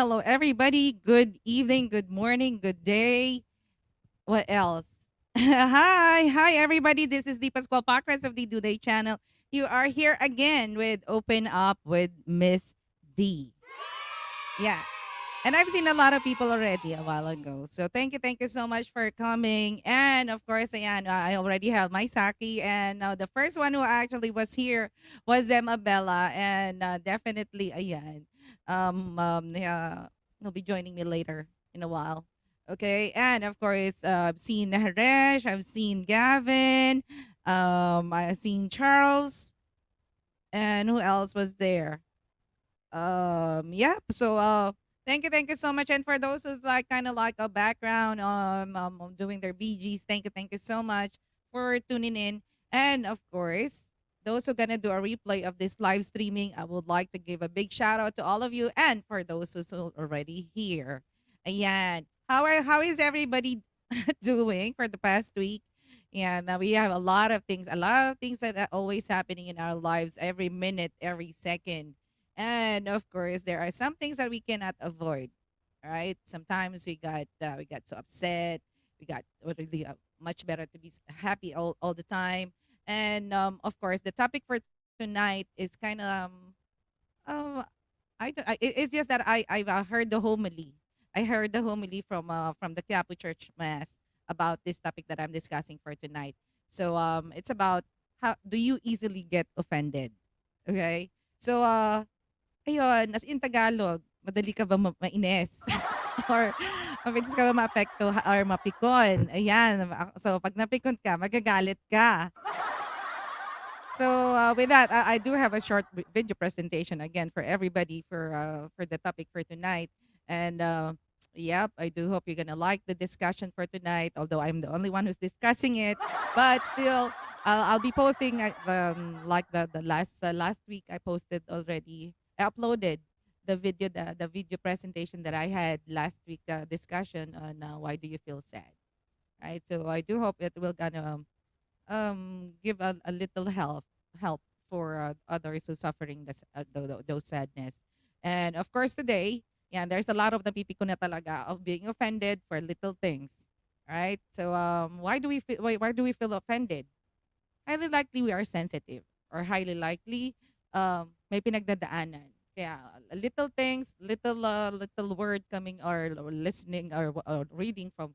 Hello, everybody. Good evening, good morning, good day. What else? Hi, everybody. This is the Pascual-Pokrass of the Do Day channel. You are here again with Open Up with Miss D. Yeah. And I've seen a lot of people already a while ago. So thank you so much for coming. And of course, ayan, I already have my Saki. And the first one who actually was here was Bella. And definitely, ayan, he'll be joining me later in a while. Okay. And of course, I've seen Haresh, I've seen Gavin, I've seen Charles, and who else was there? Yeah. So thank you so much. And for those who's like kind of like a background doing their BGs, thank you so much for tuning in. And of course, those who are gonna do a replay of this live streaming, I would like to give a big shout out to all of you, and for those who's already here. Ayan. How is everybody doing for the past week? Yeah, now we have a lot of things that are always happening in our lives every minute, every second. And of course, there are some things that we cannot avoid, right? Sometimes we got so upset. We got really much better to be happy all the time. And of course, the topic for tonight is kind of um it's just that I heard the homily. I heard the homily from the Quiapo Church Mass about this topic that I'm discussing for tonight. So it's about how do you easily get offended? Okay? So ayun, as in Tagalog, madali ka ba mainis? Or mabilis ka ba maapekto or mapikon? Ayan. So, pag napikon ka, magagalit ka. So, with that, I do have a short video presentation again for everybody for the topic for tonight. And yep, I do hope you're gonna like the discussion for tonight. Although I'm the only one who's discussing it, but still, I'll be posting like the last week I posted already. I uploaded the video presentation that I had last week, discussion on why do you feel sad, right? So I do hope it will gonna give a little help for others who suffering those sadness. And of course today, yeah, there's a lot of the pipiko na talaga of being offended for little things, right? So why do we feel offended? highly likely we are sensitive, or highly likely may pinagdadaanan. Kaya little things, little word coming, or listening, or reading from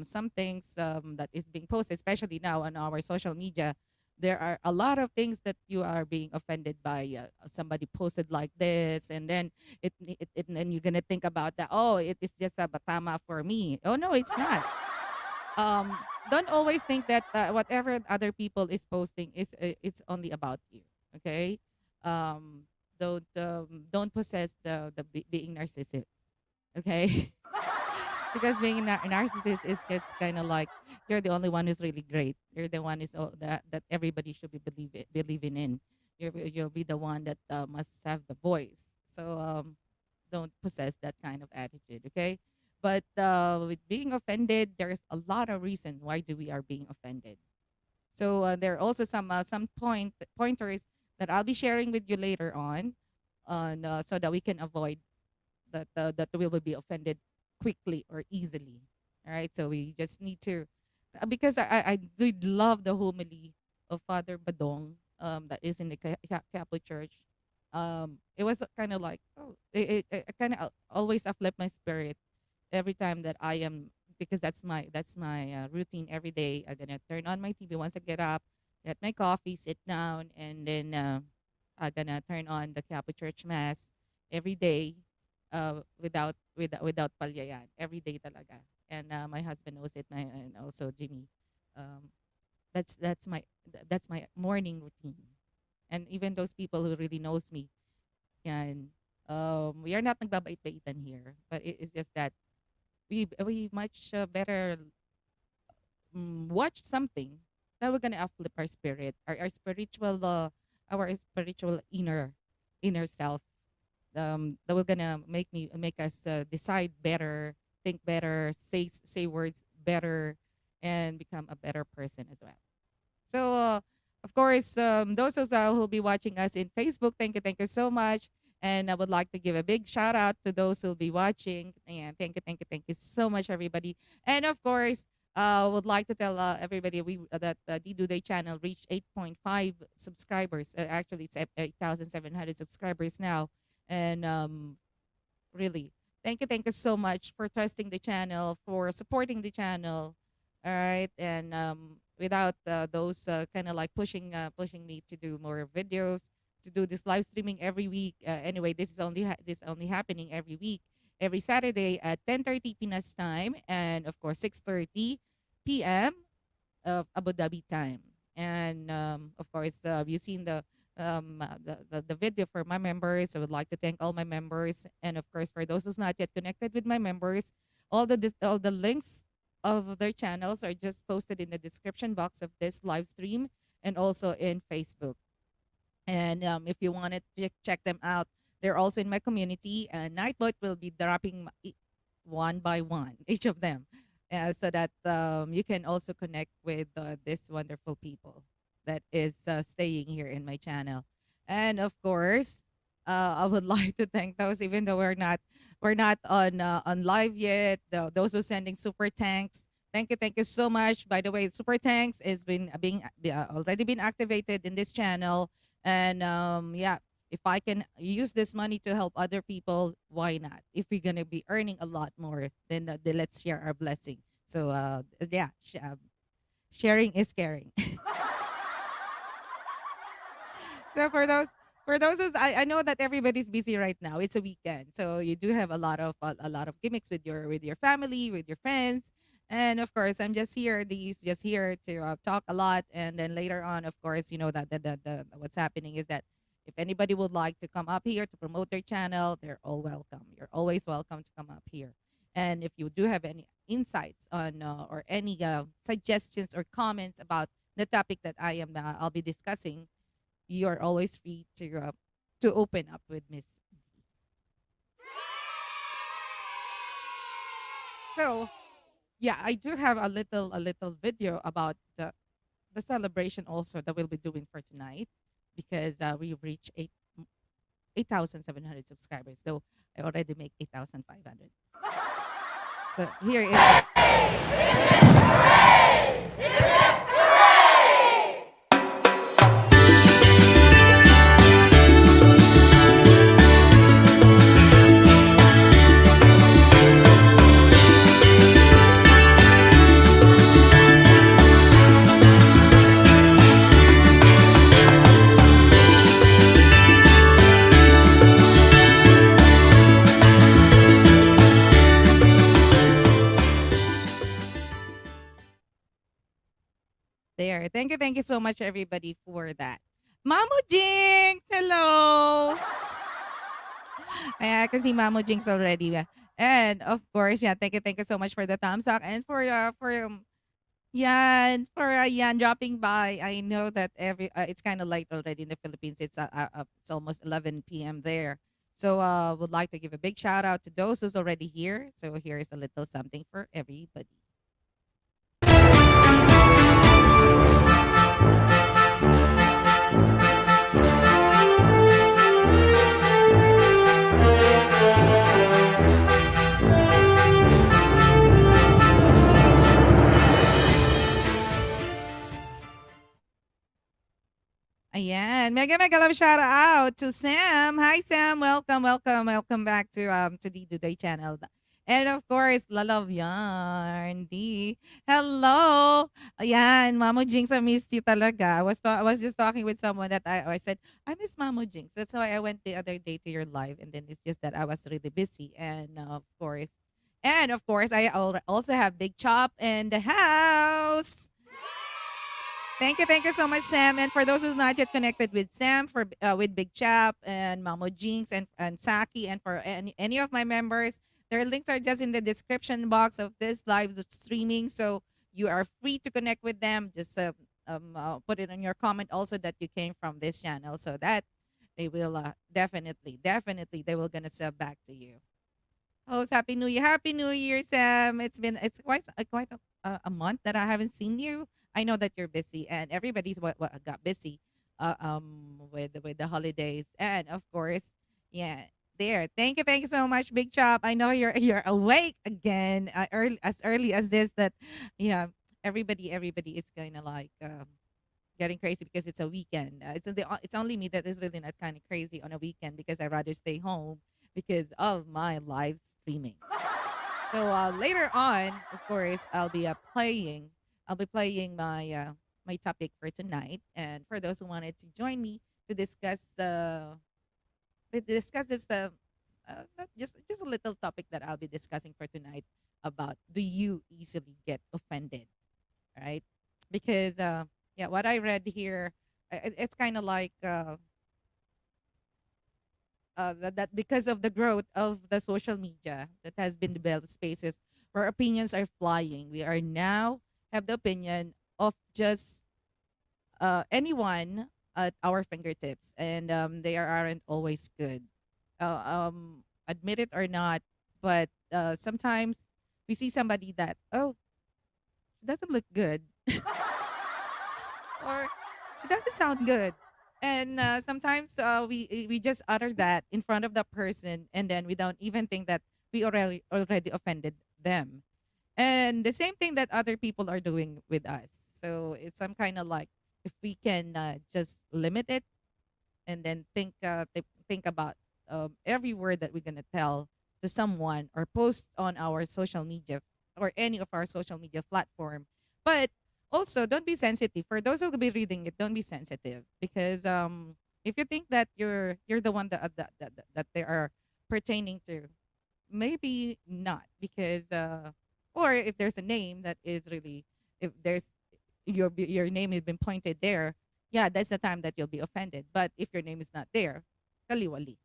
some things that is being posted, especially now on our social media. There are a lot of things that you are being offended by. Somebody posted like this, and then and you're gonna think about that. Oh, it is just a batama for me. Oh no, it's not. um don't always think that whatever other people is posting is it's only about you. Okay. um don't possess being narcissistic. Okay. Because being a narcissist is just kind of like you're the only one who's really great. You're the one is all that everybody should be believing in. You'll be the one that must have the voice. So don't possess that kind of attitude. Okay. But with being offended, there's a lot of reason why do we are being offended. So there are also some pointers that I'll be sharing with you later on so that we can avoid that we will be offended quickly or easily. All right. So we just need to, because I did love the homily of Father Badong that is in the Catholic Church. It was kind of like, oh, it kind of always uplift my spirit every time that I am, because that's my routine every day. I'm gonna turn on my TV once I get up, get my coffee, sit down, and then I'm gonna turn on the Catholic Church Mass every day, without palyayan, every day talaga. And my husband knows it, and also Jimmy. Um, that's my morning routine. And even those people who really knows me, and we are not nagbabait-baitan here, but it is just that we much better watch something that we're gonna uplift our spirit, our spiritual inner self, that we're gonna make us decide better, think better, say words better, and become a better person as well. So, of course, those who'll be watching us in Facebook, thank you so much. And I would like to give a big shout out to those who'll be watching. And thank you so much, everybody. And of course, would like to tell everybody that the Do Day channel reached 8.5 subscribers. Actually, it's 8,700 subscribers now. And really, thank you so much for trusting the channel, for supporting the channel. All right. And without those kind of like pushing me to do more videos, to do this live streaming every week. Anyway, this only happening every week, every Saturday at 10:30 Pinas time, and of course 6:30 p.m. of Abu Dhabi time. And of course, you've seen the video for my members. I would like to thank all my members, and of course, for those who's not yet connected with my members, all the links of their channels are just posted in the description box of this live stream, and also in Facebook. And if you want to check them out, they're also in my community. And Nightbot will be dropping one by one, each of them, so that you can also connect with these wonderful people that is staying here in my channel. And of course, I would like to thank those, even though we're not on live yet. Those who sending super tanks. Thank you so much. By the way, super tanks is been being already been activated in this channel. And yeah, if I can use this money to help other people, why not? If we're gonna be earning a lot more, then let's share our blessing. So yeah, sharing is caring. So for those who's, I know that everybody's busy right now. It's a weekend, so you do have a lot of gimmicks with your family, with your friends. And of course, I'm just here. These just here to talk a lot, and then later on, of course, you know that the what's happening is that if anybody would like to come up here to promote their channel, they're all welcome. You're always welcome to come up here. And if you do have any insights on or any suggestions or comments about the topic that I'll be discussing, you are always free to open up with Miss. So yeah, I do have a little video about the celebration also that we'll be doing for tonight, because we reached 8,700 subscribers. Though I already make 8,500. So here is so much, everybody, for that. Mamo Jinx, hello. I can see Mamo Jinx already. And of course, yeah, thank you so much for the thumbs up and for yeah, and for Yan dropping by. I know that it's kind of late already in the Philippines. It's almost 11 p.m. there. So would like to give a big shout out to those who's already here. So here is a little something for everybody. Ayan. Mega mega love shout out to Sam. Hi Sam. Welcome back to the Today channel. And of course, La Love Yarn D. Hello. Ayan, Mamo Jinx, I missed you talaga. I was just talking with someone that I said, I miss Mamo Jinx. That's why I went the other day to your live. And then it's just that I was really busy. And of course, also have Big Chop in the house. Thank you so much, Sam. And for those who's not yet connected with Sam, for with Big Chap and Mamo Jinx and Saki, and for any of my members, their links are just in the description box of this live streaming. So you are free to connect with them. Just put it in your comment also that you came from this channel, so that they will definitely they will gonna sub back to you. Host, Happy New Year, Sam. It's quite a month that I haven't seen you. I know that you're busy, and everybody's what got busy, with the holidays, and of course, yeah. There, thank you so much, Big Chop. I know you're awake again, early as this. That, yeah, everybody is kind of like getting crazy because it's a weekend. It's only me that is really not kind of crazy on a weekend because I rather stay home because of my live streaming. So later on, of course, I'll be playing my topic for tonight. And for those who wanted to join me to discuss this just a little topic that I'll be discussing for tonight about, do you easily get offended, right? Because yeah, what I read here, it's kind of like that because of the growth of the social media that has been developed spaces where opinions are flying, we are now have the opinion of just anyone at our fingertips, and aren't always good. Admit it or not, but sometimes we see somebody that, oh, she doesn't look good, or she doesn't sound good. And sometimes we just utter that in front of the person, and then we don't even think that we already offended them. And the same thing that other people are doing with us. So it's some kind of like, if we can just limit it, and then think about every word that we're gonna tell to someone or post on our social media or any of our social media platform. But also, don't be sensitive. For those who will be reading it, don't be sensitive, because if you think that you're the one that they are pertaining to, maybe not, because or if there's a name that is really, if there's your name has been pointed there, yeah, that's the time that you'll be offended. But if your name is not there, kaliwali.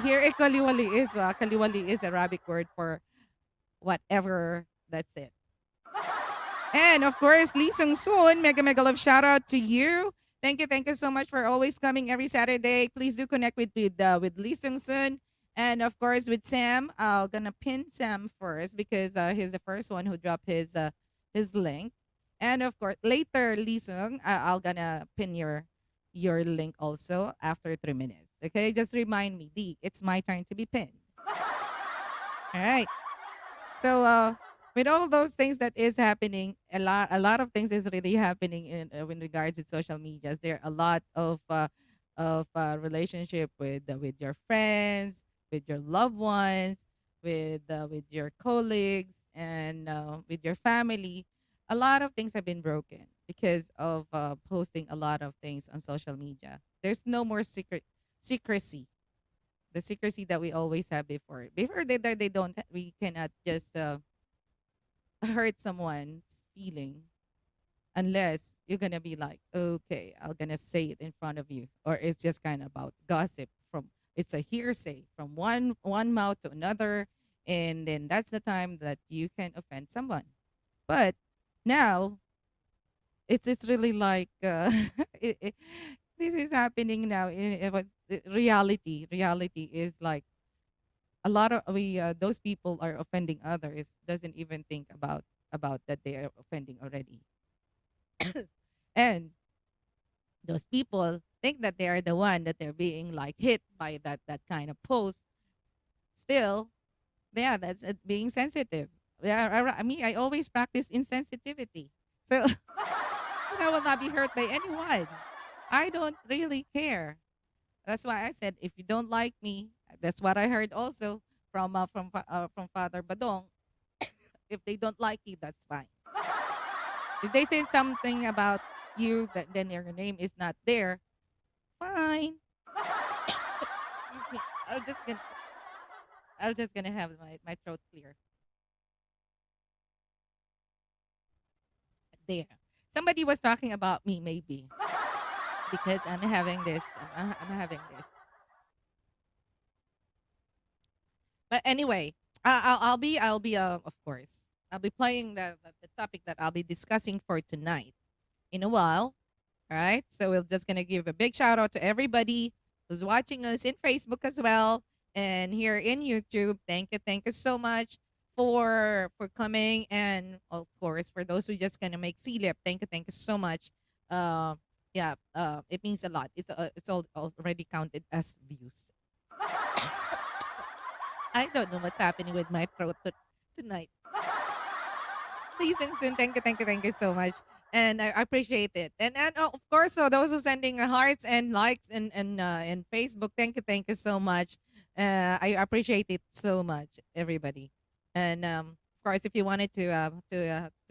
Here, kaliwali is Arabic word for whatever. That's it. And of course, Lee Sung Soon, mega love shout out to you. Thank you so much for always coming every Saturday. Please do connect with Lee Sung Soon, and of course with Sam. I'm gonna pin Sam first because he's the first one who dropped his link, and of course later Lee Sung, I'll gonna pin your link also after 3 minutes. Okay, just remind me, D. It's my turn to be pinned. All right. So with all those things that is happening, a lot of things is really happening in regards with social medias. There are a lot of relationship with your friends, with your loved ones, with your colleagues, and with your family. A lot of things have been broken because of posting a lot of things on social media. There's no more secrecy, the secrecy that we always have before. Before they don't, we cannot just hurt someone's feeling unless you're gonna be like, okay, I'm gonna say it in front of you, or it's just kind of about gossip from it's a hearsay from one mouth to another, and then that's the time that you can offend someone. But now it's really like this is happening now what reality is like a lot of we those people are offending others doesn't even think about that they are offending already. And those people think that they are the one that they're being like hit by that kind of post. Still, yeah, that's being sensitive. Yeah, I mean, I always practice insensitivity, so I will not be hurt by anyone. I don't really care. That's why I said if you don't like me, that's what I heard also from Father Badong. If they don't like you, that's fine. If they say something about you that then your name is not there, fine. Excuse me. I'm just gonna have my throat clear. There. Somebody was talking about me maybe because I'm having this. I'm having this. But anyway, I'll be of course I'll be playing the topic that I'll be discussing for tonight in a while. All right. So we're just gonna give a big shout out to everybody who's watching us in Facebook as well and here in YouTube. Thank you so much for coming, and of course for those who just gonna make C-lip. Thank you so much. Uh, yeah, it means a lot. It's all already counted as views. I don't know what's happening with my throat tonight. Listen soon. Thank you so much. And I appreciate it. And of course, so those who sending hearts and likes and Facebook, thank you so much. I appreciate it so much, everybody. And of course, if you wanted to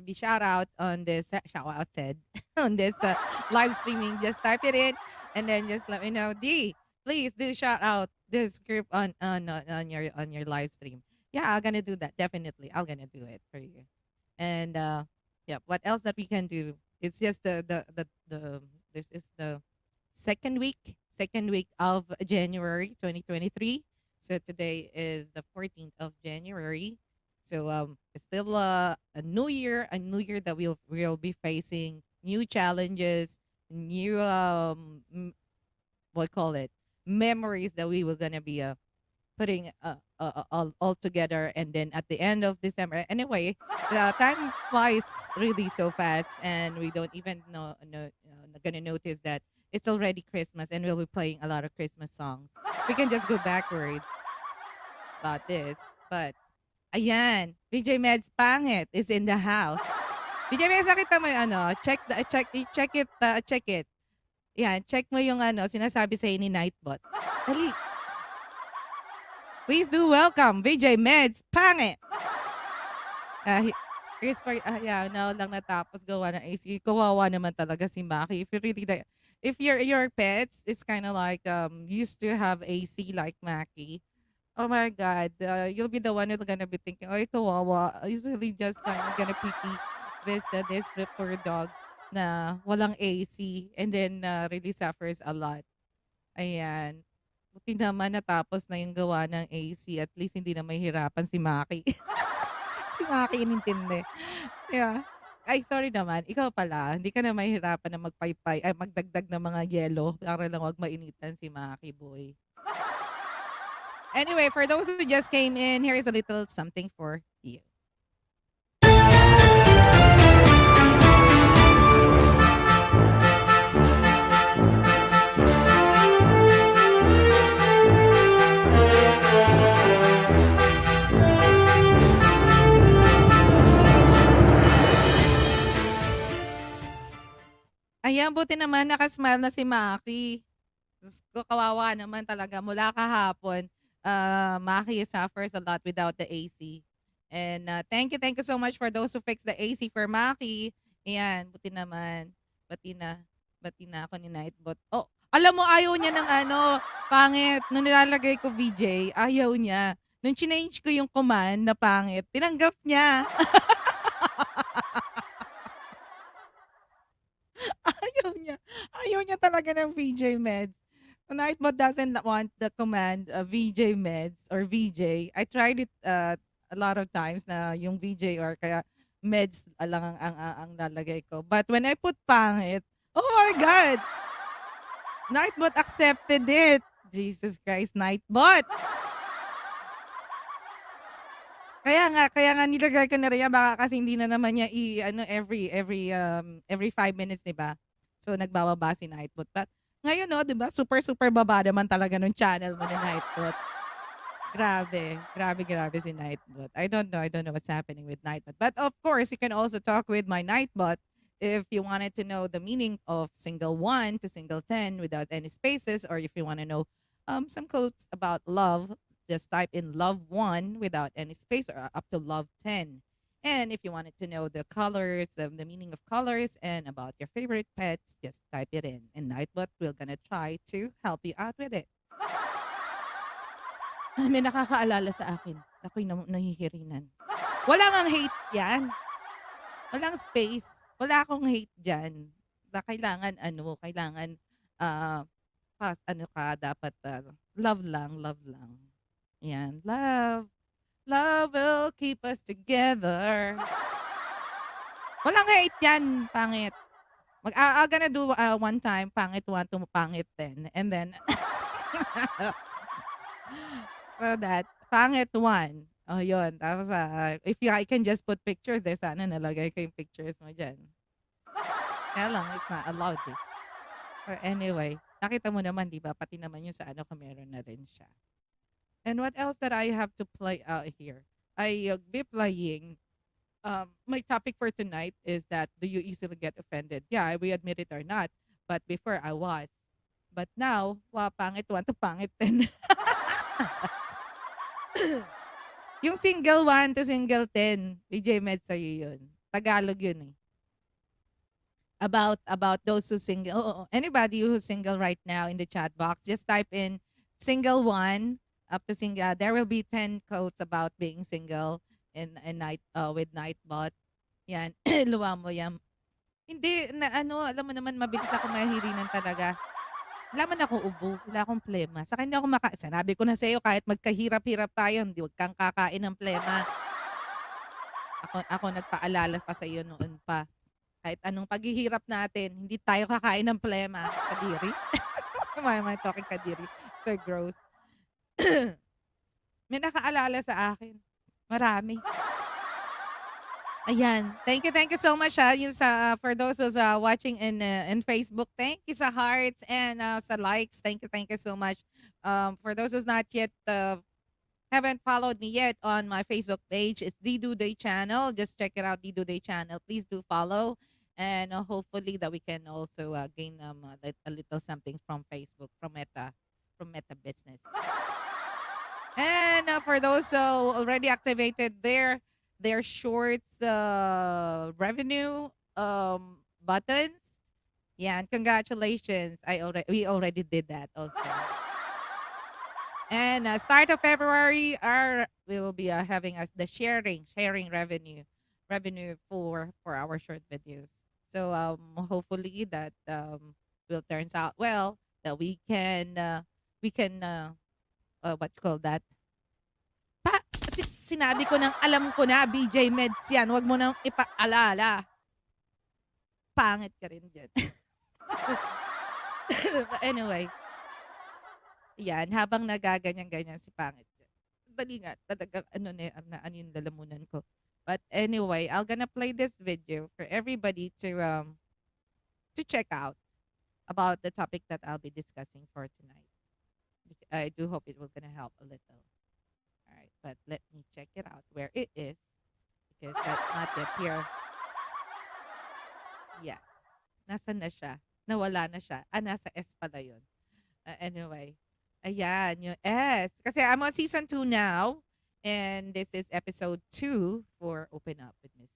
be shout out on this shout out Ted on this live streaming, just type it in and then just let me know. D, please do shout out this group on your live stream. Yeah, I'm gonna do that. Definitely, I'm gonna do it for you. And yeah, what else that we can do? It's just the this is the second week of January 2023. So today is the 14th of January. So it's still a new year that we'll be facing new challenges, new what call it, memories that we were gonna be putting all together, and then at the end of December. Anyway, the time flies really so fast, and we don't even not gonna notice that it's already Christmas, and we'll be playing a lot of Christmas songs. We can just go backwards about this, but ayan, VJ Meds Pangit is in the house. VJ Meds, nakita mo yung ano, check it. Yan, check mo yung ano, sinasabi sa'yo ni Nightbot. Dali. Please do welcome VJ Meds Pangit. Here's for, yeah, now lang natapos gawa ng AC. Kawawa naman talaga si Maki. If you really, if your pets is kind of like used to have AC like Maki, oh my God, you'll be the one who's gonna be thinking, oh, kawawa. He's really just kind of gonna pity this poor dog na walang AC and then really suffers a lot. Ayan. Buti naman natapos na yung gawa ng AC. At least hindi na mahihirapan si Maki. Si Maki inintindi. Yeah. Ay, sorry naman. Ikaw pala, hindi ka na mahihirapan na magpaypay, ay magdagdag ng mga yelo para lang wag mainitan si Maki, boy. Anyway, for those who just came in, here is a little something for you. Ayan, buti naman nakasmile na si Maki. Diyos ko, kawawa naman talaga. Mula kahapon, Maki suffers a lot without the AC. And thank you so much for those who fixed the AC for Maki. Ayan, buti naman. Bati na ako ni Nightbot. Oh, alam mo, ayaw niya ng ano, pangit. Nung nilalagay ko VJ, ayaw niya. Nung change ko yung command na pangit, tinanggap niya. Ayaw niya talaga ng VJ meds. Nightbot doesn't want the command VJ meds or VJ. I tried it a lot of times na yung VJ or kaya meds lang ang lalagay ko. But when I put pangit, oh my God! Nightbot accepted it. Jesus Christ, Nightbot! Kaya nga nilagay ko na rin yan baka kasi hindi na naman niya every 5 minutes, 'di ba? So nagbababa si Nightbot. But ngayon no, 'di ba? Super super baba naman talaga nung channel mo ni Nightbot. Grabe si Nightbot. I don't know what's happening with Nightbot. But of course, you can also talk with my Nightbot if you wanted to know the meaning of single 1 to single 10 without any spaces, or if you want to know some quotes about love, just type in love 1 without any space or up to love 10. And if you wanted to know the colors, the meaning of colors, and about your favorite pets, just type it in. And Nightbot will gonna try to help you out with it. May nakakaalala sa akin. Ako'y nahihirinan. Wala ngang hate yan. Walang space. Wala akong hate dyan. Kailangan, dapat, love lang. Yan, love. Love will keep us together. Walang hate yan, pangit. I'm gonna do one time, pangit 1 to pangit 10. And then, so that, pangit 1. Oh, yun. Tapos, if I can just put pictures there, sana nalagay ko yung pictures mo dyan. Kaya lang, it's not allowed eh. Or anyway, nakita mo naman, di ba? Pati naman yung sa meron na rin siya. And what else that I have to play out here? I be playing. My topic for tonight is that do you easily get offended? Yeah, we admit it or not. But before I was. But now, pangit 1 to pangit 10. Yung single 1 to single 10, BJ Med sa'yo yun. Tagalog yun eh. About those who single. Anybody who's single right now in the chat box, just type in single 1 up to single. There will be 10 quotes about being single in night with Nightbot. Yan, luwa mo yan. Hindi alam mo naman mabilis ako mahihirinan talaga. Wala man ako ubo, wala akong plema. Sa kanya ako sanabi ko na sa iyo kahit magkahirap-hirap tayo, hindi wag kang kakain ng plema. Ako nagpaalala pa sa iyo noon pa. Kahit anong paghihirap natin, hindi tayo kakain ng plema. Kadiri. Why am I talking kadiri? So gross. May nakaalala sa akin. Marami. Ayan. Thank you so much for those who's watching in Facebook. Thank you sa hearts and sa likes. Thank you so much. For those who's not yet haven't followed me yet on my Facebook page, it's Dido Day channel. Just check it out, Dido Day channel. Please do follow, and hopefully that we can also gain a little something from Facebook, from Meta Business. And for those already activated their shorts revenue buttons. Yeah, and congratulations. We already did that also. And start of February, we will be having the sharing revenue for our short videos. So hopefully that will turns out well, that we can what you call that? Sinabi ko nang alam ko na, BJ Meds yan. Huwag mo nang ipaalala. Pangit ka rin dyan. But anyway, yan, habang nagaganyan-ganyan si pangit. Dali nga, talagang ano yung lalamunan ko. But anyway, I'm gonna play this video for everybody to check out about the topic that I'll be discussing for tonight. I do hope it will gonna help a little. All right, but let me check it out where it is, because that's not yet here. Yeah. Nasaan na siya? Nawala na siya. Nasa S pala yun. Anyway. Ayan, yung S. Kasi I'm on season 2 now. And this is episode 2 for Open Up with Misty.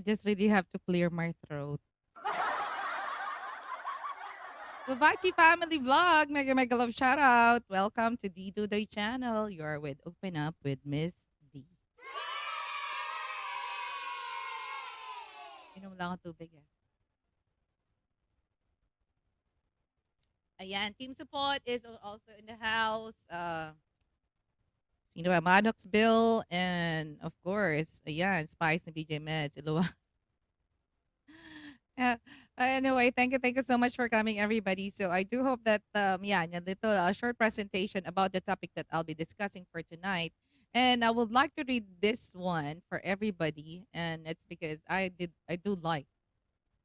just really have to clear my throat. Babachi Family Vlog, mega mega love shout out. Welcome to D Dudoy channel. You are with Open Up with Miss D. Inom lang ako tubig eh. Ayan, team support is also in the house. Sino ba? Maddox Bill and of course, ayan, Spice and BJ Meds. Yeah. Anyway, thank you so much for coming, everybody. So I do hope that yeah, a little short presentation about the topic that I'll be discussing for tonight. And I would like to read this one for everybody, and it's because I do like.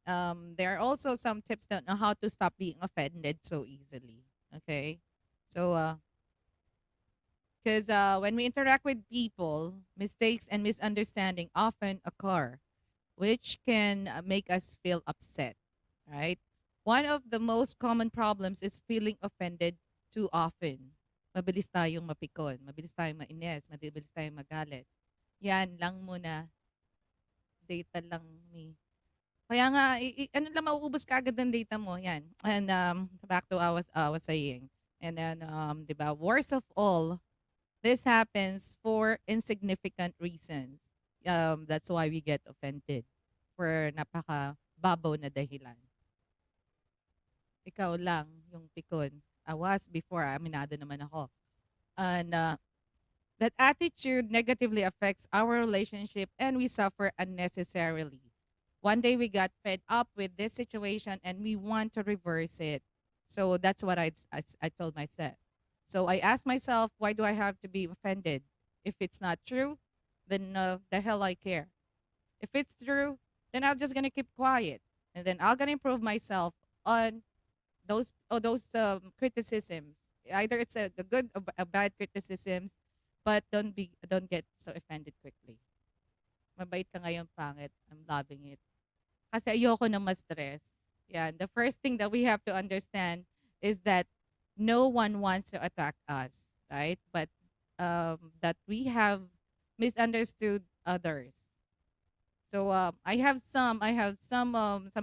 There are also some tips that on how to stop being offended so easily. Okay, so because when we interact with people, mistakes and misunderstanding often occur, which can make us feel upset, right? One of the most common problems is feeling offended too often. Mabilis tayong mapikon, mabilis tayong mainis, mabilis tayong magalit. Yan lang muna, data lang me. Kaya nga, ano lang, mauubos ka agad ng data mo, yan. And back to I was saying. And then, di ba, worst of all, this happens for insignificant reasons. That's why we get offended for napaka-babaw na dahilan. Ikaw lang yung pikon. I was before, aminado naman ako. And that attitude negatively affects our relationship and we suffer unnecessarily. One day we got fed up with this situation and we want to reverse it. So that's what I told myself. So I asked myself, why do I have to be offended? If it's not true, then the hell I care. If it's true, then I'm just gonna keep quiet, and then I'm gonna improve myself on those criticisms. Either it's a good or a bad criticisms, but don't get so offended quickly. Mabait ka ngayon, pangit. I'm loving it. Kasi ayoko na ma-stress. Yeah, the first thing that we have to understand is that no one wants to attack us, right? But that we have misunderstood others. So I have some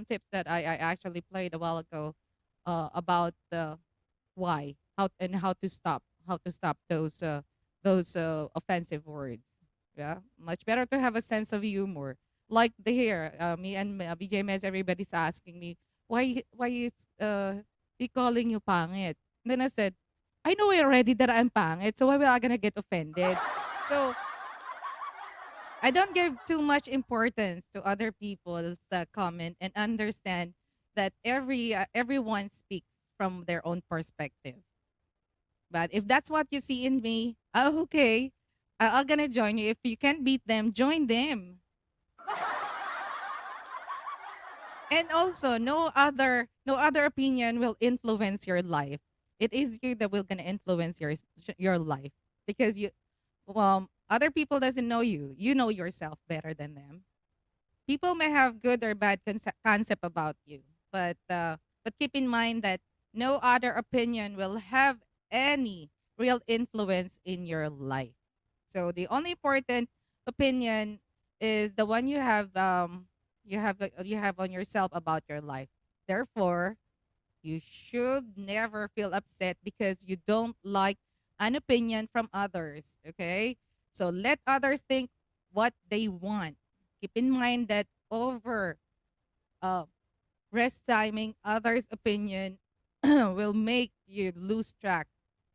tips that I actually played a while ago about why how to stop those offensive words. Yeah, much better to have a sense of humor. Like the here, me and BJ Mez, everybody's asking me why is he calling you pangit? And then I said, I know already that I'm pangit, so why am I gonna get offended? So I don't give too much importance to other people's comment and understand that everyone speaks from their own perspective. But if that's what you see in me, oh, okay, I'm gonna join you. If you can't beat them, join them. And also, no other opinion will influence your life. It is you that will gonna influence your life because other people doesn't know you. You know yourself better than them. People may have good or bad concept about you, but keep in mind that no other opinion will have any real influence in your life. So the only important opinion is the one you have on yourself about your life. Therefore, you should never feel upset because you don't like an opinion from others. Okay, so let others think what they want. Keep in mind that over uh, rest timing others' opinion will make you lose track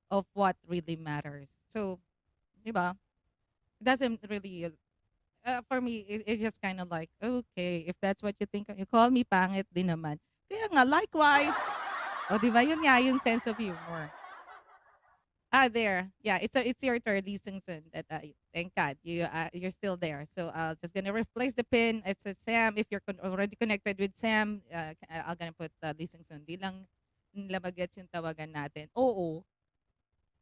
of what really matters. So, di ba? It doesn't really, for me, it's just kind of like, okay, if that's what you think, you call me pangit din naman. Kaya nga, likewise. O, di ba? Yun nga, yung sense of humor. There. Yeah, it's your turn, Lee Sung Sun. That thank God you're still there. So just gonna replace the pin. It's a Sam. If you're already connected with Sam, I'm gonna put Lee Sung Sun. Di lang nila magets yung tawagan natin. Oo.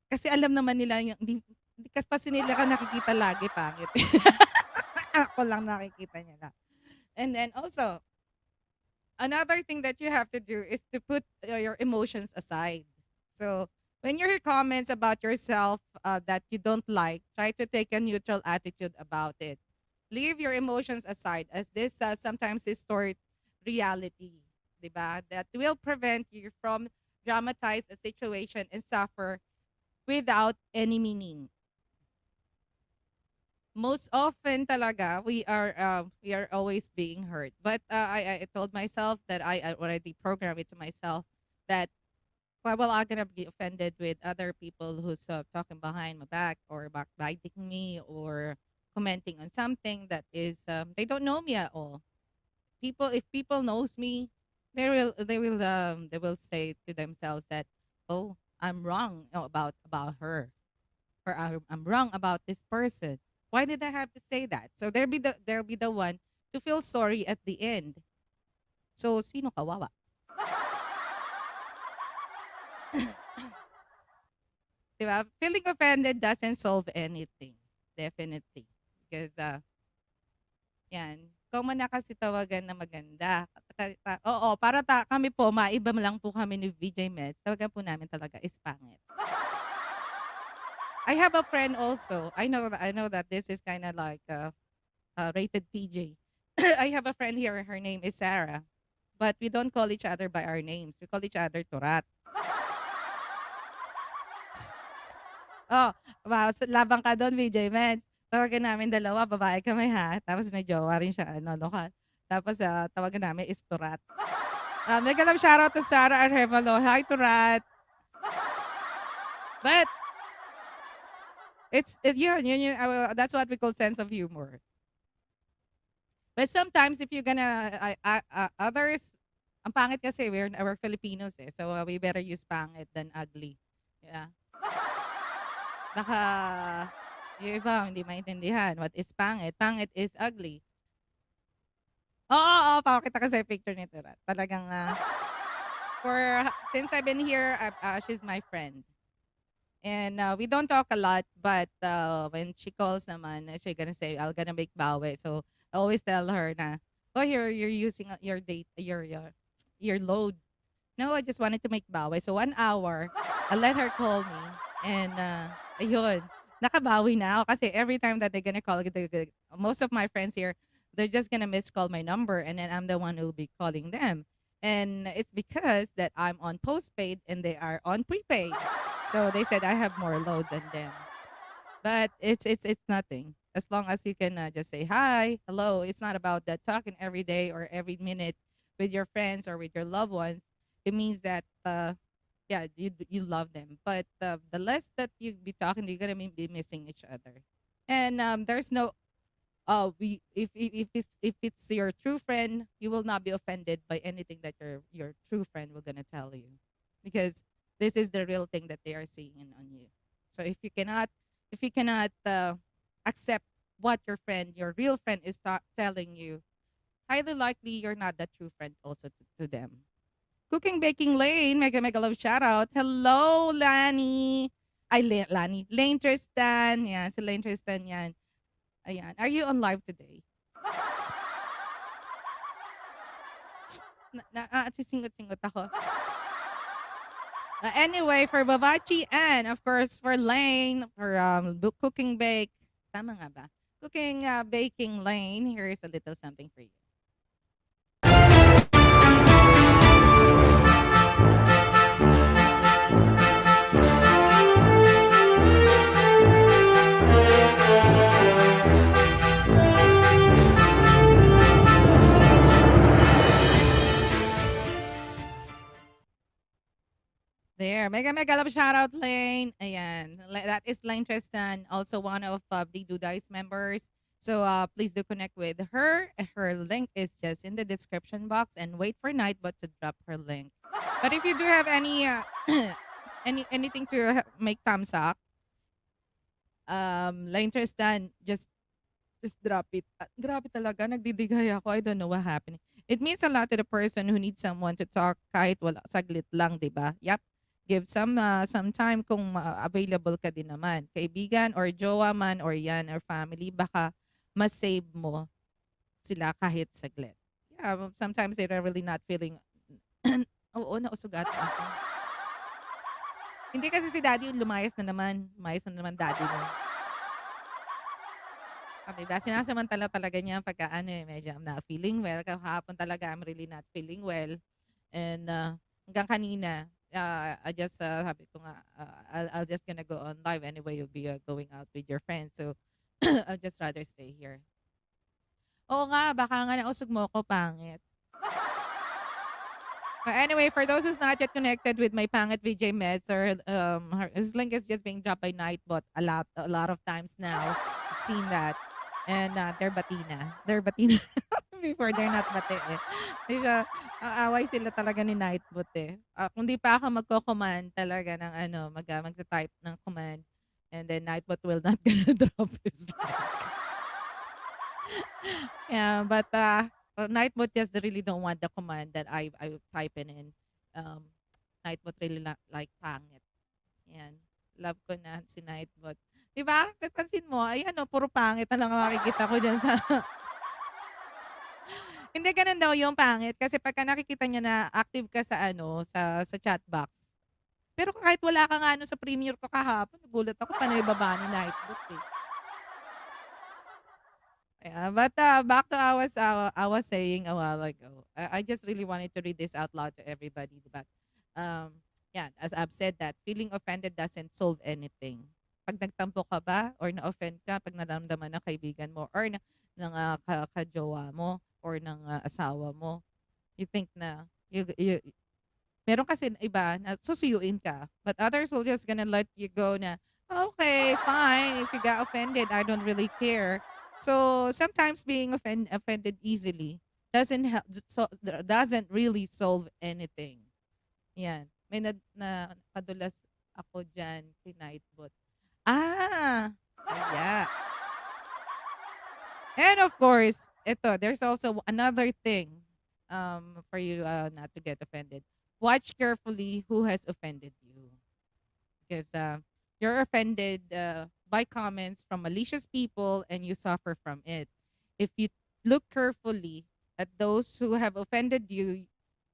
Kasi alam naman nila yung hindi kasi nila ka nakikita lagi pangit. Ako lang nakikita nila. And then also another thing that you have to do is to put your emotions aside. So when you hear comments about yourself that you don't like, try to take a neutral attitude about it. Leave your emotions aside, as this sometimes distort reality, diba? That will prevent you from dramatize a situation and suffer without any meaning. Most often talaga we are always being hurt, but I told myself that I already programmed it to myself that, well, I'm gonna be offended with other people who's talking behind my back or backbiting me or commenting on something that is they don't know me at all. People, if people knows me, they will say to themselves that, oh, I'm wrong about her, or I'm wrong about this person. Why did I have to say that? So there'll be the one to feel sorry at the end. So sino kawawa? Diba? Feeling offended doesn't solve anything. Definitely. Because, yan. Ikaw mo na kasi tawagan na maganda. Oo, kami po, maiba lang po kami ni VJ Meds. Tawagan po namin talaga is pangit. I have a friend also. I know that this is kind of like rated PJ. I have a friend here. Her name is Sarah. But we don't call each other by our names. We call each other Turat. Oh, wow, so labang ka do'n, VJ Meds. Tawagan namin dalawa, babae kami ha, tapos may jowa rin siya ano, lokal. Tapos, tawagan namin is Turat. Mega love shoutout to Sarah Arevalo. Hi, Turat. But yun, that's what we call sense of humor. But sometimes if you're gonna, others, ang pangit kasi we're Filipinos eh, so we better use pangit than ugly. Yeah. Baka yung iba hindi maintindihan what is pangit. Pangit is ugly. Oo, pakita ko sa'yo picture nito. Talagang, since I've been here, she's my friend. And we don't talk a lot, but when she calls naman, she's gonna say, I'm gonna make bawi. So I always tell her na, oh, you're using your load. No, I just wanted to make bawi. So 1 hour, I let her call me. And ayun, nakabawi na ako kasi every time that they're gonna call, most of my friends here, they're just gonna miss call my number and then I'm the one who will be calling them. And it's because that I'm on postpaid and they are on prepaid. So they said I have more load than them. But it's nothing. As long as you can just say hi, hello. It's not about that talking every day or every minute with your friends or with your loved ones. It means that yeah, you love them. But the less that you be talking, you're gonna be missing each other. And there's no we if it's your true friend, you will not be offended by anything that your true friend will gonna tell you, because this is the real thing that they are seeing on you. So if you cannot accept what your real friend is telling you, highly likely you're not the true friend also to them. Cooking Baking Lane, mega love shout out. Hello, Lani. Ay, Lani. Lane Tristan. Yan, si Lane Tristan yan. Ayan. Are you on live today? Sisingot-singot ako. Anyway, for Bavachi and of course for Lane, for Cooking Bake. Tama nga ba? Cooking Baking Lane, here is a little something for you. There, mega love shout out Lane. Ayan, that is Lane Tristan, also one of the Dudice members. So please do connect with her. Her link is just in the description box, and wait for Nightbot to drop her link. But if you do have any anything to make thumbs up, Lane Tristan, just drop it. Grabe talaga, nagdidigay ako. I don't know what happened. It means a lot to the person who needs someone to talk kahit wala saglit lang, 'di ba? Yep. Give some time kung available ka din naman. Kaibigan or jowa man or yan or family, baka mas save mo sila kahit saglit. Yeah, sometimes they're really not feeling oo, nausugat ako. Hindi kasi si daddy lumayas na naman. Lumayas na naman daddy mo. Diba? Sinasamantala talaga niya pagka ano eh, medyo I'm not feeling well. Kahapon talaga I'm really not feeling well. And hanggang kanina, I just sabi ko nga, I'll just gonna go on live anyway. You'll be going out with your friends. So I'll just rather stay here. Oo nga, baka nga nausog mo ko, pangit. But anyway, for those who's not yet connected with my Pangit VJ Meds, or his link is just being dropped by Nightbot a lot of times now. I've seen that. And they're batina. They're batina before they're not bate eh. Di siya, aaway sila talaga ni Nightbot eh. Kung di pa ako magko-command talaga ng ano, magta-type ng command, and then Nightbot will not gonna drop his like. Yeah, but Nightbot just really don't want the command that I type in. Um, Nightbot really like pangit. Yan. Love ko na si Nightbot. 'Di ba? Napansin mo, ayan oh, puro pangit na lang ang makikita ko diyan sa Hindi gano'n daw yung pangit kasi pagka nakikita niya na active ka sa ano, sa chat box. Pero kahit wala ka nga ano sa premiere ko kahapon, nagulat ako paano ibaba ni Nightbot eh. Yeah, but back to I was saying a while ago. I just really wanted to read this out loud to everybody. But yeah, as I've said that feeling offended doesn't solve anything. Pag nagtampo ka ba or na-offend ka pag naramdaman ng kaibigan mo or ng kajowa mo or ng asawa mo, you think na meron kasi iba na susuyuin ka, but others will just gonna let you go na, okay, fine. If you got offended, I don't really care. So sometimes being offended easily doesn't really solve anything. Yan. May kadulas ako dyan kay Nightbot. Yeah. And of course, there's also another thing for you not to get offended. Watch carefully who has offended you. Because you're offended by comments from malicious people and you suffer from it. If you look carefully at those who have offended you,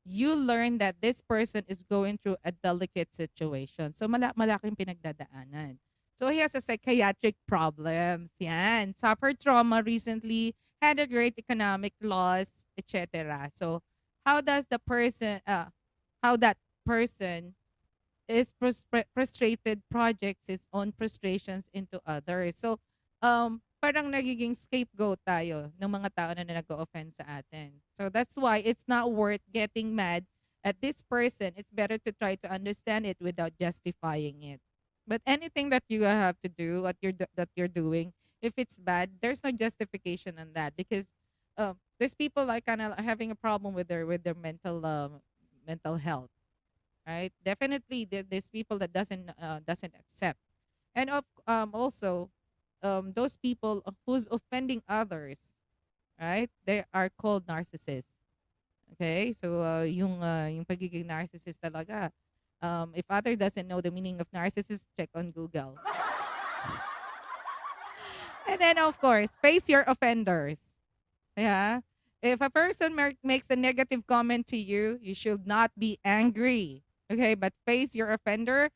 you learn that this person is going through a delicate situation. So malaking pinagdadaanan. So he has a psychiatric problems. Yan. Suffered trauma recently, had a great economic loss, etc. So how does the person how that person is frustrated projects his own frustrations into others. So, parang nagiging scapegoat tayo ng mga tao na nag-offend sa atin. So that's why it's not worth getting mad at this person. It's better to try to understand it without justifying it. But anything that you have to do, that you're doing, if it's bad, there's no justification on that because there's people like kind of having a problem with their mental health, right? Definitely, there's people that doesn't accept, and also those people who's offending others, right? They are called narcissists. Okay, so yung pagiging narcissist talaga. If other doesn't know the meaning of narcissist, check on Google. And then of course, face your offenders. Yeah. If a person makes a negative comment to you, you should not be angry. Okay, but face your offender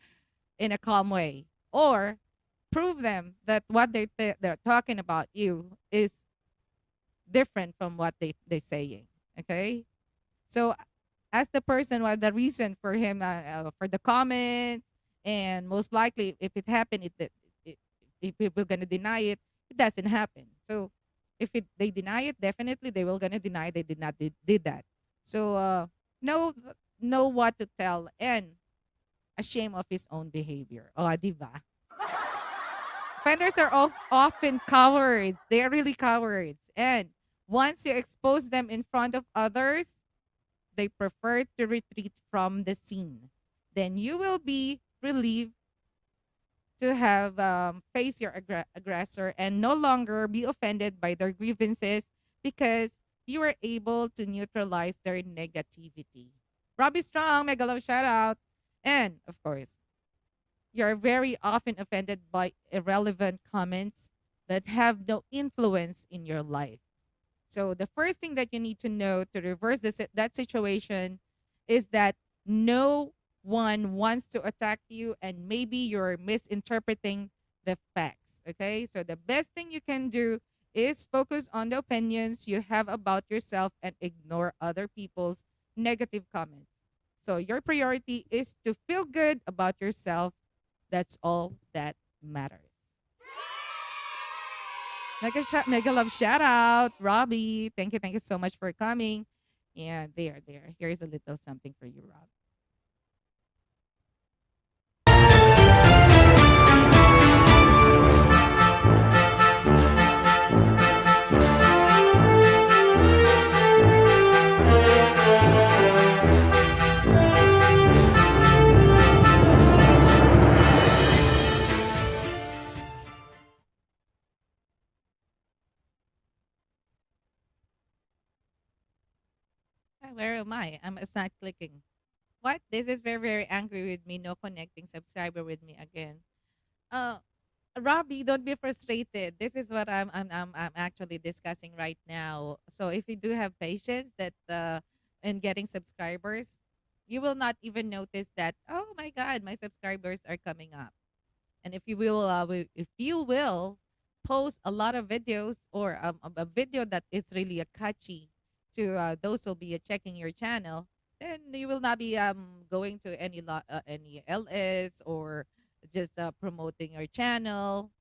in a calm way, or prove them that what they're talking about you is different from what they're saying. Okay, so as the person, what the reason for him for the comments, and most likely if it happened, it if people gonna deny it, it doesn't happen. So if they deny it, definitely they will gonna deny they did that. So know know what to tell and ashamed of his own behavior. Oh, diva. Offenders are often cowards. They are really cowards. And once you expose them in front of others, they prefer to retreat from the scene. Then you will be relieved to have face your aggressor and no longer be offended by their grievances because you were able to neutralize their negativity. Robbie Strong, mega love shout out. And of course, you're very often offended by irrelevant comments that have no influence in your life. So the first thing that you need to know to reverse that situation is that no one wants to attack you and maybe you're misinterpreting the facts. Okay? So the best thing you can do is focus on the opinions you have about yourself and ignore other people's negative comments. So your priority is to feel good about yourself. That's all that matters. Mega love shout out, Robbie. Thank you so much for coming. And there. Here's a little something for you, Rob. Where am I? It's not clicking. What? This is very angry with me. No connecting subscriber with me again. Uh, Robbie, don't be frustrated. This is what I'm actually discussing right now. So if you do have patience that in getting subscribers, you will not even notice that. Oh my God, my subscribers are coming up. And if you will post a lot of videos or a video that is really a catchy to those who'll be checking your channel, then you will not be going to any LS or just promoting your channel.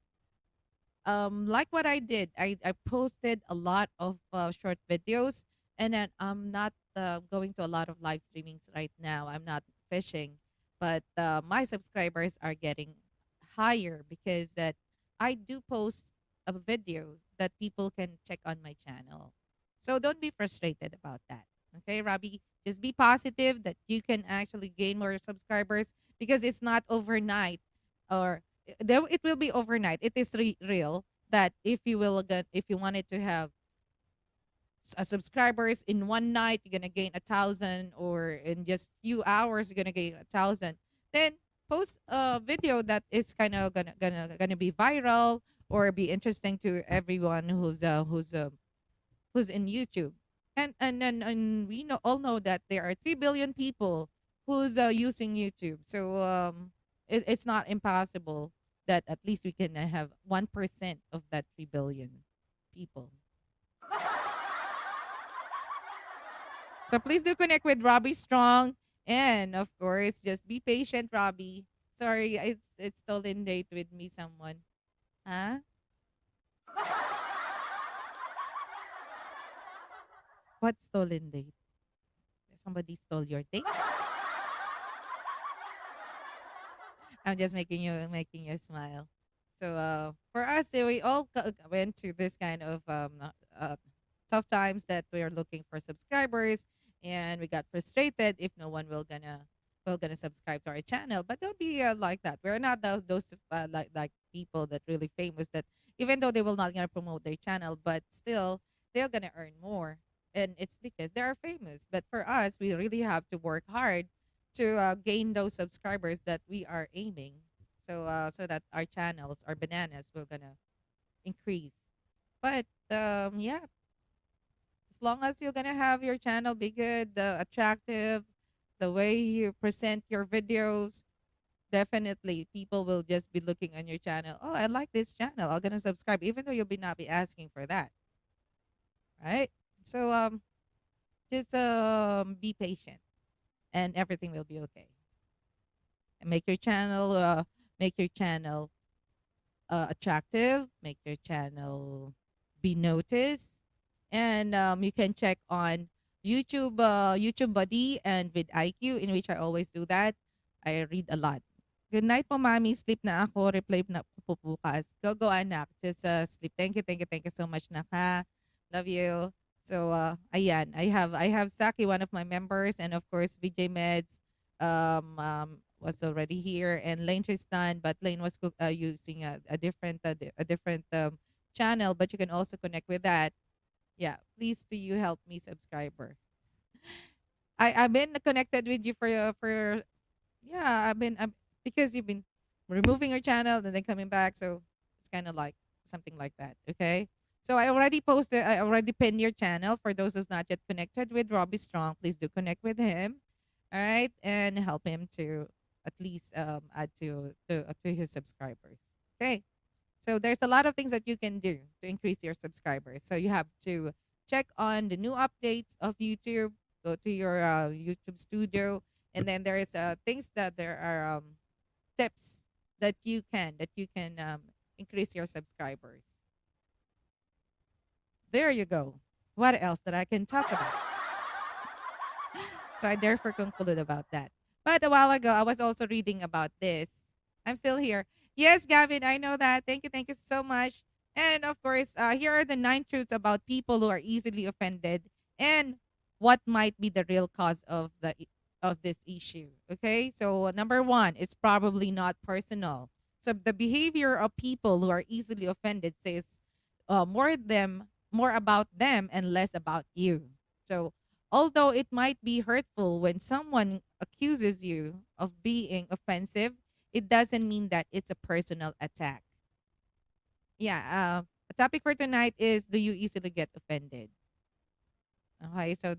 Like what I did, I posted a lot of short videos, and then I'm not going to a lot of live streamings right now. I'm not fishing, but my subscribers are getting higher because that I do post a video that people can check on my channel. So don't be frustrated about that. Okay, Robbie, just be positive that you can actually gain more subscribers because it's not overnight, or there it will be overnight. It is real that if you wanted to have subscribers in one night, you're gonna gain 1,000, or in just few hours you're gonna gain 1,000. Then post a video that is kind of gonna be viral or be interesting to everyone who's in YouTube. And we all know that there are 3 billion people who's using YouTube. So it's not impossible that at least we can have 1% of that 3 billion people. So please do connect with Robbie Strong, and of course, just be patient, Robbie. Sorry, it's stolen date with me, someone. Huh? What stolen date? Somebody stole your date? I'm just making you smile. So for us, we all went to this kind of tough times that we are looking for subscribers, and we got frustrated if no one will gonna subscribe to our channel. But don't be like that. We're not those like people that really famous that even though they will not gonna promote their channel, but still they're gonna earn more, and it's because they are famous. But for us, we really have to work hard to gain those subscribers that we are aiming, so that our channels, our bananas, will gonna increase. But yeah, as long as you're gonna have your channel be good, attractive, the way you present your videos, definitely people will just be looking on your channel. Oh, I like this channel. I'm gonna subscribe, even though you'll be not be asking for that, right? So just be patient, and everything will be okay. And make your channel attractive, make your channel be noticed, and you can check on YouTube Buddy and vidIQ, in which I always do that. I read a lot. Good night po, mami. Sleep na ako. Reply na po bukas. Go, anak. Just sleep. Thank you so much, naka. Love you. So, ayan. I have Saki, one of my members, and of course, VJ Meds was already here, and Lane Tristan, but Lane was using a different channel, but you can also connect with that. Yeah, please do you help me, subscriber. I've been connected with you for yeah, because you've been removing your channel and then coming back, so it's kind of like something like that. Okay, so I already pinned your channel for those who's not yet connected with Robbie Strong. Please do connect with him, all right, and help him to at least add to his subscribers. Okay, So there's a lot of things that you can do to increase your subscribers. So you have to check on the new updates of YouTube, go to your YouTube studio, and then there is things that there are tips that you can increase your subscribers. There you go. What else that I can talk about? So I therefore conclude about that. But a while ago, I was also reading about this. I'm still here. Yes, Gavin, I know that. Thank you so much. And of course, here are the 9 truths about people who are easily offended and what might be the real cause of of this issue. Okay, so number one, it's probably not personal. So the behavior of people who are easily offended says more about them and less about you. So although it might be hurtful when someone accuses you of being offensive, it doesn't mean that it's a personal attack. Yeah, the topic for tonight is, do you easily get offended? Okay, so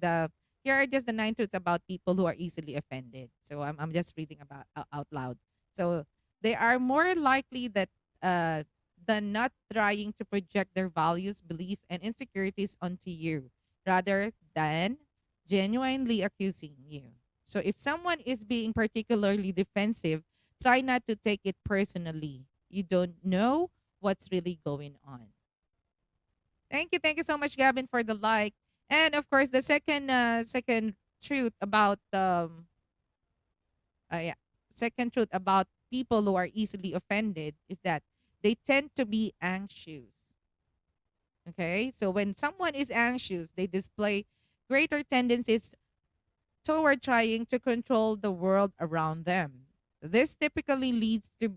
here are just the 9 truths about people who are easily offended. So I'm just reading about out loud. So they are more likely that uh, than not trying to project their values, beliefs, and insecurities onto you, rather than genuinely accusing you. So if someone is being particularly defensive, try not to take it personally. You don't know what's really going on. Thank you so much, Gavin, for the like. And of course, the second truth about yeah, second truth about people who are easily offended is that they tend to be anxious. Okay, so when someone is anxious, they display greater tendencies toward trying to control the world around them. This typically leads to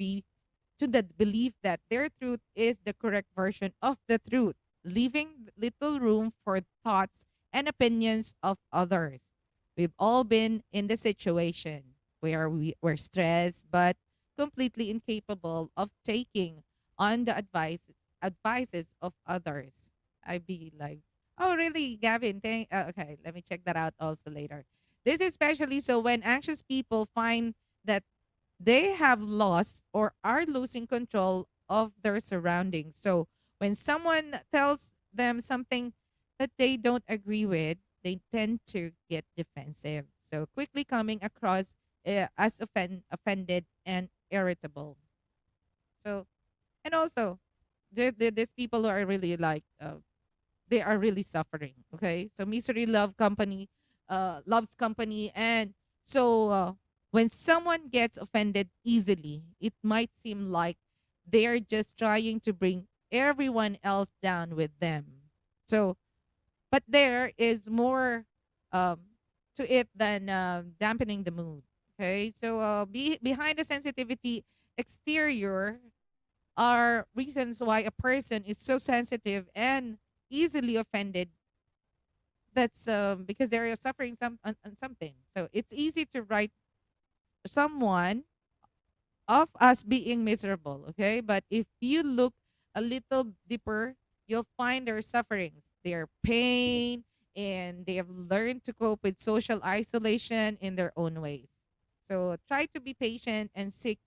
the belief that their truth is the correct version of the truth, leaving little room for thoughts and opinions of others. We've all been in the situation where we were stressed but completely incapable of taking on the advices of others. I'd be like, oh, really, Gavin? Okay, let me check that out also later. This is especially so when anxious people find that they have lost or are losing control of their surroundings. So when someone tells them something that they don't agree with, they tend to get defensive. So quickly coming across as offended and irritable. So, and also, there's people who are really like, they are really suffering. Okay, so misery loves company, and so when someone gets offended easily, it might seem like they're just trying to bring everyone else down with them. So, but there is more um, to it than dampening the mood. Okay, so behind the sensitivity exterior are reasons why a person is so sensitive and easily offended. That's because they're suffering on something. So it's easy to write someone of us being miserable, okay? But if you look a little deeper, you'll find their sufferings, their pain, and they have learned to cope with social isolation in their own ways. So try to be patient and seek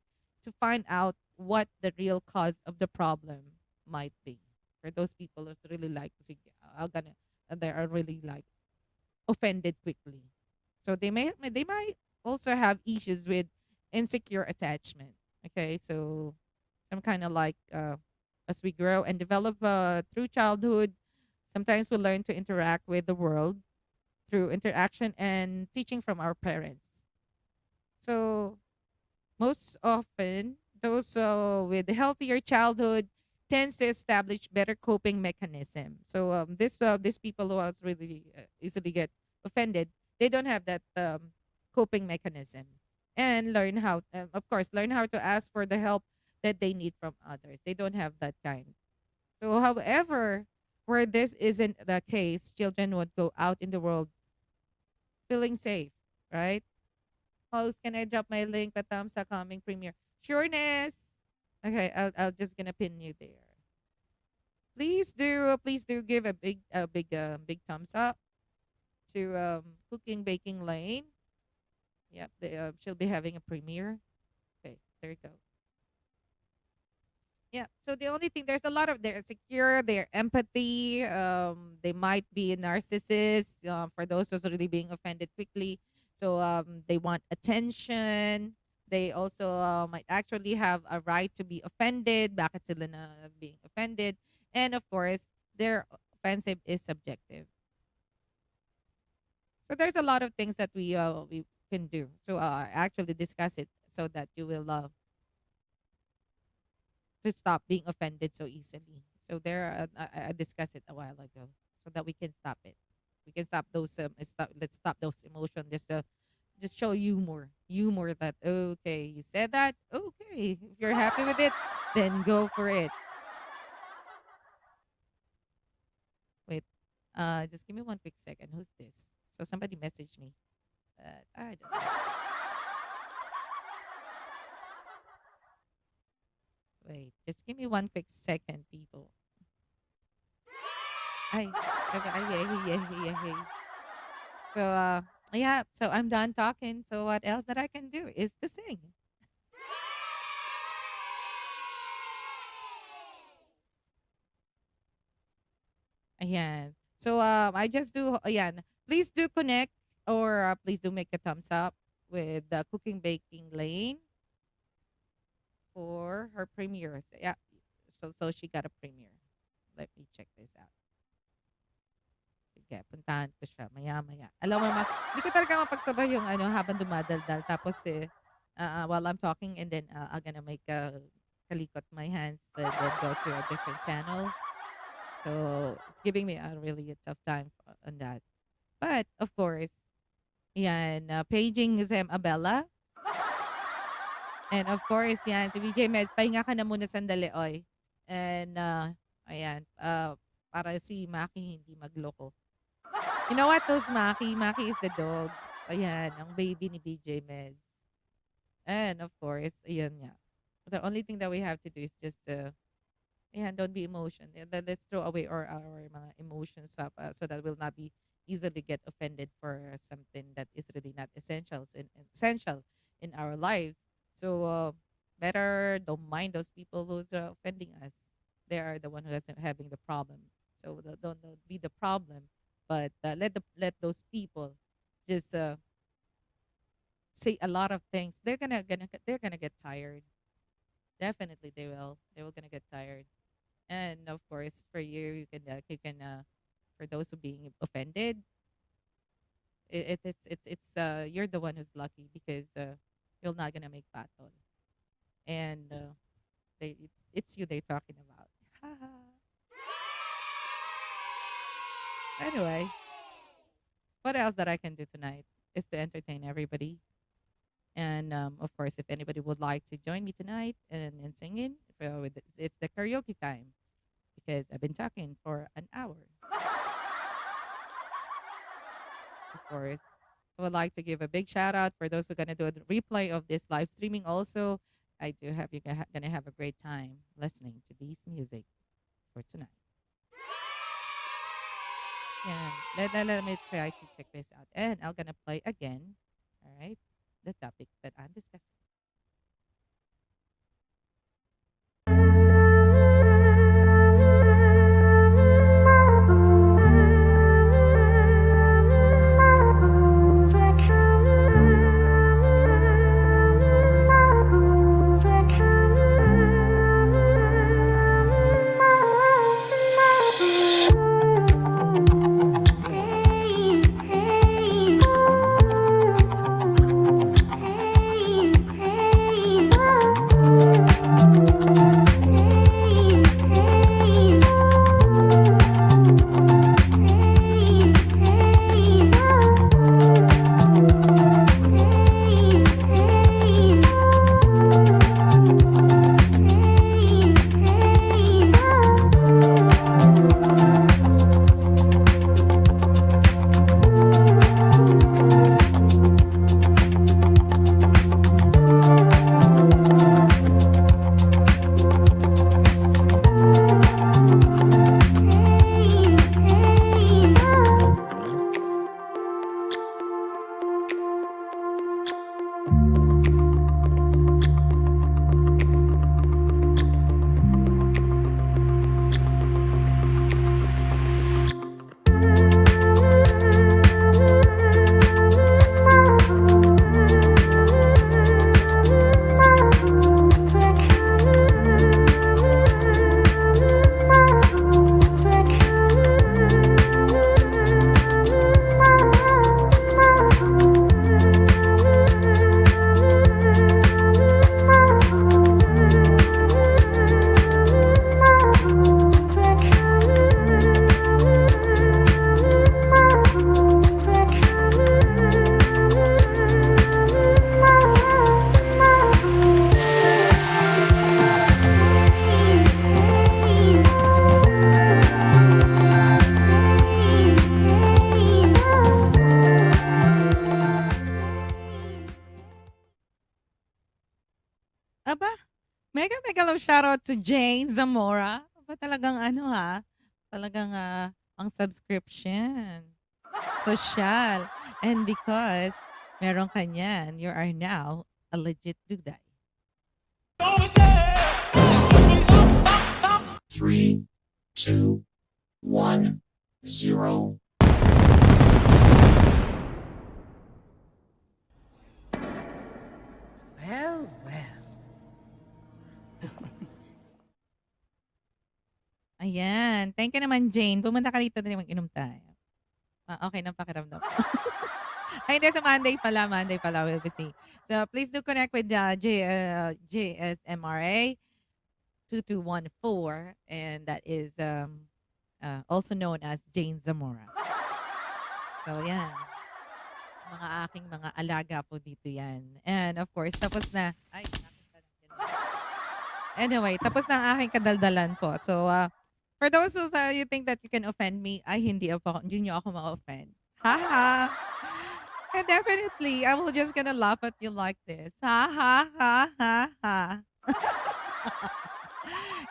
to find out what the real cause of the problem might be. For those people who really like to see, they are really like offended quickly. So they might also have issues with insecure attachment. Okay, so some kind of like as we grow and develop through childhood, sometimes we learn to interact with the world through interaction and teaching from our parents. So most often, those with healthier childhood tends to establish better coping mechanism. So these people who are really easily get offended, they don't have that coping mechanism, and of course, learn how to ask for the help that they need from others. They don't have that kind. So, however, where this isn't the case, children would go out in the world feeling safe, right? Host, can I drop my link? A thumbs up coming premiere. Sureness. Okay, I'll just gonna pin you there. Please do give big thumbs up to Cooking Baking Lane. Yep, she'll be having a premiere. Okay, there you go. Yeah. So the only thing, there's a lot of, they're secure, they're empathy. They might be narcissists. For those who's really being offended quickly, so they want attention. They also might actually have a right to be offended. Bakit sila na being offended? And of course, their offensive is subjective. So there's a lot of things that we can do. So actually discuss it so that you will to stop being offended so easily. So there, I discussed it a while ago, so that we can stop it. We can stop those. Let's stop those emotions. Just show humor that okay, you said that. Okay, if you're happy with it, then go for it. Wait, just give me one quick second. Who's this? So somebody messaged me. I don't know. Wait, just give me one quick second, people. Ay, ay. So yeah, so I'm done talking. So what else that I can do is to sing. Ayan. So I just do ayan. Please do connect, or please do make a thumbs up with the cooking baking lane for her premiere. So, yeah. So she got a premiere. Let me check this out. Sige, puntahan ko siya maya-maya. Alam mo naman, hindi ko talaga mapagsabay yung ano habang dumadaldal. Tapos while I'm talking, and then I'm gonna make kalikot my hands and then go to a different channel. So it's giving me a really a tough time on that. But of course, yan, paging Zem Abella. And of course, yan, si VJ Meds, pahinga ka na muna sandali, oy. And ayan, para si Maki hindi magloko. You know what, those Maki? Maki is the dog. Ayan, ang baby ni BJ Meds. And of course, ayan nga. The only thing that we have to do is just ayan, don't be emotion. Let's throw away our mga emotions up, so that we'll not be easily get offended for something that is really not essential in our lives. So better don't mind those people who's offending us. They are the one who is having the problem. So don't be the problem, but let those people just say a lot of things. They're gonna get tired. Definitely they will. They will gonna get tired. And of course, for you can for those who being offended, it's you're the one who's lucky, because you're not gonna make battle, and it's you they're talking about. Anyway, what else that I can do tonight is to entertain everybody. And of course, if anybody would like to join me tonight and singing, it's the karaoke time, because I've been talking for an hour. Of course, I would like to give a big shout out for those who are going to do a replay of this live streaming also. I do have you going to have a great time listening to these music for tonight. Yeah, let me try to check this out. And I'm going to play again, all right, the topic that I'm discussing. Aba, mega mega love shoutout to Jane Zamora. Aba, talagang ano ha, talagang ang subscription. Social. And because meron ka niyan, you are now a legit duday. Three, two, one, zero. Well, well. Ayan. Thank you naman, Jane. Pumunta ka rito din mag-inom tayo. Okay ng pakiramdam. Ay, hindi. Sa Monday pala we'll be seeing. So, please do connect with JSMRA 2214. And that is also known as Jane Zamora. So, yan. Mga aking mga alaga po dito yan. And of course, tapos na. Ay, anyway, tapos na ang aking kadaldalan po. So, for those who you think that you can offend me, ay hindi niyo ako ma-offend. Ha. And definitely, I will just gonna laugh at you like this. Ha.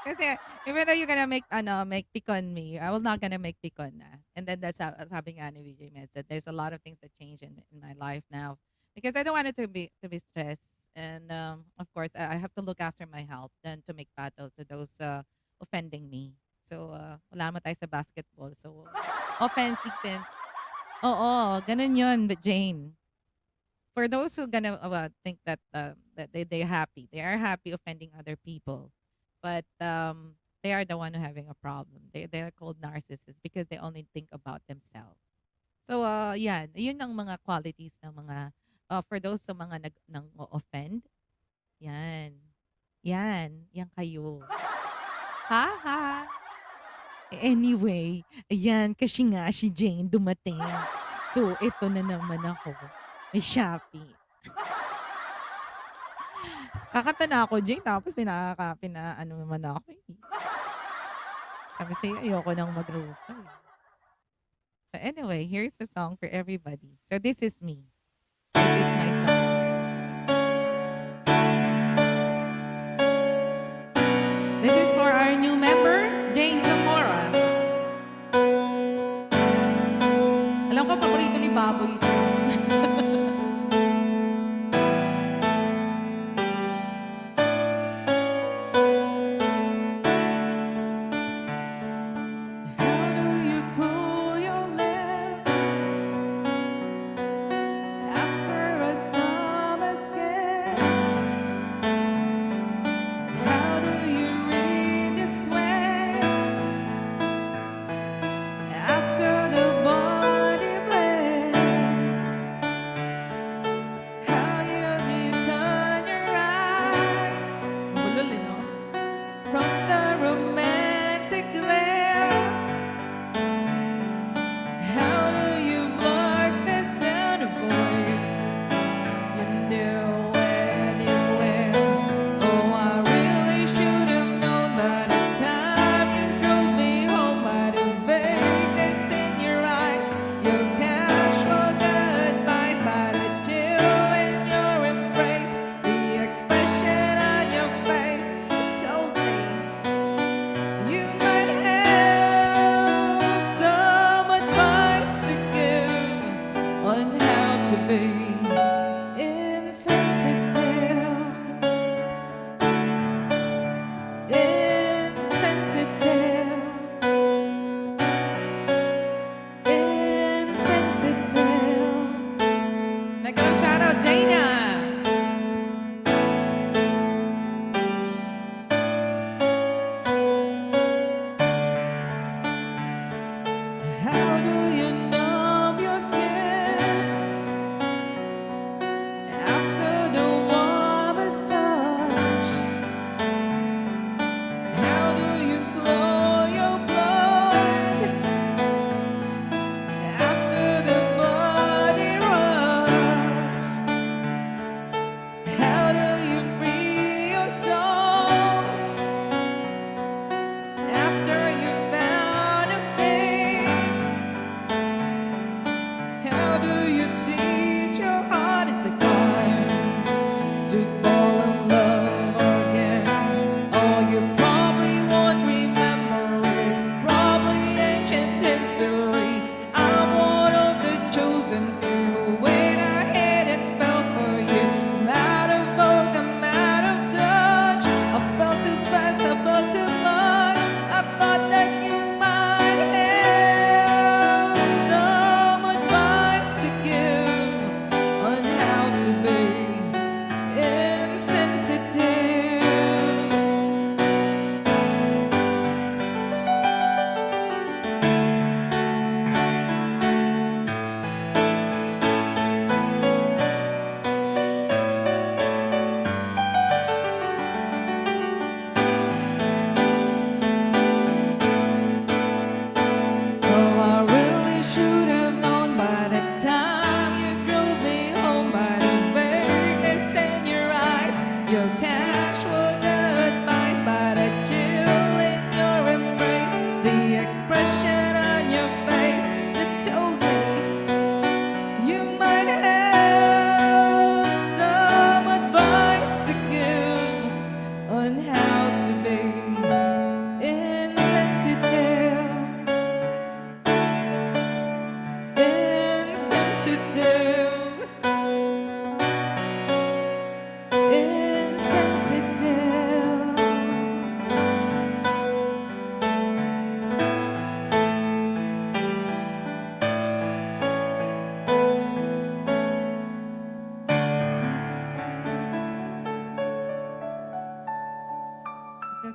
Kasi even though you're gonna make pick on me, I will not gonna make pick on na. And then that's sabi nga ni VJ Med said, there's a lot of things that change in my life now because I don't want it to be stressed. And of course, I have to look after my health than to make battle to those offending me. So wala naman tayo sa basketball. So offense, defense. Oo, ganun yun, but Jane. For those who gonna think that that they're happy, they are happy offending other people, but they are the one who having a problem. They are called narcissists because they only think about themselves. So yan, yun ang mga qualities ng mga for those sa mga nang offend. Yan. Yan kayo. Ha. Anyway, ayan kasi nga si Jane dumating. So ito na naman ako. May Shopee. Kakanta na ako, Jane, tapos pinaano naman ako eh. Sabi sa'yo, ayoko nang magrupa eh. But anyway, here's a song for everybody. So this is me. This is my song. This is for our new member, Jane Zamora. Alam ko, paborito ni Baboy ito.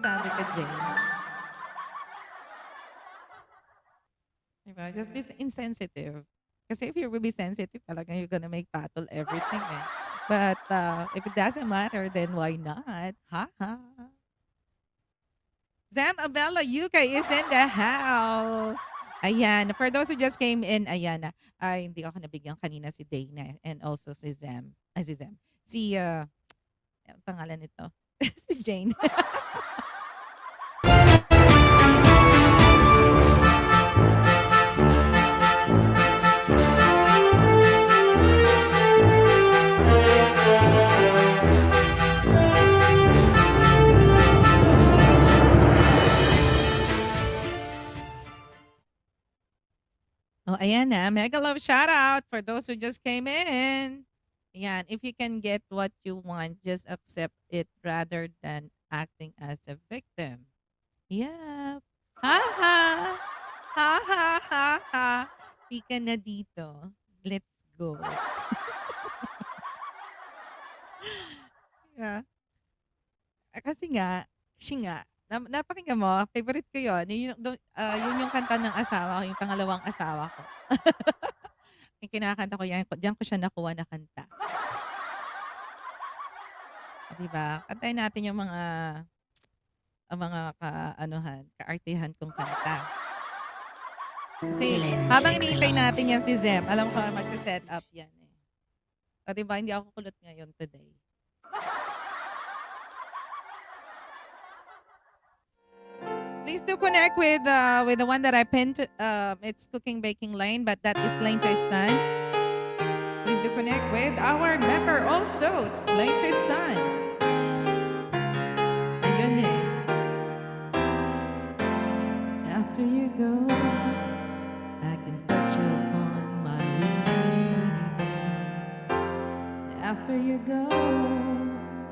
masasabi ko, Jane? Diba? Just be insensitive. Kasi if you will be sensitive, talaga you're gonna make battle everything eh. But if it doesn't matter, then why not? Ha ha. Zam Abella UK is in the house. Ayan. For those who just came in, ayan na. Ay, hindi ako nabigyan kanina si Dana and also si Zam. Ay, si Zam. Si, ang pangalan nito. Si Jane. Oh, ayan na. Mega love shout out for those who just came in. Ayan, if you can get what you want, just accept it rather than acting as a victim. Yep. Ha ha. Ha ha ha ha. Di ka na dito. Let's go. Yeah. Kasi nga, napakinggan mo, favorite ko yun. Yun yung kanta ng asawa ko, yung pangalawang asawa ko. Yung kinakanta ko yan, diyan ko siya nakuha na kanta. Diba? Kantayin natin yung mga kaartihan kong kanta. Kasi habang hinihintay natin yan si Zem, alam ko mag-set up yan eh. O diba, hindi ako kulot ngayon today. Please do connect with the one that I pinned. It's Cooking Baking Lane, but that is Lane Tristan. Please do connect with our member also, Lane Tristan. Ayun eh. After you go, I can touch upon my breathing. After you go,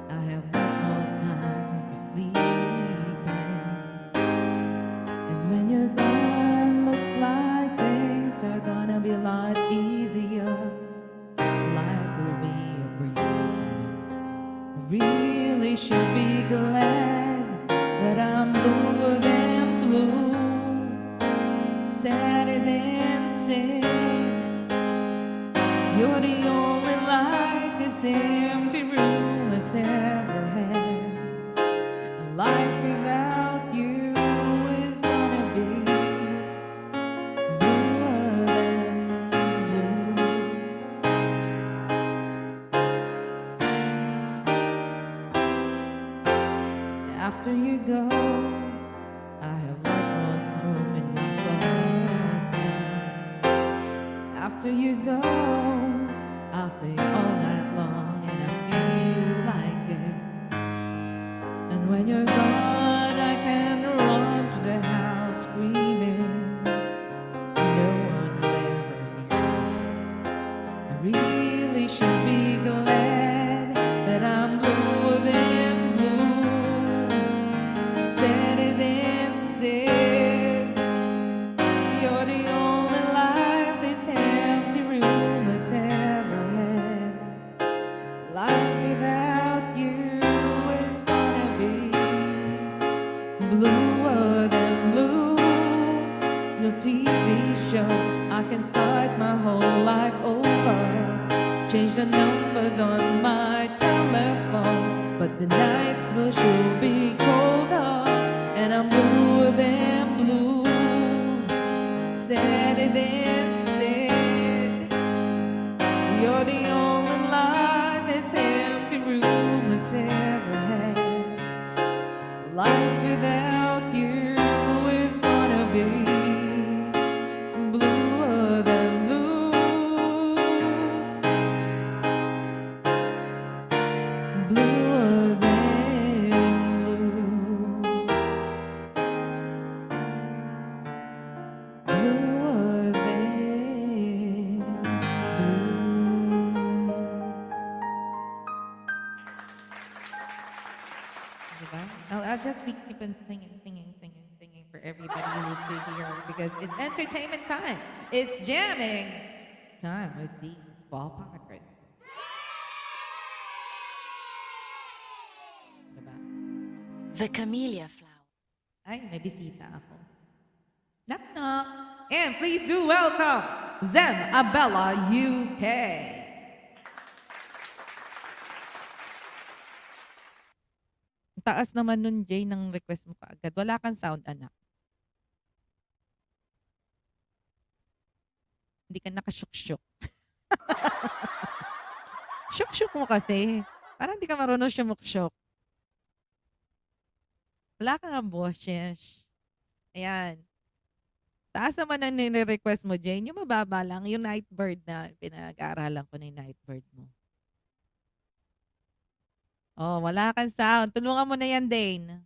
I have one more time for sleeping. And when you're gone, looks like things are gonna be a lot easier. Life will be a breeze. I really should be glad that I'm bluer than blue, sadder than sad. You're the only light this empty room has ever had. A life without you is gonna be bluer than blue. After you go, I have lot more room in my closet. After you go, I'll stay all night long and I feel like it. And when you're gone, I can run to the house screaming. No one will ever hear me. I really should be glad that I'm bluer than blue, sadder than sad. You're the only life this empty room has ever had. Life without you is gonna be bluer than blue. No TV show, I can start my whole life over. Change the numbers on my telephone, but the nights will sure be colder. And I'm bluer than blue, sadder than sad. You're the only light this empty room has ever had. Life without you is gonna be bluer than blue, bluer than blue, bluer than blue. Diba? I'll just keep on singing for everybody who's here because it's entertainment time. It's jamming time with the Pascual-Pokrass. Diba? The camellia flower. Ay, may bisita ako. Knock, knock. And please do welcome Zem Abella UK. Ang taas naman nun, Jay, ng request mo kaagad. Wala kang sound, anak. Hindi ka nakashuk-shuk. Shuk-shuk mo kasi. Parang hindi ka marunong shumuk-shuk. Wala kang ang boses. Ayan. Taas naman ang nire-request mo, Jane. Yung mababa lang, yung night bird na pinag-aaralan ko na yung night bird mo. Oh, wala kang sound. Tulungan mo na yan, Dane.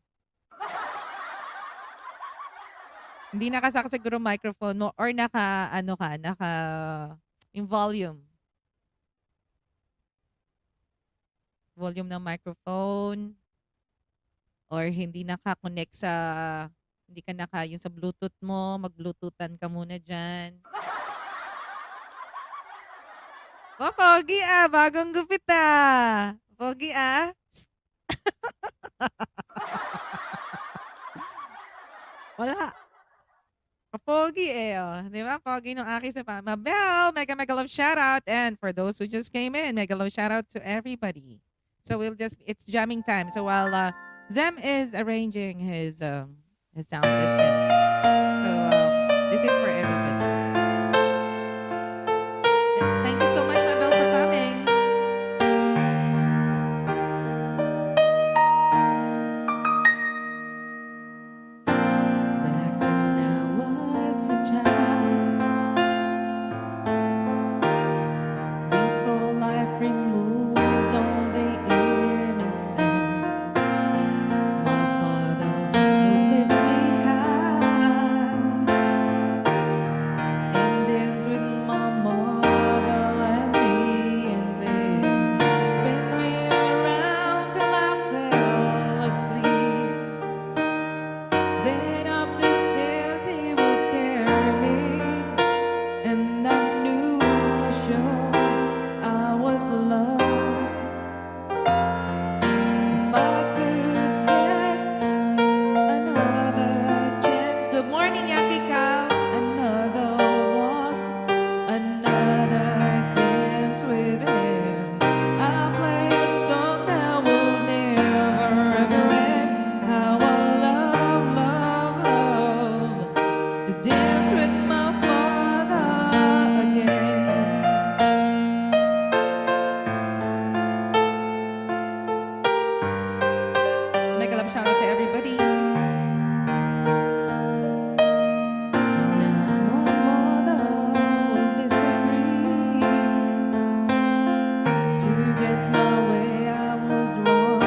Hindi nakasak siguro microphone mo or yung volume. Volume ng microphone or hindi naka-connect hindi ka yung sa Bluetooth mo, mag-Bluetoothan ka muna dyan. Oh, pogi bagong gupit Pogi Wala. Pogi oh. Di ba? Pogi nung aking sa Mabel, mega love shoutout. And for those who just came in, mega love shoutout to everybody. So it's jamming time. So while Zem is arranging his sound system. So this is for everybody. And thank you so much, Mabel, for coming. Back when I was a child, before life removed all the innocence, my father would lift me high and dance with my mother and me, and then spin me around till I fell asleep. Then up the stairs he would carry me, and I knew for sure I was loved. If I could get another chance. Good morning, Yappy Cow. Another walk, another dance with him. I'll play a song that will never ever end. How I love to dance with my father again. Make a love shout out to everybody. Now my mother will disagree. To get my way, I would run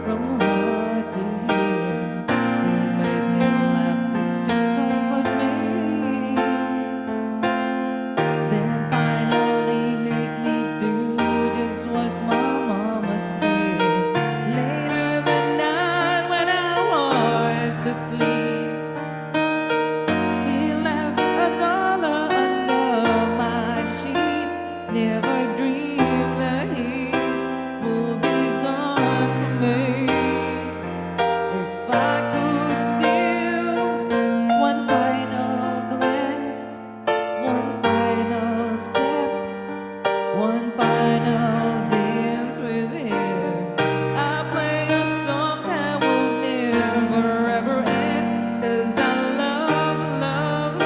from her to him. It made me laugh just to comfort me. Then finally make me do just what my mama said. Later that night when I was asleep, he left $1 under my sheet. Never dreamed that he would be gone from me. If I could steal one final glance, one final step, one final dance with him, I play a song that will never ever end. 'Cause I love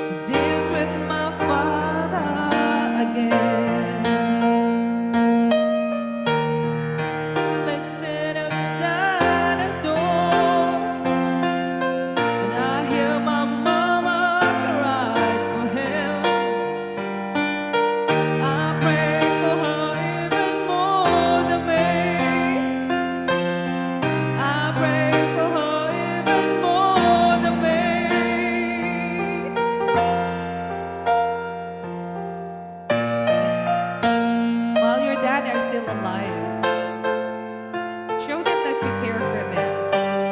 to dance with my father again. They sit outside the door, and I hear my mama cry for him. I pray for her even more than me. I pray for her even more than me. While your dad are still alive, show them that you care for them.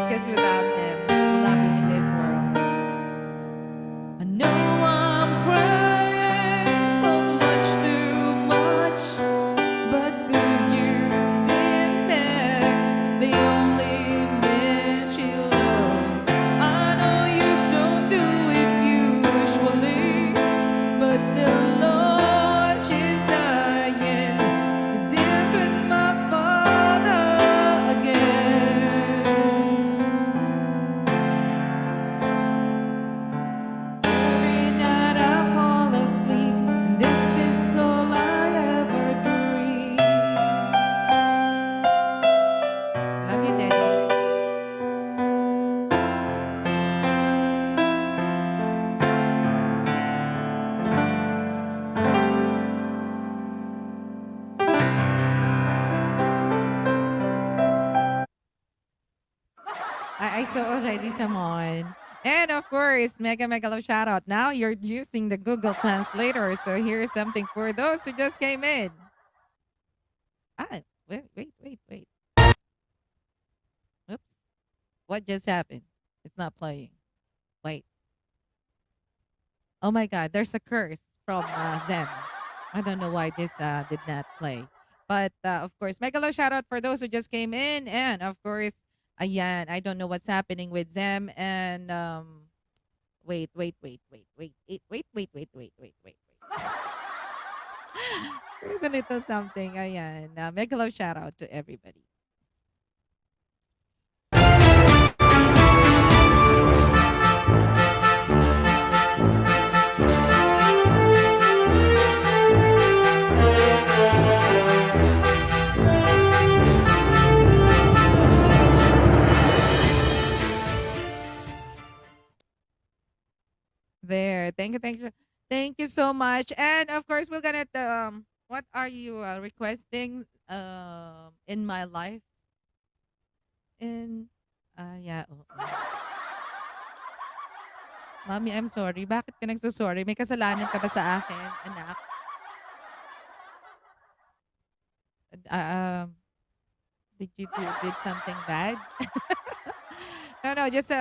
Because without them, we'll not be in this world. I know I'm praying for much too much, but could you sit there? The only I saw already someone. And of course, mega mega love shout out. Now you're using the Google Translator, so here's something for those who just came in. Ah, wait. Oops. What just happened? It's not playing. Wait. Oh my God, there's a curse from Zem. I don't know why this did not play. But of course, mega love shout out for those who just came in. And of course, ayan, I don't know what's happening with Zem. And wait. There's a little something. Ayan. Mega love shout out to everybody. There. Thank you so much. And of course, we're gonna what are you requesting in my life? In yeah, oo. Mommy, I'm sorry. Bakit ka nagso-sorry? May kasalanan ka ba sa akin, anak? Uh, um, did something bad? No, just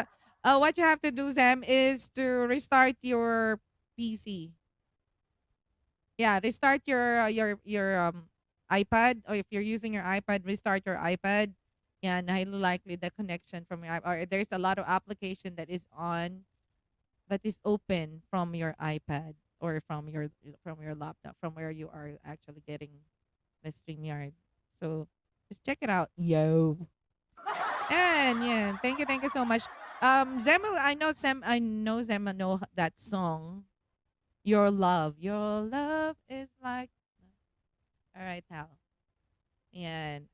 what you have to do, Sam, is to restart your PC. Yeah, restart your iPad, or if you're using your iPad, restart your iPad. Yeah, and highly likely the connection from your iPad, or there's a lot of application that is open from your iPad or from your laptop, from where you are actually getting the StreamYard. So just check it out. Yo. And yeah, thank you so much. Zema, I know Zema know that song. Your love is like. All right, Hal. Yan.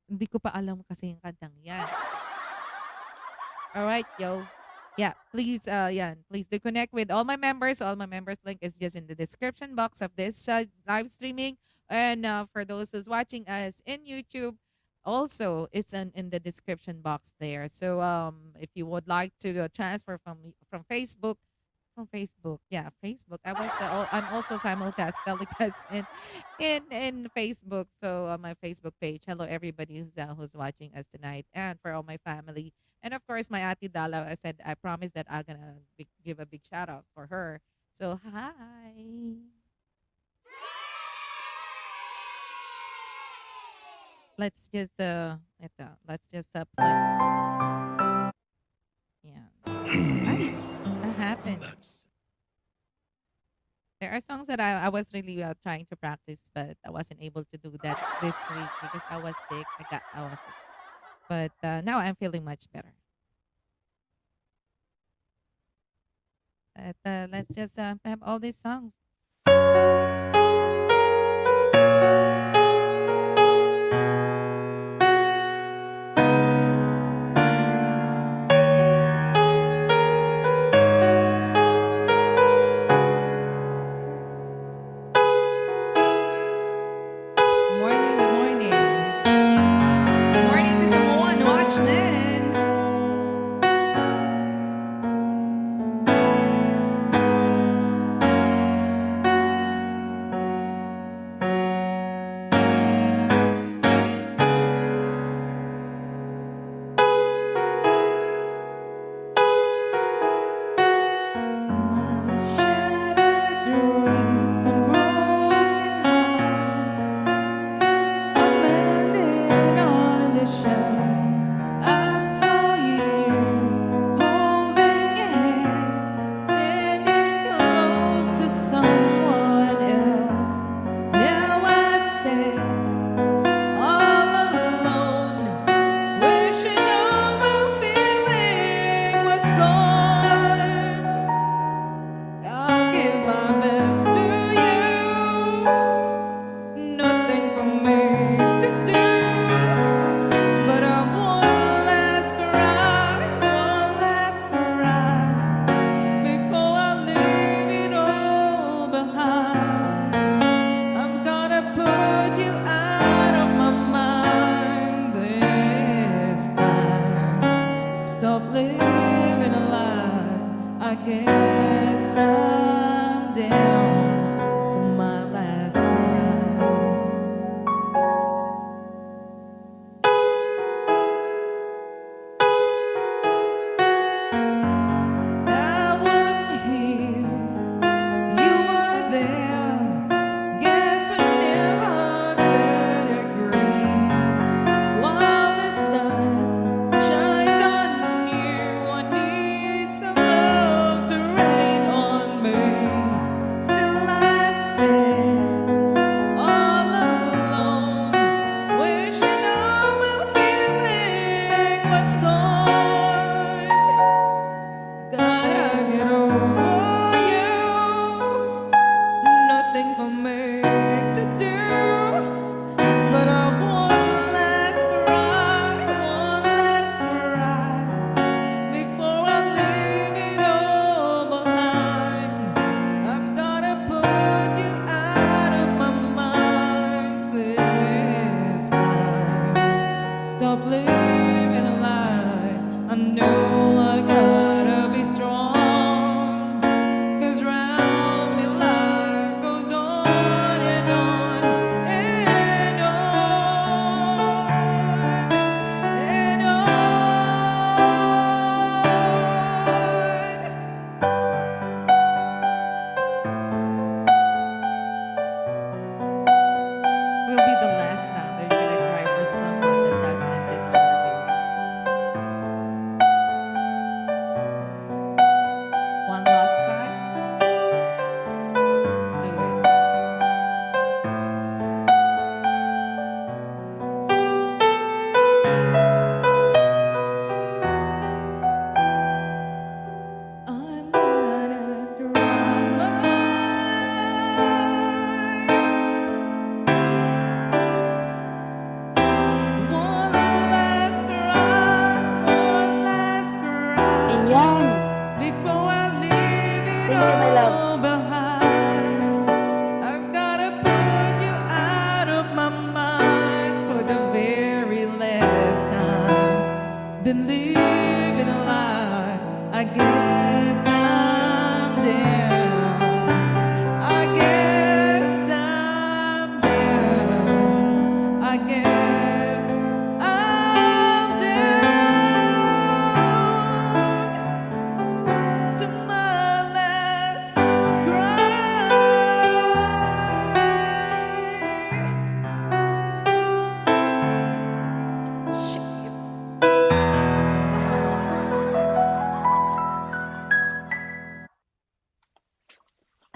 Hindi ko pa alam kasi yung kantang yan. All right, yo. Yeah, please, please do connect with all my members. All my members link is just in the description box of this live streaming. And for those who's watching us in YouTube, also it's in the description box there. So if you would like to transfer from Facebook, yeah, Facebook. I'm also simulcast telecast in Facebook. So on my Facebook page, hello everybody who's watching us tonight, and for all my family. And of course, my Ate Dala, I said I promised that I'm gonna give a big shout out for her. So hi. Let's just play. Yeah. Ay, that happened. There are songs that I was really trying to practice, but I wasn't able to do that this week because I was sick. I was sick. But now I'm feeling much better. But let's just have all these songs. Good morning, good morning. Good morning to someone, Watchman. My shattered dreams and broken heart are mending on the shelf. I saw you holding hands, standing close to someone else. Now I sit all alone, wishing all my feeling was gone. I'll give my best to you. Nothing for me to do, but one last cry before I leave it all behind. I'm gonna put you out of my mind this time.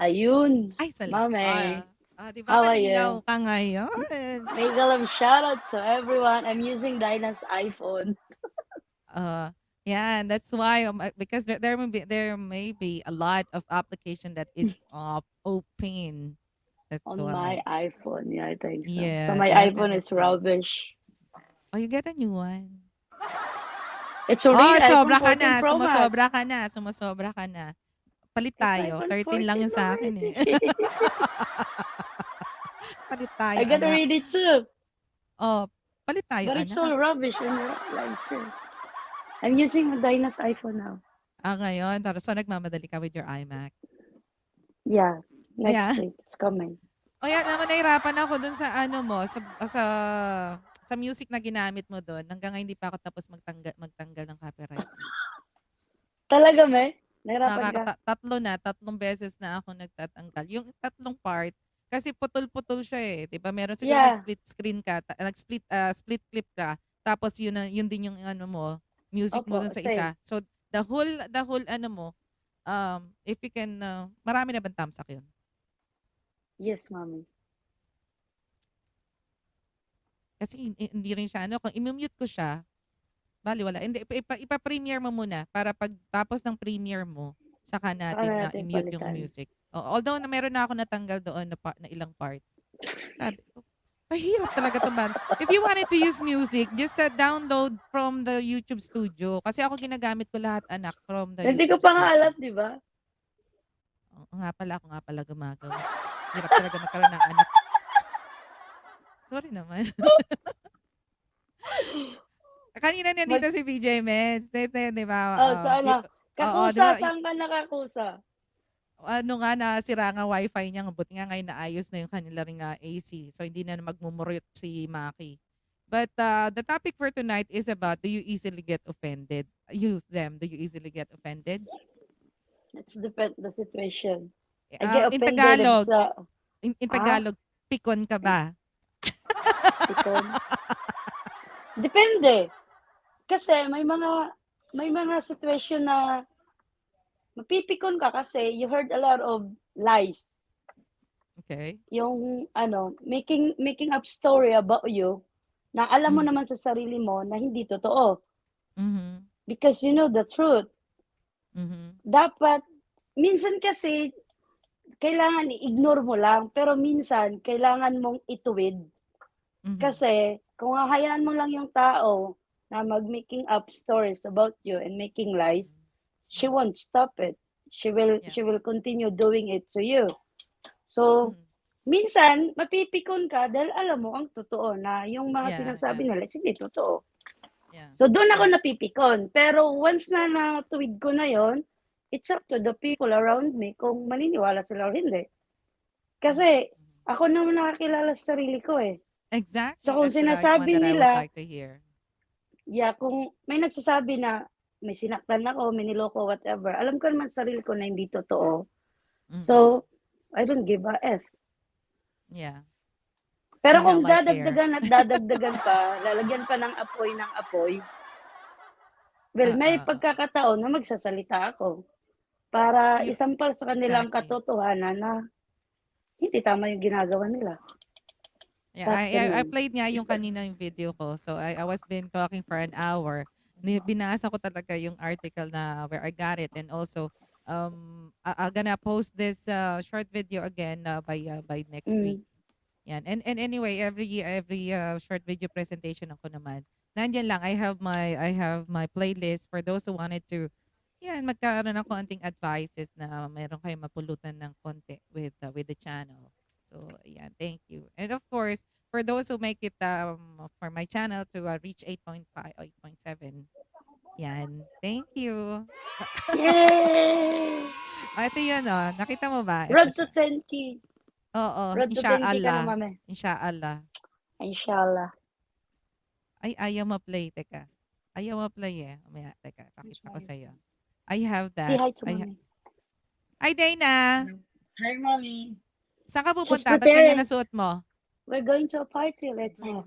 Ayun, Ay, Mame. di ba How are malinaw you? ka ngayon? Make a love shout out to everyone. I'm using Dinah's iPhone. Uh, yeah, and that's why because there may be a lot of application that is open. That's On my why. iPhone. Yeah, I think so. So Yeah, my iPhone is definitely. rubbish. Oh, you get a new one. It's a Oh, real iPhone sobra ka 14 na, Pro Max. sumosobra ka na, sumosobra ka na. Palit It's tayo, iPhone 13 lang 14 yung sa akin eh. already. Palit I tayo, got to anak. read it too. Oh, palit tayo, But it's anak. all rubbish in your live stream. I'm using Dinah's iPhone now. Ngayon, so nagmamadali ka with your iMac. Yeah, next Yeah. week it's coming. O yan naman, nahirapan ako dun sa ano mo, sa music na ginamit mo dun. Hanggang ngayon hindi pa ako tapos magtanggal ng copyright. Talaga, me? Nahirapan ka? Tatlong beses na ako nagtatanggal. Yung tatlong part, kasi putol-putol siya eh. 'Di ba? Meron siguro Yeah. nag-split screen ka, split clip ka. Tapos yun din yung ano mo, music mo Opo, dun sa same. isa. So the whole ano mo, if you can, marami na bang thumbs up yun? Yes, mommy. Kasi hindi rin siya ano, kung i-mute ko siya, wala. Hindi, ipa-premiere mo muna para pag tapos ng premiere mo, saka Saka natin na natin i-mute yung palitan. music. Although na meron na ako natanggal doon na ilang parts. Sabi ko, mahirap talaga 'to, man. If you wanted to use music, just download from the YouTube Studio. Kasi ako ginagamit ko lahat, anak, from the Hindi ko YouTube pa nga Studio. alam, di ba? Oo nga pala, ako nga pala gumagawa. Hirap talaga magkaroon ng anak. Sorry naman. Kanina nandito si PJ Meds. Di ba? Saan na? Oo, di Kakusa, ba? saan ka nakakusa? Ano nga, nasira nga wifi niya. Buti nga ngayon naayos na yung kanila ring AC. So, hindi na magmumurot si Maki. But the topic for tonight is about, do you easily get offended? Use them. Do you easily get offended? It's depend the situation. I get In offended if Tagalog, sa... in Tagalog, pikon ka ba? Pikon? Depende. Kasi may mga situation na mapipikon ka kasi you heard a lot of lies. Okay. Yung making up story about you na alam mo naman sa sarili mo na hindi totoo. Mm-hmm. Because you know the truth. Mm-hmm. Dapat, minsan kasi, kailangan i-ignore mo lang, pero minsan, kailangan mong ituwid. Mm-hmm. Kasi, kung hahayaan mo lang yung tao na mag-making up stories about you and making lies, she won't stop it. She will continue doing it to you. So, minsan, mapipikon ka dahil alam mo ang totoo na yung mga sinasabi nila, hindi totoo. Yeah. So, doon ako napipikon. Pero once na natuwid ko na yon, it's up to the people around me kung maniniwala sila o hindi. Kasi, ako naman nakakilala sa sarili ko eh. Exactly. So, kung That's sinasabi what I nila, would like to hear. Yeah, kung may nagsasabi na may sinaktan ako, may niloko, whatever, alam ko naman sa sarili ko na hindi totoo. So, I don't give a F. Yeah. Pero kung dadagdagan at dadagdagan pa, lalagyan pa ng apoy, well, may pagkakataon na magsasalita ako para isampal sa kanilang katotohanan na hindi tama yung ginagawa nila. Yeah, I played nga yung kanina yung video ko. So I was been talking for an hour. Binasa ko talaga yung article na where I got it, and also I'm gonna post this short video again by next week. Yan. And anyway, every short video presentation ako naman. Nandiyan lang, I have my playlist for those who wanted to magkaroon ng konting advices na meron kayong mapulutan ng konti with the channel. So, thank you. And of course, for those who make it for my channel to reach 8.5, 8.7. Yan. Thank you. Yay! Ito yun, nakita mo ba? Road to 10K. Oo, Road to 10K ka na, mami. Inshallah. Inshallah. Ay, ayaw ma-play. Teka. Ayaw ma-play eh. Umaya, teka. Pakita ko sa'yo. I have that. Say hi to mommy. Hi, Dana. Hi, mommy. Saan ka pupunta? Ba't ganyan nasuot mo? We're going to a party. Let's go.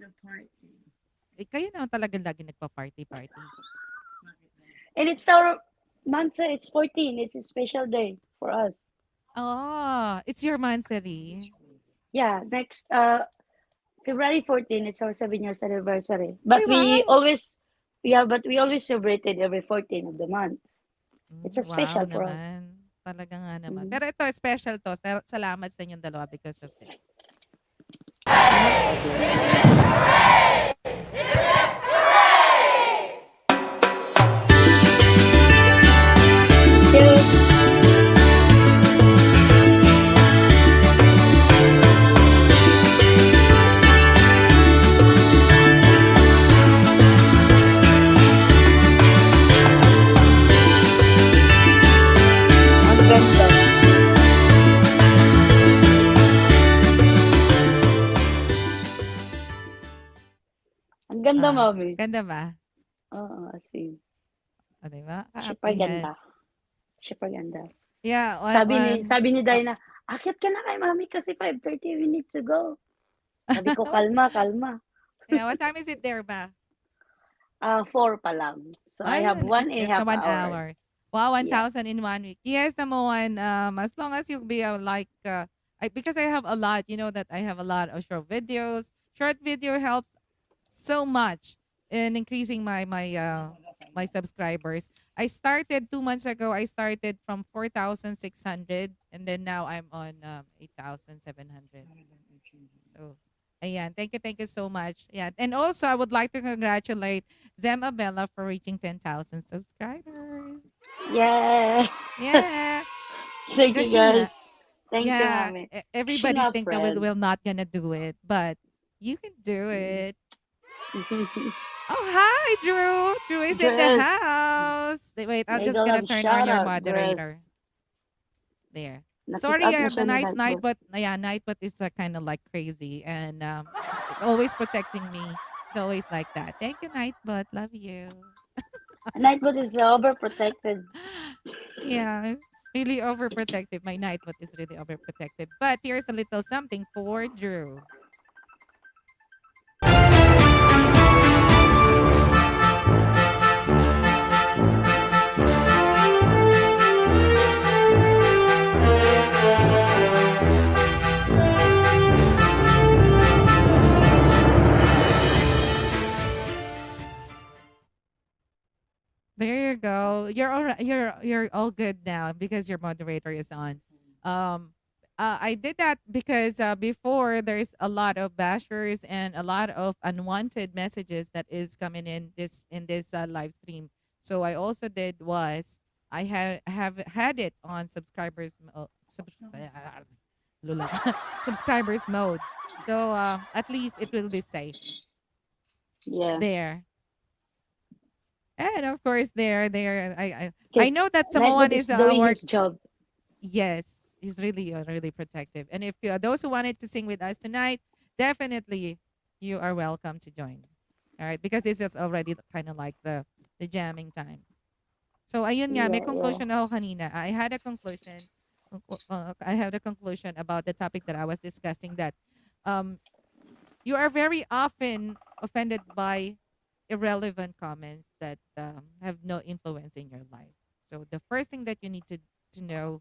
Kayo naman talaga lagi nagpa-party. And it's our, Mansa, it's 14. It's a special day for us. Oh, it's your monthsary. Yeah, next February 14, it's our 7 years anniversary. Uy, wow. But we always celebrate it every 14 of the month. It's a Wow special for us. naman. Talaga nga naman. Mhm. Pero ito, special 'to. Salamat sa inyong dalawa because of this. No problem. Thank you. Ang ganda. Ang ganda, mami. Ganda ba? Oo, as in. O, di ba? Super Kaapihan. ganda. Super ganda. Yeah, Sabi ni oh, Dina, akit ka na kay mami kasi 5:30 we need to go. Sabi ko, kalma, kalma. yeah, what time is it there ba? 4 pa lang. So I have Ayun, one and a it's a half 1 hour. hour. Wow, Yeah. 1,000 in 1 week. Yes, number one, as long as you'll be because I have a lot, you know that I have a lot of short videos. Short video helps so much in increasing my subscribers. I started 2 months ago. I started from 4,600 and then now I'm on 8,700. So, ayan. Thank you so much. Yeah. And also, I would like to congratulate Zem Abella for reaching 10,000 subscribers. Yeah. Yeah. Thank you, Kasi nga, guys. Thank you, yeah, mami. She everybody not think that friend. we're not gonna do it, but you can do it. Oh, hi, Drew. Drew is in the Dress. house. Wait, I'm just Mega gonna love turn on shout your out, Dress. moderator. There. Nakick Sorry, out na the siya ni Nightbot. Nightbot is kind of like crazy and always protecting me. It's always like that. Thank you, Nightbot. Love you. Nightbot is overprotected. Yeah, really overprotective. My Nightbot is really overprotective. But here's a little something for Drew. There you go. You're all good now because your moderator is on. Um, I did that because before there's a lot of bashers and a lot of unwanted messages that is coming in this live stream. So I also did was I have had it on lula, subscribers mode. So at least it will be safe Yeah. there. And of course, there, I Because know that someone Nightbot is is doing work. his job. Yes, he's really protective. And if those who wanted to sing with us tonight, definitely you are welcome to join. All right, because this is already kind of like the jamming time. So ayun nga, may Yeah, yeah. conclusion ako kanina. I had a conclusion. I had a conclusion about the topic that I was discussing that um you are very often offended by irrelevant comments that have no influence in your life. So the first thing that you need to know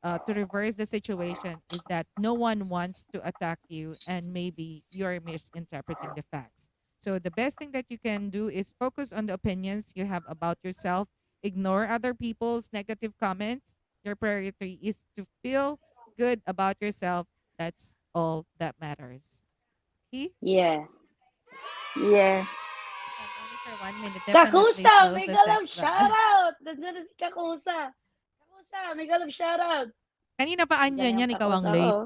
to reverse the situation is that no one wants to attack you and maybe you're misinterpreting the facts. So the best thing that you can do is focus on the opinions you have about yourself, ignore other people's negative comments. Your priority is to feel good about yourself. That's all that matters. Okay? Yeah. Yeah. And only for 1 minute, definitely Kakusa! close the Mega sex. love shout out! Nandiyan na si Kakusa. Kakusa, mega love shout out. Kanina pa Nandiyan na andyan yung yan, ikaw ang Kakusa late. ko.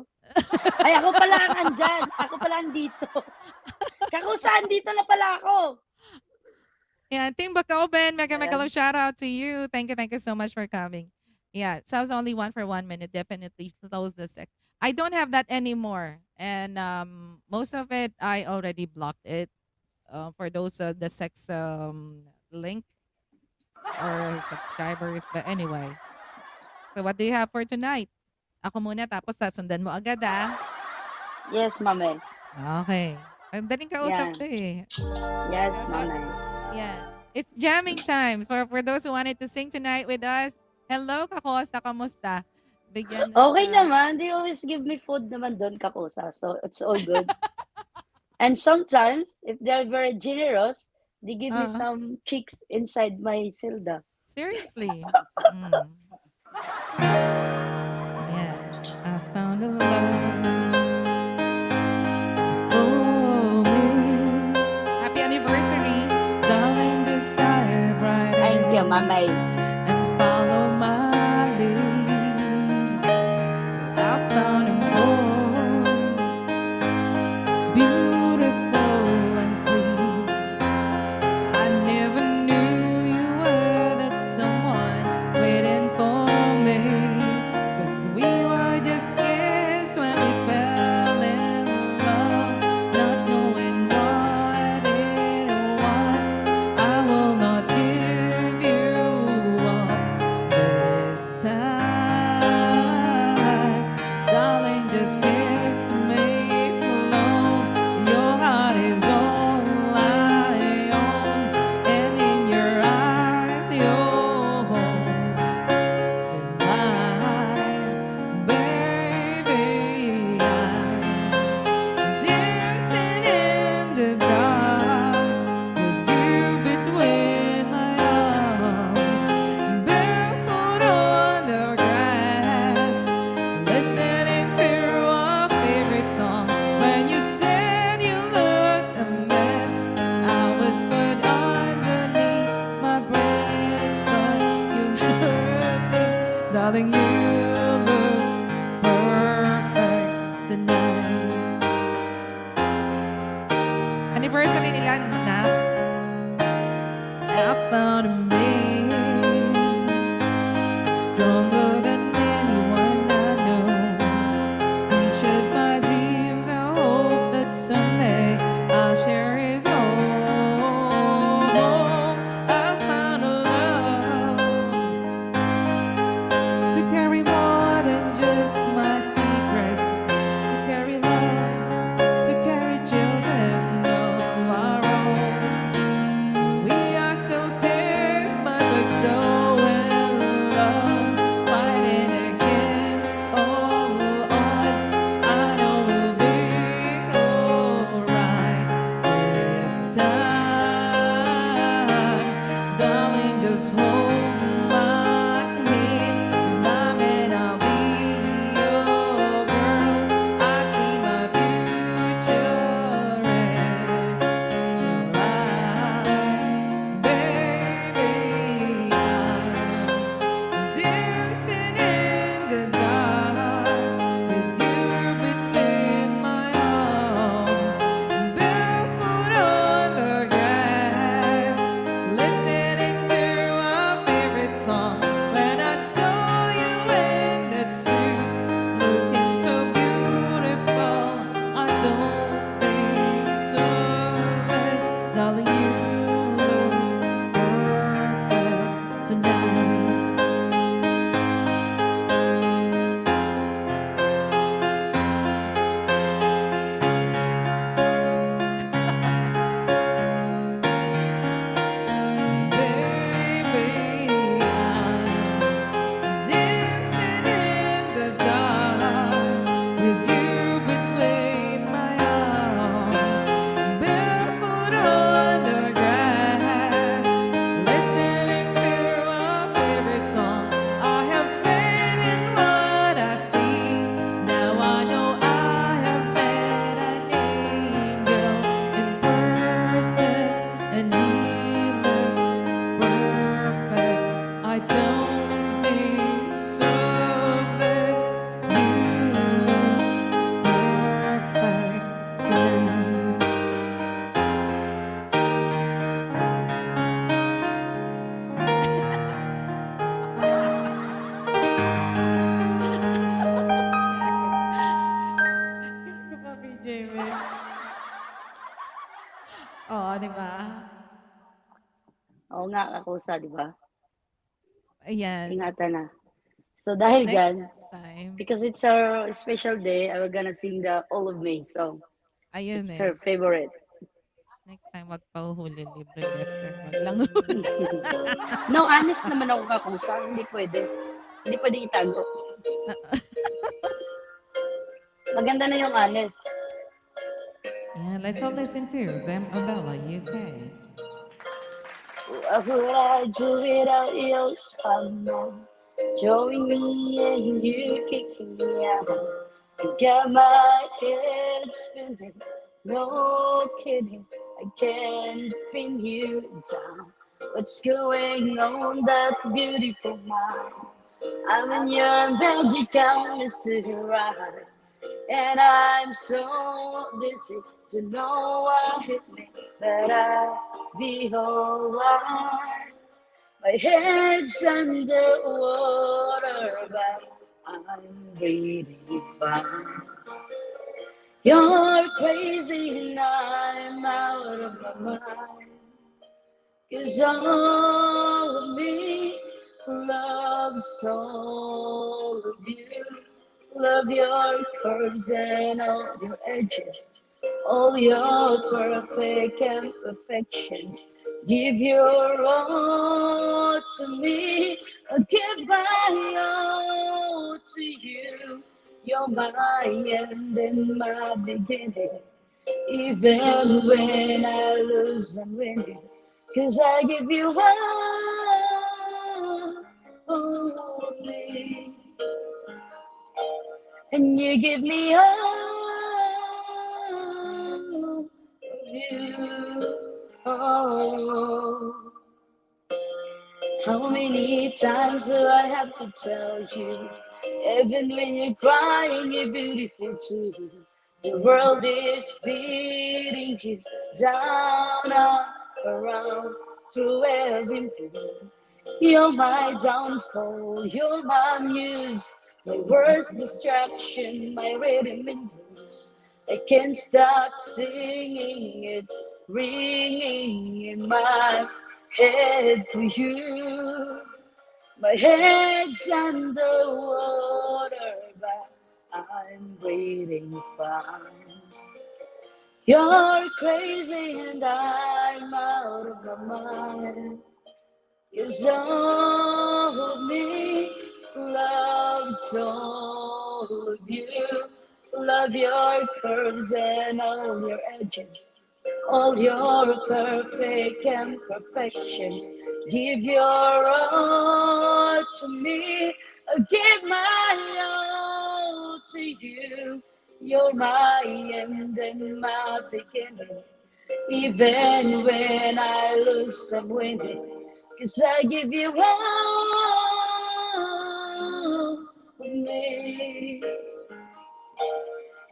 Ay, ako pala ang andyan. Ako pala andito. Kakusa, andito na pala ako. Yeah, Team Bacoben, mega Ayan. love shout out to you. Thank you so much for coming. Yeah, sounds only one for 1 minute. Definitely close the sex. I don't have that anymore, and most of it I already blocked it. For those the sex link or subscribers. But anyway, so what do you have for tonight? Ako muna tapos sasundan mo agad ah. Yes, mame. Okay. Ang daling kausap Yan. ko eh. Yes, mame. Yeah. It's jamming time. For those who wanted to sing tonight with us, hello, Kakosa, kamusta? Bigyan Okay sa naman. They always give me food naman doon, Kakusa. So, it's all good. And sometimes, if they're very generous, they give me uh, some chicks inside my Silda. seriously. Mm. Yeah. I found a love for me. Happy anniversary, darling. Just dive right Thank you, in mamay. and follow my lead. I found a boy, beautiful and sweet. I never knew you were that someone waiting for me. 'Cause we were just kids when we fell in love, not knowing what it was. I will not give you up this time. Darling, just kiss me slow. Your heart is all I own, and in your eyes, you're mine, baby. I'm dancing in the dark with you between my arms, barefoot on the grass, listening to our favorite song. When you said you looked a mess, I whispered underneath my breath, but you heard me. Darling, you look perfect tonight. Anniversary nila, na. I found a man stronger than anyone I know. He shares my dreams. I hope that someday I'll share his home. I found a love to carry more than just my secrets, to carry love, to carry children of our own. We are still kids, but we're so in love, fighting against all odds. I know we'll be alright this time. Darling, just hold my hand, remind me I'll be your girl. I see my future in your eyes, baby. I'm dancing in the dark with you between my arms, barefoot on the grass, listening to our favorite song. When I saw you in that suit, looking so beautiful, I don't deserve this. Darling, you look perfect tonight. Baby, I'm dancing in the dark with you between my arms, barefoot on the grass, listening to our favorite song. I have faith in what I see. Now I know I have met an angel in person, and he looked perfect. I don't deserve this. You look perfect tonight. Ito pa, PJ, Oo, di ba? Oo nga, Kakusa, di ba? Ayan. Ingatan na. So, dahil Next dyan, time. because it's our special day, I'm gonna sing the All of Me song. Ayun It's eh. her favorite. Next time, wag pa uhuli, libre lifter. Wag lang huli. No, honest naman ako, Kakusa. Hindi pwede. Hindi pwede itago. Maganda na yung honest. Yeah, let's all listen to Zam Abella, UK. What would I do without your smile? Join me and you kicking me out. I got my head spinning, no kidding. I can't pin you down. What's going on that beautiful mind? I'm in your magical mystery ride. And I'm so dizzy to know what hit me, but I'll be alright. My head's underwater, but I'm breathing fine. You're crazy and I'm out of my mind. 'Cause all of me loves all of you. Love your curves and all your edges, all your perfect imperfections. Give your all to me, I'll give my all to you. You're my end and my beginning. Even when I lose, I'm winning. 'Cause I give you all of me. And you give me all of you. Oh, how many times do I have to tell you? Even when you're crying, you're beautiful too. The world is beating you down, up, around, through every move. You're my downfall, you're my muse, my worst distraction, my rhythm and blues. I can't stop singing, it's ringing in my head for you. My head's underwater, but I'm breathing fine. You're crazy and I'm out of my mind. 'Cause all of me loves all of you. Love your curves and all your edges, all your perfect imperfections. Give your all to me, I'll give my all to you. You're my end and my beginning. Even when I lose, I'm winning. 'Cause I give you all of me.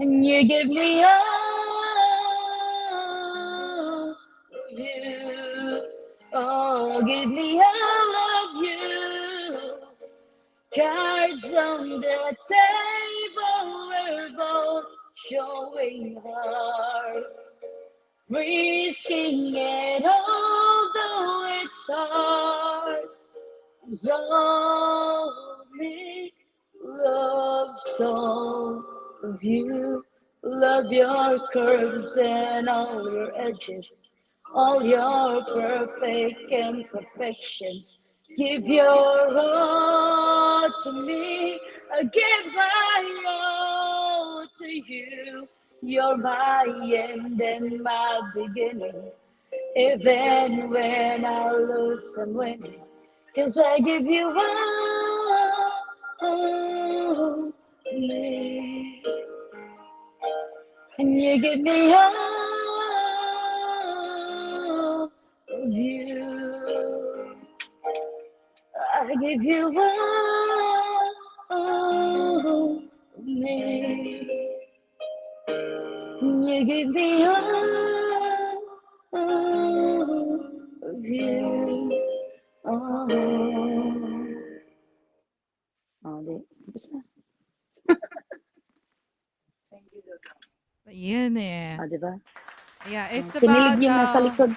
And you give me all of you. Oh, give me all of you. Cards on the table, we're both showing hearts. Risking it all, though it's hard. 'Cause all of me loves all of you. Love your curves and all your edges, all your perfect imperfections. Give your all to me, I give my all to you. You're my end and my beginning. Even when I lose, I'm winning. 'Cause I give you all me. And you give me all of you. I give you all of me. You give me all of you. Oh, oh di. Tapos na. Yun eh. Oh, di ba? Yeah, Oh, it's kinilig about yung nasa likod.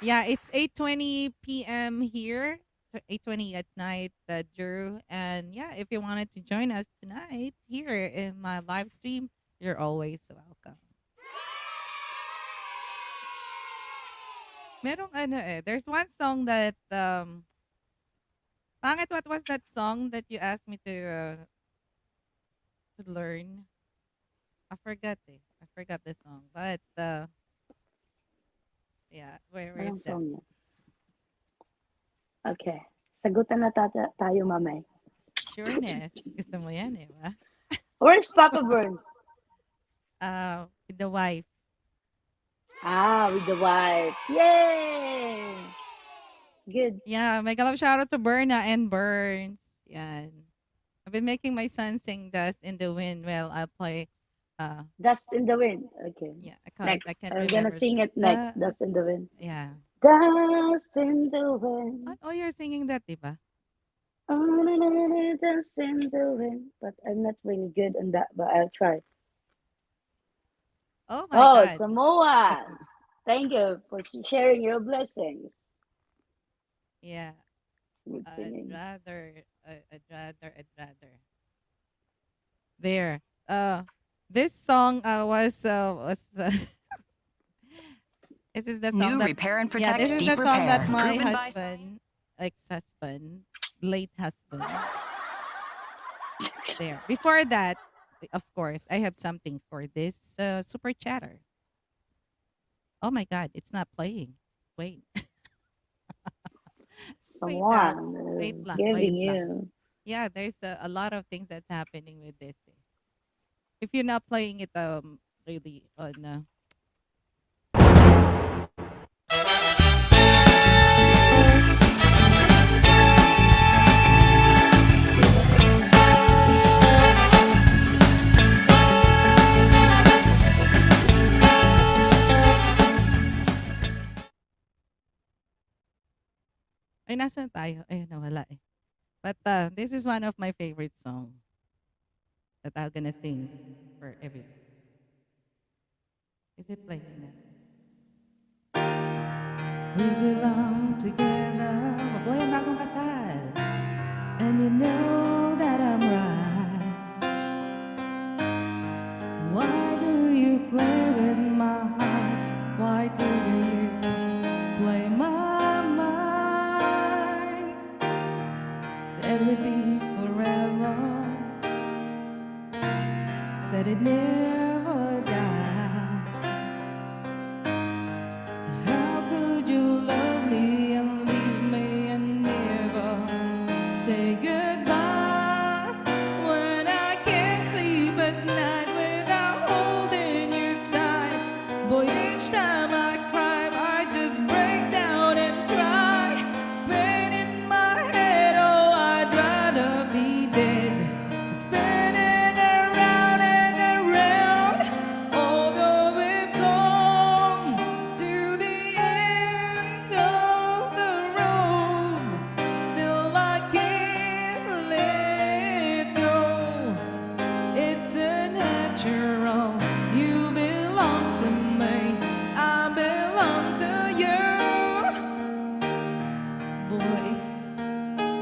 yeah, it's 8:20 p.m. here. 8:20 at night, Drew. And yeah, if you wanted to join us tonight here in my live stream, you're always welcome. Merong ano eh, there's one song that Pangit, what was that song that you asked me to to learn. I forgot it. I forgot the song. But yeah, where is Anong that? song niya? Okay. Sagutan na tayo mamay. Sureness. Gusto mo yan, eh, ba? Where's Papa Burns? With the wife. With the wife. Yay! Good. Yeah, mega love shout out to Berna and Burns. Yan. I've been making my son sing Dust in the Wind while I play. Dust in the Wind. Okay. Yeah, because I Next. can't I'm gonna remember. sing it next. Dust in the Wind. Yeah. Dust in the wind. Oh, you're singing that, diba? Oh, na, na, na, na, dust in the wind. But I'm not really good on that, but I'll try. Oh my Oh, God. Samoa. Thank you for sharing your blessings. Yeah. Good I'd singing. rather, I'd rather. There. This song was this is the song New that Repair and yeah, this Protect is Deep the song that Repair. my Proven by husband, ex-husband, late husband. There. Before that, of course, I have something for this super chatter. Oh my God, it's not playing. Wait, wait lang, Someone wait is lang, wait giving lang. you. Yeah, there's a lot of things that's happening with this. If you're not playing it, really on. Ay, nasaan tayo? Ay, nawala eh. But this is one of my favorite songs that I'm gonna sing for everybody. Is it playing now? We belong together. Mabuhay ang bagong kasal. And you know that I'm right. Why do you play with my heart? Why do you play my mind? Said we'd be forever. Said it never die. How could you love me and leave me and never say goodbye? When I can't sleep at night without holding you tight. Boy, each time I cry, I just break down and cry. Pain in my head, oh, I'd rather be dead. Spinning around and around, although we've gone to the end of the road, still I can't let go. It's a natural, you belong to me, I belong to you. Boy,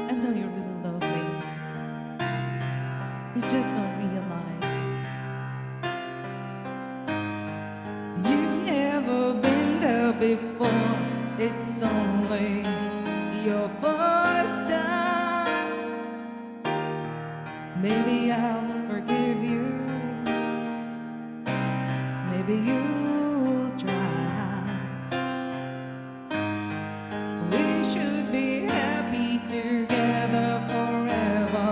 I know you really love me. You just don't realize you've never been there before. It's only your first time. Maybe I'll forgive you. Maybe you'll try. We should be happy together forever.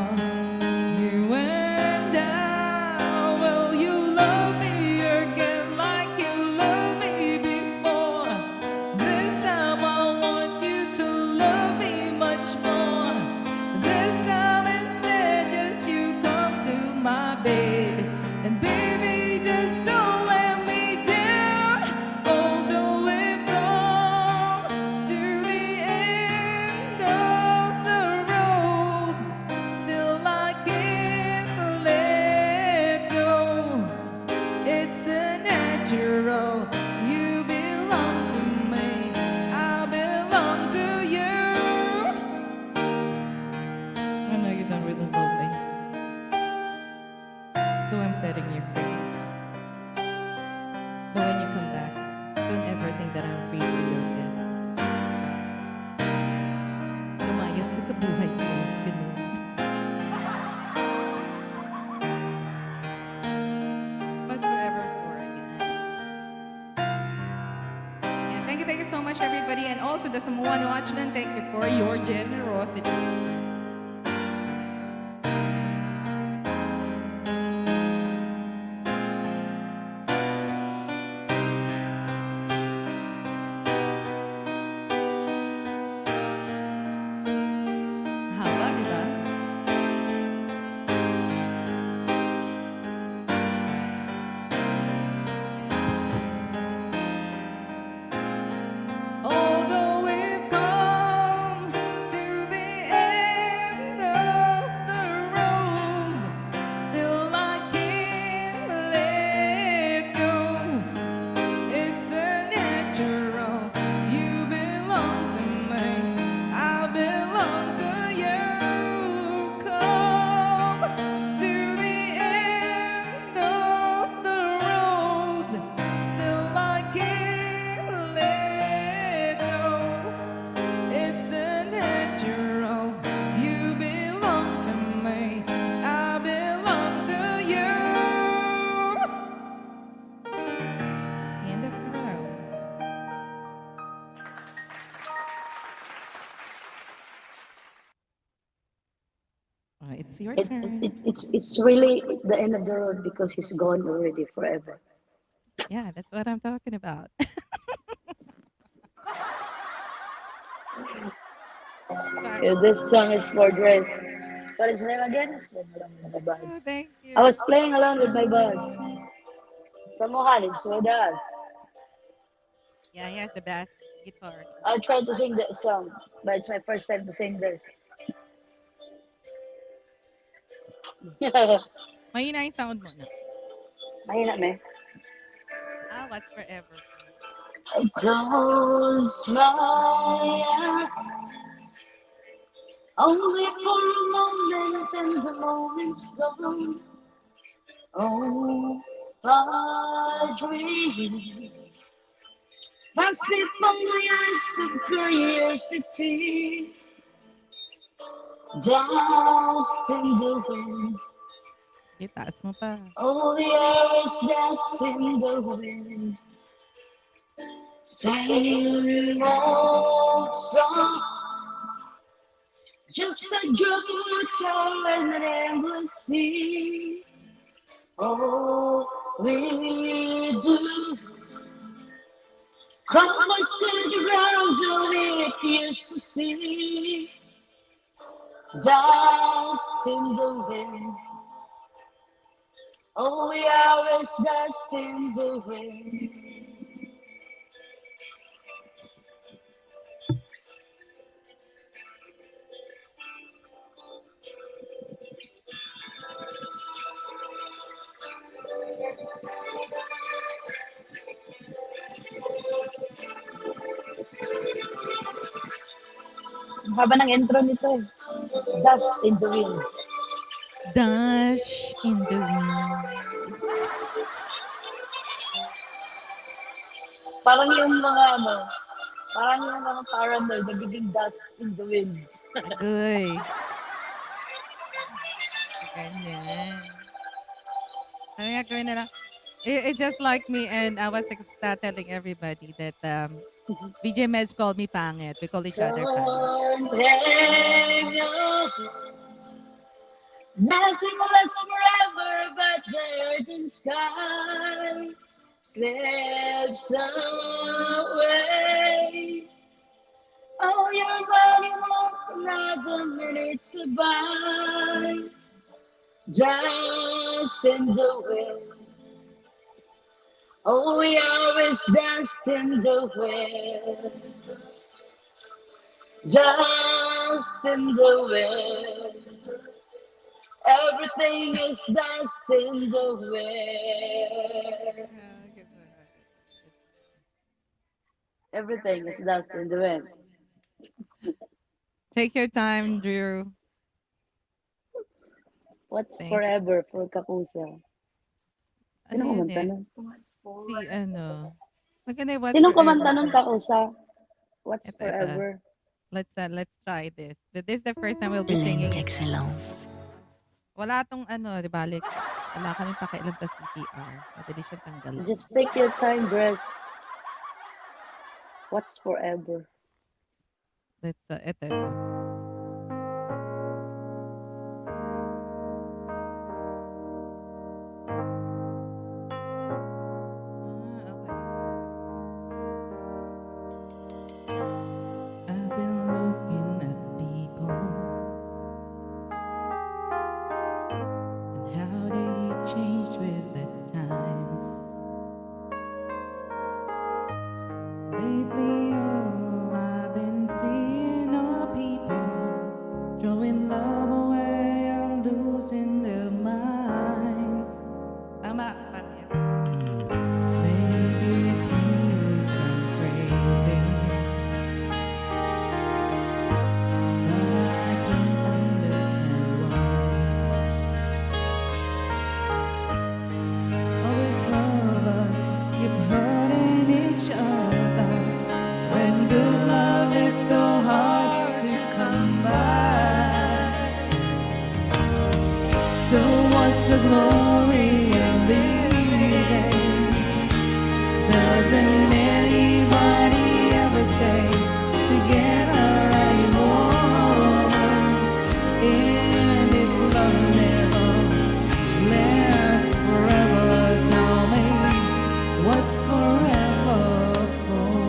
You and I, will you love me again like you loved me before? This time I want you to love me much more. This time instead, just you come to my bed. And baby, just don't let me down. Although we've gone to the end of the road, still I can't let go. It's a natural, you belong to me, I belong to you. I know you don't really love me, so I'm setting you free. But when you come back, don't ever think that I'm free for you again. Lumayas ka sa buhay ko. Ganun. Thank you so much, everybody. And also, the someone watching, thank you for your generosity. Haba, di ba? Although we've come to the end of the road, still I can't let go. It's a natural. You belong to me. I belong to you. Come to the end of the road. Still I can't let go. It's a natural. You belong to me. I belong to you. End of the road. It's your turn. It's really the end of the road because he's gone already forever. Yeah, that's what I'm talking about. But, Yeah, this song is for Dress. What is his name again? It's playing along with my oh, bus. thank I you. was playing along with my bus. Samuhan, it's with us. Yeah, he has the best guitar. I'll try to sing that song, but it's my first time to sing this. Mahina yung sound mo, no? Mahina, me. What's forever? I close my eyes only for a moment, and the moment's gone. Oh, my dreams pass before my eyes of curiosity, dust in the wind. Itaas mo pa. Oh, the air is dust in the wind. Same old song, just a drop of water and an endless sea. Oh, we do crumbles to the ground, and we used to see dust in the wind. Oh, we are as dust in the wind. Ang haba ng intro nito eh. Dust in the wind. Dash in the wind. Parang yung mga ano, parang yung mga paranoid nagiging dust in the wind. Agoy. Ganyan. Sabi nga, gawin na lang. It's just like me, and I was telling everybody that BJ Meds called me pangit. We call each other pangit. Nothing lasts forever but the earth and sky slips away. Oh, your body won't another minute to buy. Dust in the wind. Oh, we always dust in the wind. Dust in the wind. Everything is dust in the wind. Everything is dust in the wind. Take your time, Drew. What's Thank you. forever for Kakusa? Ano Sino yun kumanta eh? nun? Si ano? Maganda yung What's Sino Forever. kumanta nun, Kakusa? What's Ito. forever? Let's try this. But this is the first time we'll be singing. Excellence. Wala tong ano, di balik. Wala kaming pakialam sa CPR. Madali siyang tanggalan. Just take your time, Brett. What's forever? Ito. I've been looking at people and how they change with the times. Lately, all I've been seeing are people throwing love away and losing their minds. Tama, parang yan. Maybe it's me who's gone crazy, but I can't understand why. Always lovers keep hurting each other when good love is so hard to come by. So what's the glory in leaving? Doesn't anybody ever stay together anymore? And if love never lasts forever, tell me what's forever for?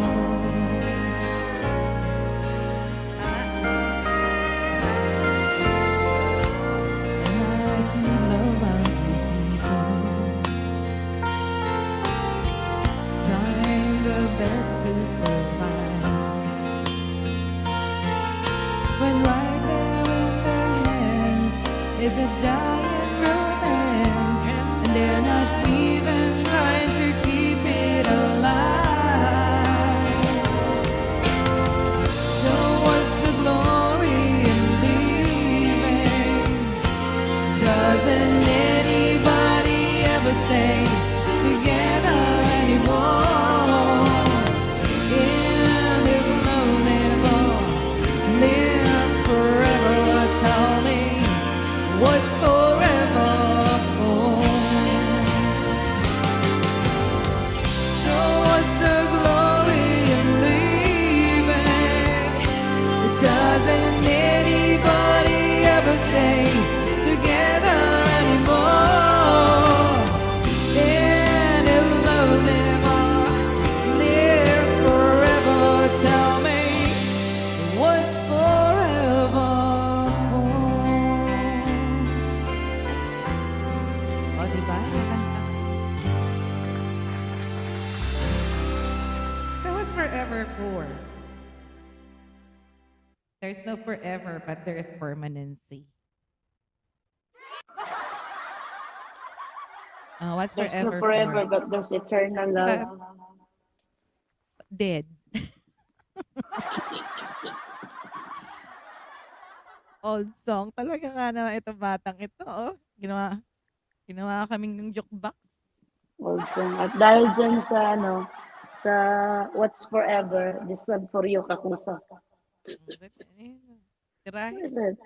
And I see love out in people trying their best to survive, when right there in their hands is a dying romance, and they're not even trying to keep it alive. So what's the glory in leaving? Doesn't anybody ever stay together anymore? And if love never lives forever, tell me what's forever for? So what's the glory in leaving? Doesn't anybody ever stay together anymore? And if love never lives forever, tell me what's forever for? O, diba? So what's forever for? There's no forever, but there's permanency. What's There's no forever forever, for? but there's eternal Diba? love. Dead. Old song. Talaga nga naman itong batang ito, oh. Ginawa kaming ng jukebox. Old song. At dahil dyan sa sa What's Forever, this one for you, Kakusa. Tirahin. Where is it?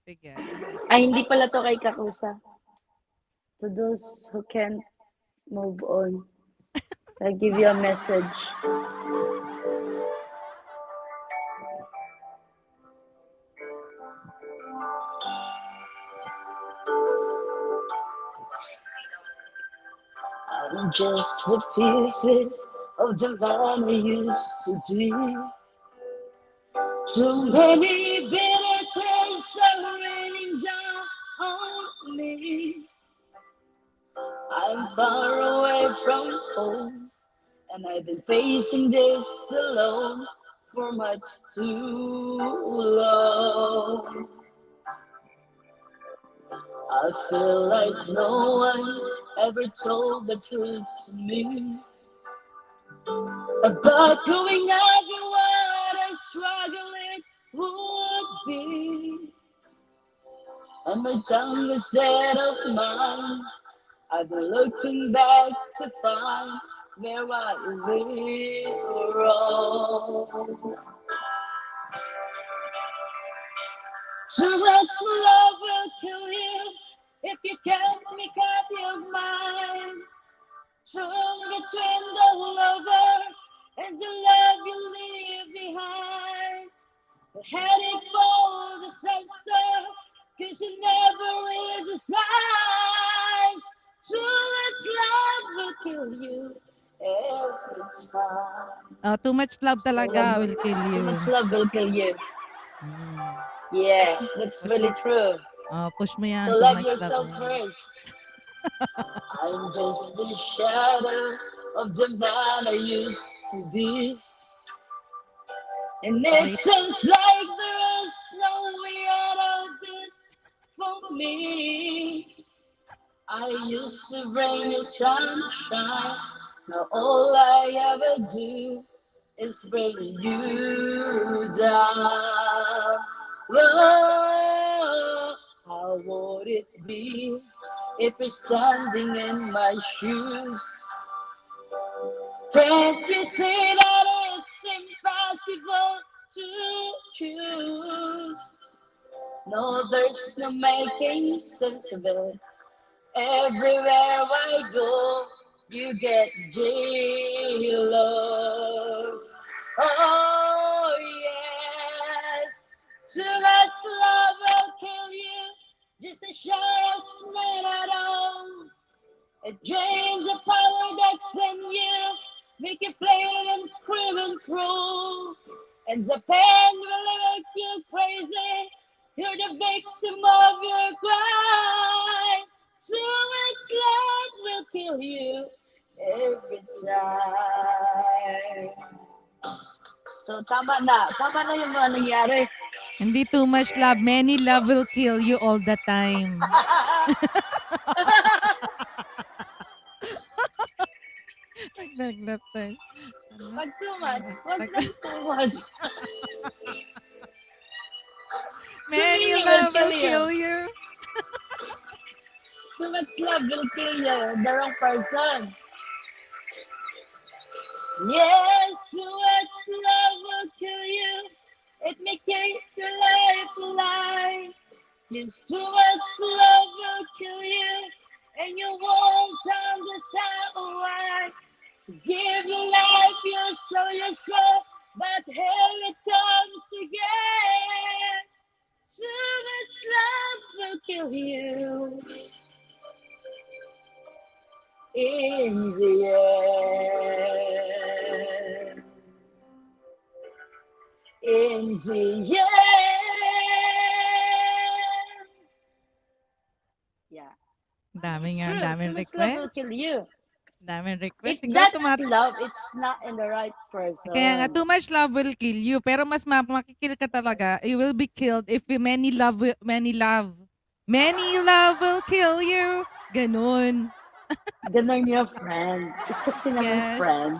Sige. Ay, hindi pala to kay Kakusa. To those who can't move on, I give you a message. I'm just the pieces of the man we used to be. Too many bitter tears are raining down on me. I'm far away from home, and I've been facing this alone for much too long. I feel like no one ever told the truth to me about growing up and what a struggle it would be. And my tongue is set of mine. I've been looking back to find where I went wrong. Too much love will kill you if you can't make up your mind. Torn between the lover and the love you leave behind. A headache for disaster, cause you never read the signs. Too much love will kill you every time. Too much love So talaga will kill too much you. love will kill you. Mm. Yeah, that's Push really mo. true. Push mo So yan. Too love much love yourself na yan. first. I'm just the shadow of the man I used to be. And it Wait. seems like there is no way out of this for me. I used to bring you sunshine. Now all I ever do is bring you down. Whoa, how would it be if you're standing in my shoes? Can't you see that it's impossible to choose? No, there's no making sense of it. Everywhere I go, you get jealous. Oh, yes. Too much love will kill you, just as sure as not at all. It drains the power that's in you, make you play and scream and crawl. And the pain will make you crazy. You're the victim of your crime. Too much love will kill you every time. So tama na yung mga nangyari. Hindi too much love. Many love will kill you all the time. Naglagnat. Wag too much. Wag lang too much. Many Sumili will love will kill kill you. you. Too much love will kill you. The wrong person. Yes, too much love will kill you. It may take your life alive. Yes, too much love will kill you. And you won't understand why. Give your life, your soul, but here it comes again. Too much love will kill you. In the end. In the end. Yeah. Daming True. daming Too much love will request. kill you. Daming request. If Siguro that's love, it's not in the right Kaya nga, person. too much love will kill you. Pero mas makikil ka talaga. You will be killed if many love will kill you. Ganun. Ganon your friend. Kasi naman Yes. friend.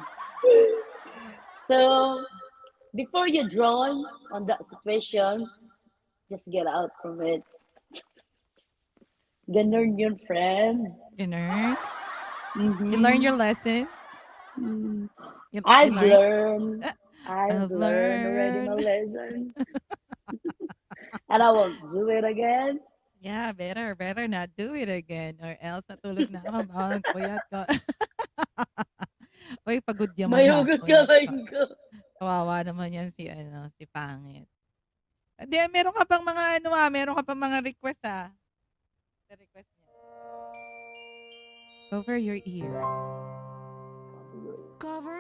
So, before you draw on that situation, just get out from it. Ganon your friend. Ganun. Mm-hmm. You learn your lesson. I've learned already my learned. lesson. And I won't do it again. Yeah, better not do it again or else matulog na ako, puyat ko. Uy, pagod yaman Mayugot hapon. kamay ko. Kawawa naman yan si Pangit. Hindi, meron ka pang mga request The request niya. Cover your ears.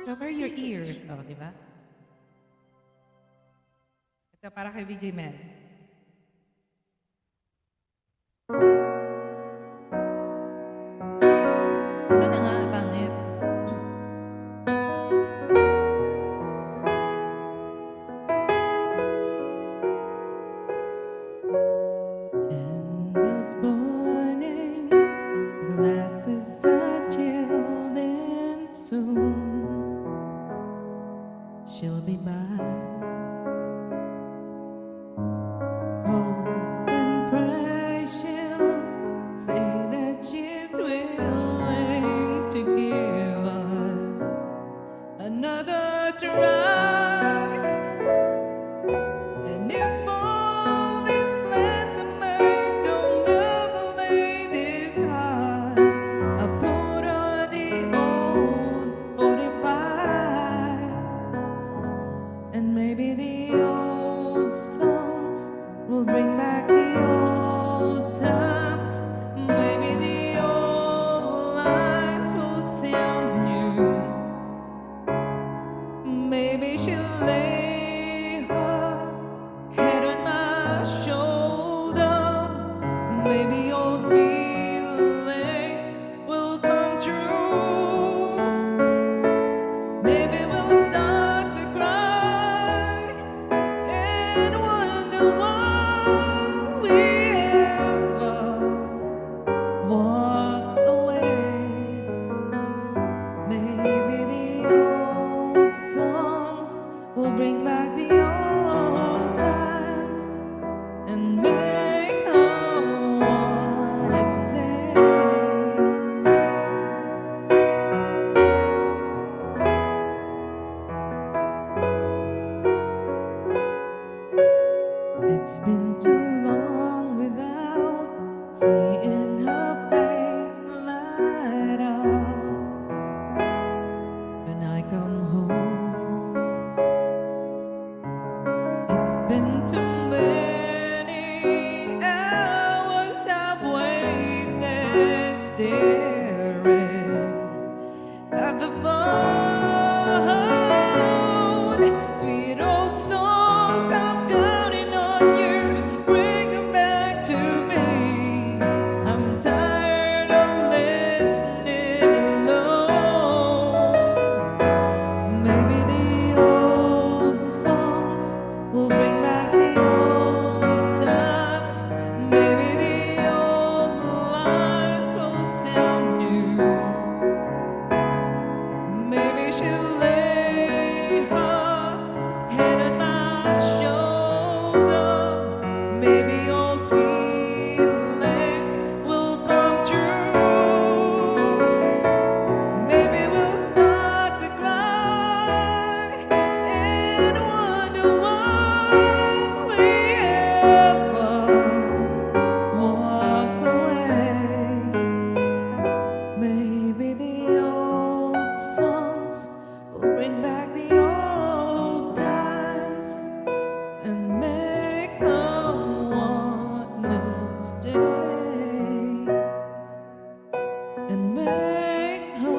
Cover your ears. Oh, di ba? Ito para kay VJ Med. Ito na nga, Pangit. Candles burning, glasses are chilled, and soon she'll be by. Hope and pray she'll say that she's willing to give us another try. And if all these plans are made, don't love a lady's heart. I put on the old at the phone. Sweet old songs, I'm counting on you. Bring them back to me. I'm tired of listening alone. Maybe the old songs will bring back the old times. Maybe the old lines will sound new. Maybe she'll lay her head on my shoulder. Maybe old feelings will come true. Maybe we'll start to cry and wonder why we ever walked away. Maybe the old songs will bring back the old times and make her wanna stay. And make her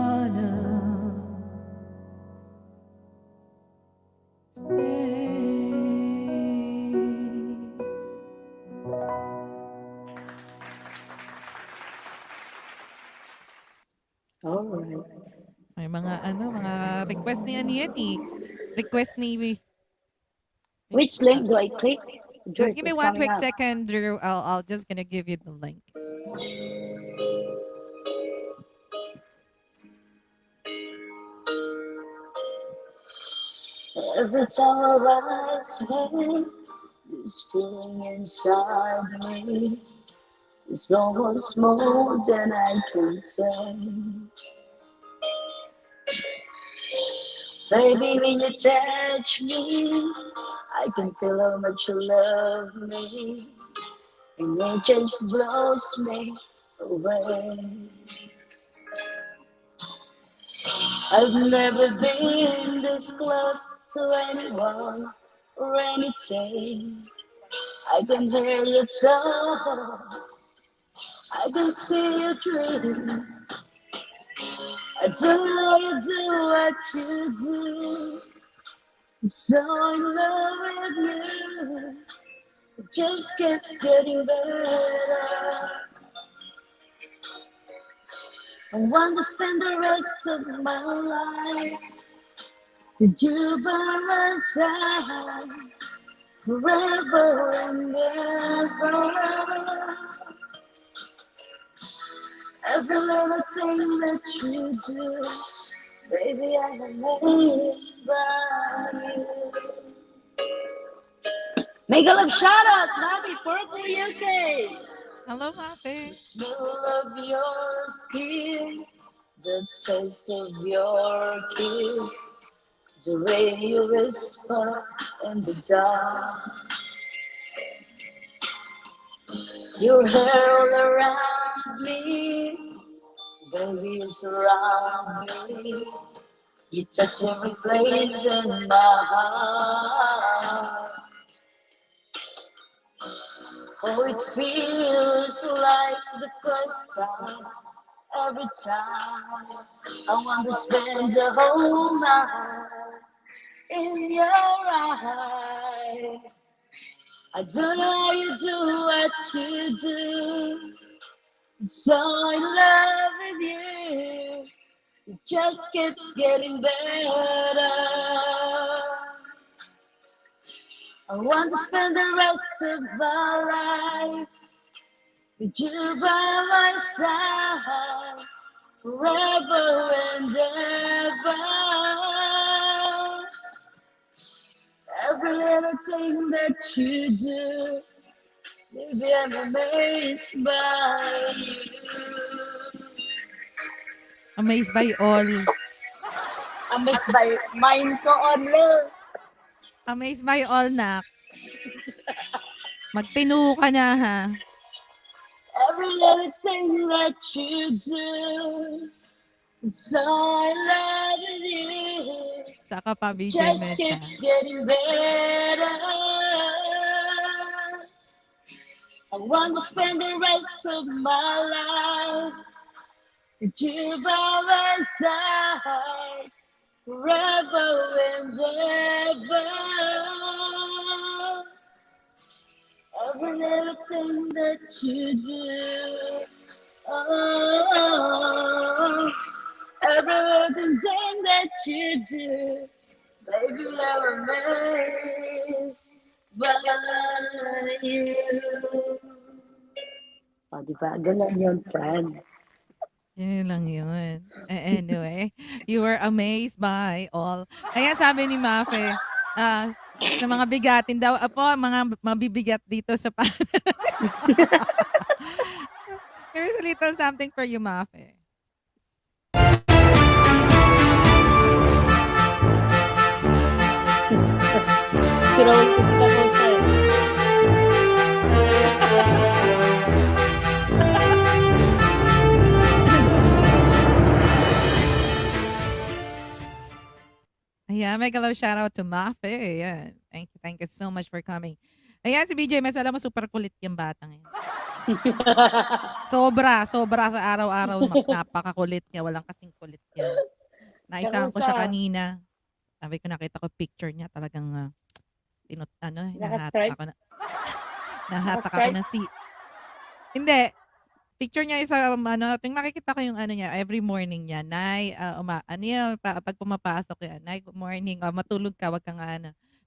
wanna stay. All right. May mga request ni Anieti. Request ni Which link do I click? Just Joyce give me is one coming quick up. second, Drew. I'll just gonna give you the link. Every time I rise, baby, this feeling inside me is almost more than I can tell. Baby, when you touch me, I can feel how much you love me, and it just blows me away. I've never been this close to anyone or anything. I can hear your thoughts, I can see your dreams. I don't know how you do what you do. I'm so in love with you. It just keeps getting better. I want to spend the rest of my life with you by my side, forever and ever. Every little thing that you do, baby, I'm amazed by you. Make a love shout out, Mavi, Purple UK. Hello, Mate. The smell of your skin, the taste of your kiss, the way you whisper in the dark, your hair all around me, baby, you surround me. You touch every place in my heart. Oh, it feels like the first time. Every time I want to spend the whole night in your eyes. I don't know how you do what you do. I'm so in love with you. It just keeps getting better. I want to spend the rest of my life with you by my side, forever and ever. Every little thing that you do, baby, I'm amazed by you. Amazed by all. Amazed by mine ko only. Amazed by all, nak. Magtinu ka na, ha? Every little thing that you do, I'm so in love with you. Saka pa, BJ Just Meds, ha? keeps getting better. I want to spend the rest of my life With you by my side, forever and ever. Every little thing that you do, oh, every little thing that you do, baby, I'm amazed by you. Oh, di ba? Ganun yun, friend. Yun lang yun. Anyway, you were amazed by all. Ayan, sabi ni Mafe, sa mga bigatin daw, apo, mga mabibigat dito sa Here's a little something for you, Mafe. Kinausin ka ko sa'yo. Ayan, mega love shout out to Mafe. Ayan. Thank you so much for coming. Ayan, si BJ, mas alam mo, super kulit yung batang yan. Sobra sa araw-araw, napakakulit niya. Walang kasing kulit yan. Naisahan ko siya kanina. Sabi ko, nakita ko picture niya. Talagang, Naka-stripe? nahata ako na Hindi. Picture niya isa, tuwing nakikita ko yung niya, every morning niya, Nay, pag pumapasok yan, Nay, good morning, matulog ka, wag kang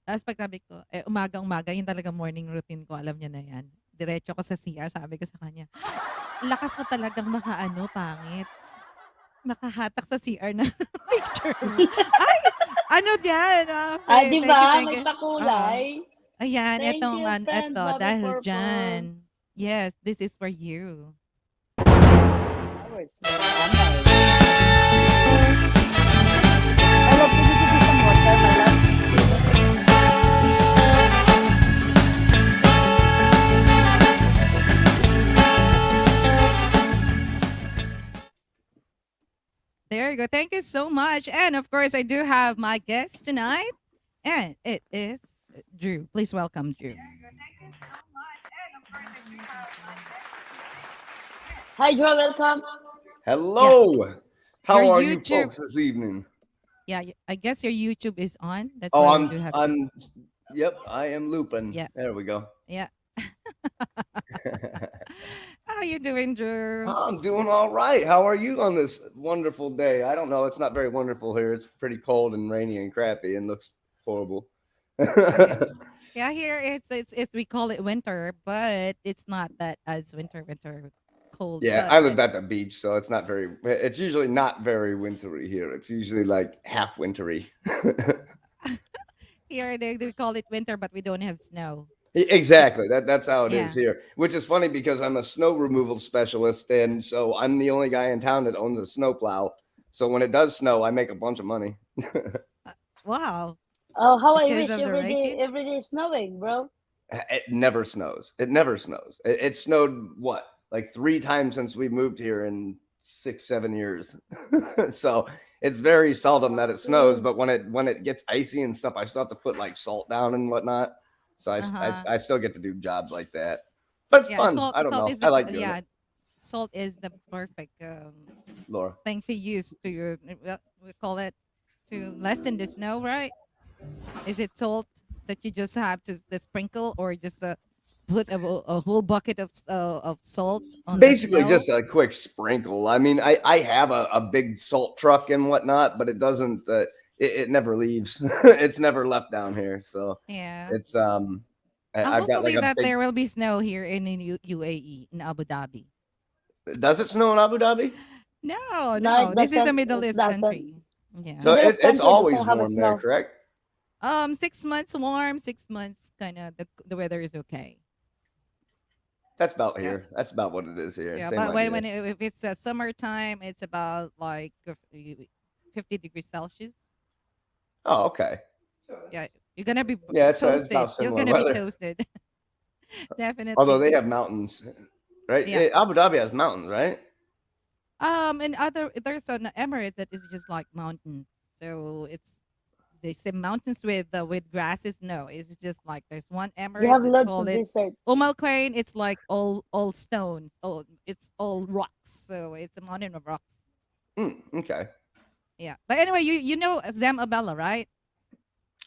Tapos pagsabi ko, umaga-umaga, yun talaga morning routine ko, alam niya na yan. Diretso ko sa CR, sabi ko sa kanya, lakas mo talagang pangit. Nakahatak sa CR na picture mo. Ay, yan? Di ba? May pakulay. Ayan, Thank etong, you, friend, Bobby dahil Purple. dyan. Yes, this is for you. Flowers. I love to give you some water, my love. There you go. Thank you so much. And of course, I do have my guest tonight, and it is Drew. Please welcome Drew. Hi, Drew. Welcome. Hello. How Your are you YouTube- folks this evening? Yeah, I guess your YouTube is on. That's Oh, why we do have. Yep, I am looping. Yeah. There we go. Yeah. How you doing, Drew? I'm doing all right. How are you on this wonderful day? I don't know. It's not very wonderful here. It's pretty cold and rainy and crappy and looks horrible. Yeah, here it's we call it winter, but it's not that as winter cold. Yeah, but I live at the beach, so it's usually not very wintry here. It's usually like half wintry. Here we call it winter, but we don't have snow. Exactly. That's how it is Yeah. here, which is funny because I'm a snow removal specialist, and so I'm the only guy in town that owns a snowplow. So when it does snow, I make a bunch of money. Wow. Oh, how I Because wish of the every day is snowing, bro. It never snows. It never snows. It snowed what, like 3 times since we moved here in 6-7 years. So it's very seldom that it snows. But when it gets icy and stuff, I still have to put like salt down and whatnot. So I still get to do jobs like that. But it's fun. I don't know. Is I like doing it. Salt is the perfect Laura. thing to use to we call it to lessen the snow, right? Is it salt that you just have to sprinkle, or just put a whole bucket of salt on Basically the snow? just a quick sprinkle. I mean, I have a big salt truck and whatnot, but it doesn't it never leaves. It's never left down here. So Yeah. it's I've got Hopefully like a that big, there will be snow here in UAE, in Abu Dhabi. does it snow in Abu Dhabi? No, No, it this is a doesn't. Middle It East doesn't. country. Yeah. So Middle it's country always doesn't have a warm there, snow. correct? 6 months warm, 6 months kind of the weather is okay. That's about here. That's about what it is here. Yeah, Same but idea. if it's summertime, it's about like 50 degrees Celsius. Oh, okay. Yeah, you're gonna be Yeah, it's toasted. about You're similar gonna weather. be toasted. Definitely. Although they have mountains, right? Yeah. Abu Dhabi has mountains, right? And there's an Emirates that is just like mountains. So they say mountains with grasses. No, it's just like there's one Emirates. You have they lots call of it desert. Al Quwain. It's like all stones. Oh, it's all rocks. So it's a mountain of rocks. Okay. Yeah. But anyway, you know Zem Abella, right?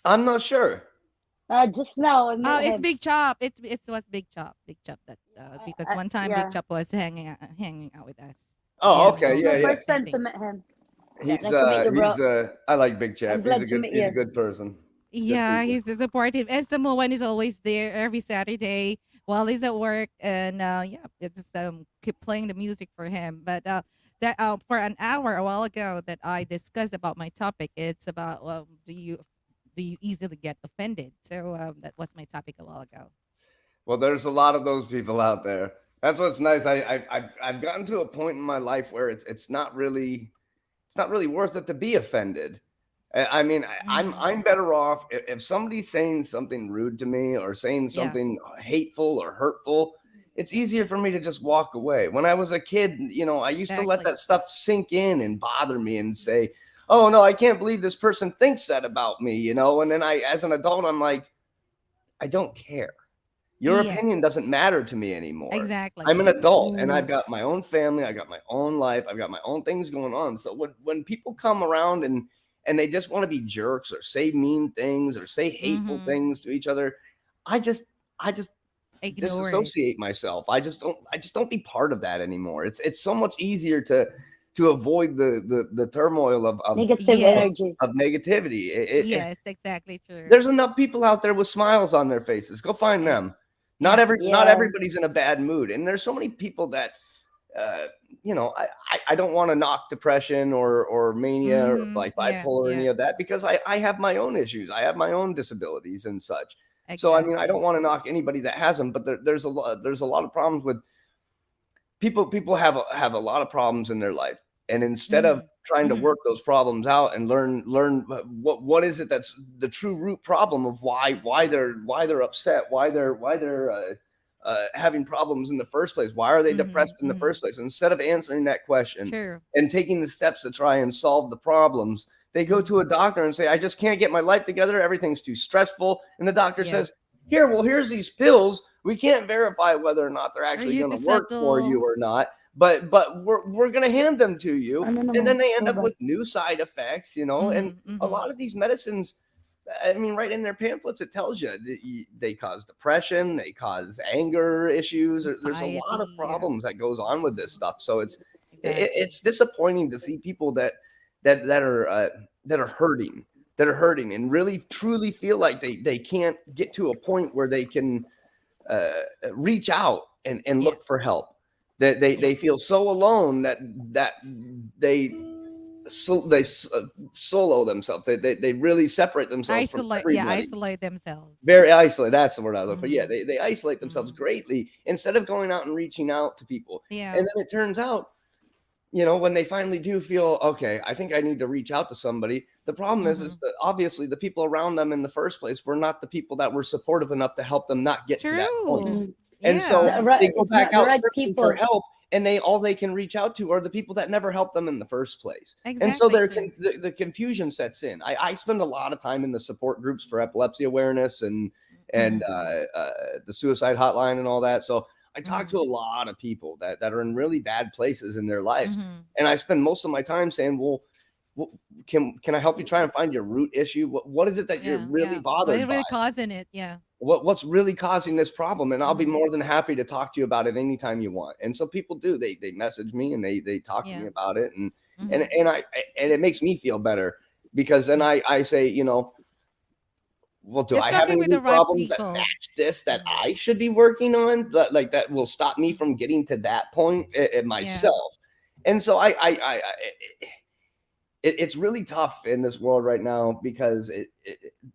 I'm not sure. Just now I met It's him. Big Chop. It was Big Chop. Big Chop that because one time Big Yeah, Chop was hanging out with us. Oh, Yeah, this we okay. is also my Yeah, do yeah. the first same time to thing. meet him. Yeah, He's nice to meet you, bro. I like Big I'm Chap. glad to meet He's a you. good person. Good Yeah, people. he's supportive. And Samoan is always there every Saturday while he's at work, and yeah, it's just keep playing the music for him. But that for an hour a while ago that I discussed about my topic, it's about do you easily get offended? So that was my topic a while ago. Well, there's a lot of those people out there. That's what's nice. I've gotten to a point in my life where it's not really worth it to be offended. I mean, Mm-hmm. I'm better off if somebody's saying something rude to me or saying Yeah, something hateful or hurtful. It's easier for me to just walk away. When I was a kid, I used to let exactly. that stuff sink in and bother me and say, "Oh no, I can't believe this person thinks that about me." And then as an adult, I'm like, I don't care. Your Yeah, opinion doesn't matter to me anymore. exactly. I'm an adult and I've Mm, got my own family, I got my own life, I've got my own things going on. So when people come around and they just want to be jerks or say mean things or say hateful Mm-hmm. things to each other, I just I just Ignore it. disassociate myself. I just don't be part of that anymore. It's so much easier to avoid the turmoil negative Yes, energy. of negativity. yes, exactly true. There's enough people out there with smiles on their faces. Go find Eh, them. Not yeah. every not Yeah. everybody's in a bad mood, and there's so many people that uh, I don't want to knock depression or mania or Mm-hmm. like Yeah, bipolar or yeah, any of that because I have my own issues. I have my own disabilities and such. So I mean, I exactly. don't want to knock anybody that has them, but there's a lot of problems with people have a lot of problems in their life, and instead of Mm-hmm. trying to Mm-hmm. work those problems out and learn what is it that's the true root problem of why they're upset, why they're having problems in the first place, why are they Mm-hmm. depressed in the Mm-hmm. first place, instead of answering that question True. and taking the steps to try and solve the problems, they go Mm-hmm. to a doctor and say, I just can't get my life together, everything's too stressful, and the doctor Yeah. says, here's these pills. We can't verify whether or not they're Are actually you going to to work for settle? you or not, but we're going to hand them to you, Ano and naman? then they end Go up back. with new side effects. And Mm-hmm. a Mm-hmm. lot of these medicines, I mean, right in their pamphlets it tells you that they cause depression, they cause anger issues. There's a lot of Anxiety. Yeah. problems that goes on with this stuff, so Exactly. it's disappointing to see people that are hurting, and really truly feel like they can't get to a point where they can uh, reach out and Yeah. look for help. That they Yeah. feel so alone that they solo themselves. They really separate themselves from Isolate. Yeah. everybody. Isolate themselves. Very isolated. That's the word I was looking for. Yeah, Mm-hmm. they isolate themselves Mm-hmm. greatly instead of going out and reaching out to people. Yeah. And then it turns out, when they finally do feel okay, I think I need to reach out to somebody. The problem Mm-hmm. is that obviously the people around them in the first place were not the people that were supportive enough to help them not get to that point. True. Mm. And It's Yeah. so not right. they go It's back not the out right searching for people. help, and all they can reach out to are the people that never helped them in the first place. And so Exactly true. the confusion sets in. I spend a lot of time in the support groups for epilepsy awareness and Mm-hmm. the suicide hotline and all that. So I talk Mm-hmm. to a lot of people that are in really bad places in their lives, Mm-hmm. and I spend most of my time saying, well, can I help you try and find your root issue? What is it that you're Yeah. really Yeah. What is bothered by? really causing it? Yeah. What's really causing this problem? And I'll be Mm-hmm. more than happy to talk to you about it anytime you want. And so people do. They message me and they talk to me Yeah. about it, and and Mm-hmm. and I and it makes me feel better because then Yeah. I say, well, do I Just have talking any with the new right problems that people. match this that Mm-hmm. I should be working on, that will stop me from getting to that point Yeah. myself? And so it's really tough in this world right now because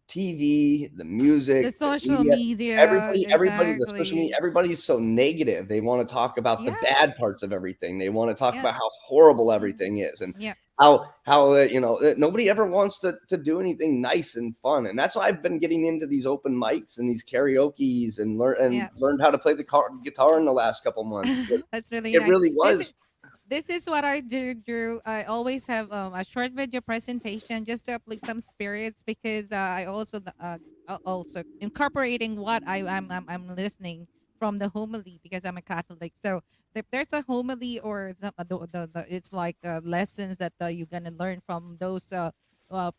TV, the The music, the social media, media. everybody's, especially me, Exactly. everybody's so negative. They want to talk about the Yeah. bad parts of everything. They want to talk Yeah. about how horrible Mm-hmm. everything is and Yeah. how nobody ever wants to do anything nice and fun. And that's why I've been getting into these open mics and these karaoke's and Yeah. learned how to play the guitar in the last couple months. That's really It nice. really This is was. this is what I do, Drew. I always have a short video presentation just to uplift some spirits because I also also incorporating what I'm listening from the homily because I'm a Catholic. So if there's a homily or some, it's like lessons that you're gonna learn from those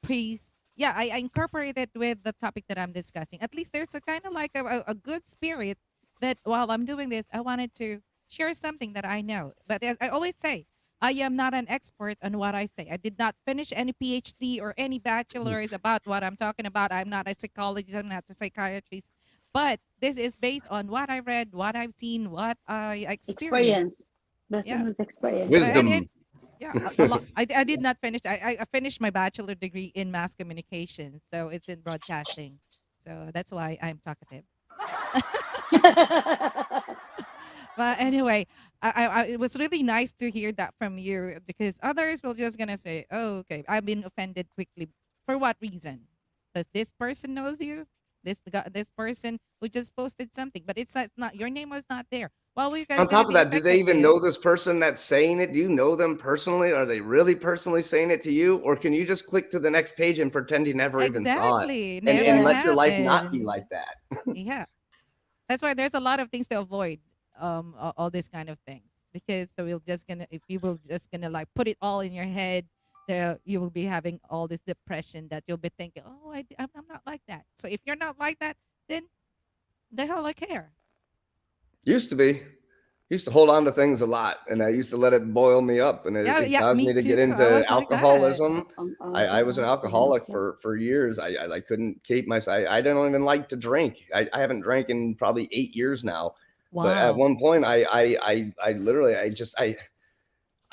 priests. Yeah, I incorporate it with the topic that I'm discussing. At least there's a kind of like a good spirit that while I'm doing this, I wanted to share something that I know. But as I always say, I am not an expert on what I say. I did not finish any PhD or any bachelor's about what I'm talking about. I'm not a psychologist, I'm not a psychiatrist. But this is based on what I read, what I've seen, what I experienced. Experience. Based on Yeah. his experience. And Wisdom. it, yeah, a lot. I did not finish. I finished my bachelor degree in mass communication. So it's in broadcasting. So that's why I'm talkative. But anyway, it was really nice to hear that from you because others will just gonna say, "Oh, okay, I've been offended quickly." For what reason? Does this person knows you? This person who just posted something, but it's not your name was not there. Well, we're On gonna top of be that, do they affected even with it. know this person that's saying it? Do you know them personally? Are they really personally saying it to you? Or can you just click to the next page and pretend you never even saw it Exactly, and never Yeah. let your life not be happened. like that? Yeah, that's why there's a lot of things to avoid. All these kind of things because so we'll just gonna if you will just gonna like put it all in your head, there you will be having all this depression that you'll be thinking, oh, I'm not like that. So if you're not like that, then the hell I care. Used to be. Used to hold on to things a lot and I used to let it boil me up and Yeah, it yeah, caused me me to get too. I into was like that. alcoholism. I was an alcoholic for years. I like couldn't keep myself. I didn't even like to drink. I haven't drank in probably 8 years now. But at Wow. one point, I literally, I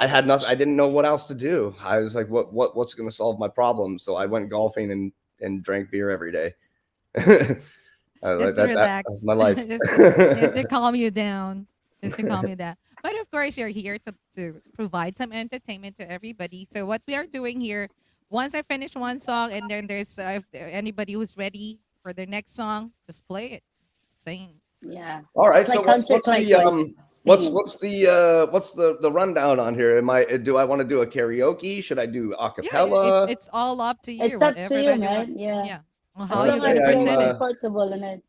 had nothing. I didn't know what else to do. I was like, what's going to solve my problem? So I went golfing and drank beer every day. I was like Just to that was relax, my life. just to calm you down, just to calm you down. But of course, you're here to provide some entertainment to everybody. So what we are doing here, once I finish one song, and then there's if anybody who's ready for the next song, just play it, sing. Yeah. All right. It's So like concert like vibes. Singing. what's the rundown on here? Do I want to do a karaoke? Should I do a Yeah, it's cappella? it's all up to you, It's up to whatever you, that you want. man. Yeah. Yeah, well, As how Let's you long say gonna as you present feel it? comfortable in it.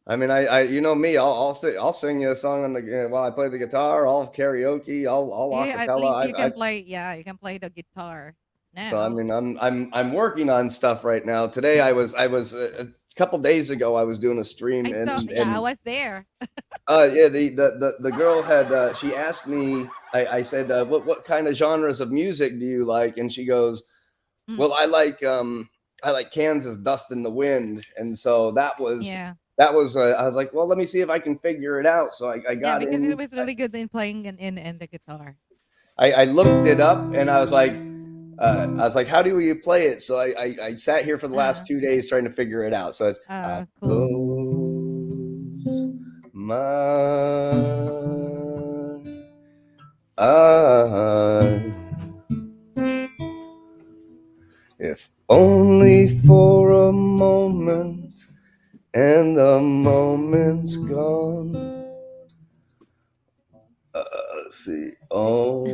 I mean, you know me. I'll sing you a song on the while I play the guitar. I'll karaoke. I'll Yeah, at least acapella. you can play. Yeah, you can play the guitar So I now. mean, I'm working on stuff right now. Today I was a couple days ago I was doing a stream I saw. Yeah, I and was there. yeah the girl had she asked me. I said what kind of genres of music do you like? And she goes, Mm, well, I like Kansas Dust in the Wind, and so yeah. that was I was like, well, let me see if I can figure it out. So I Yeah, got because it in, was really good in playing in the guitar. I looked it up, and I was like, how do you play it? So I sat here for the last Uh, 2 days trying to figure it out. So it's cool. close my eyes, if only for a moment, and the moment's gone. Let's see. Oh,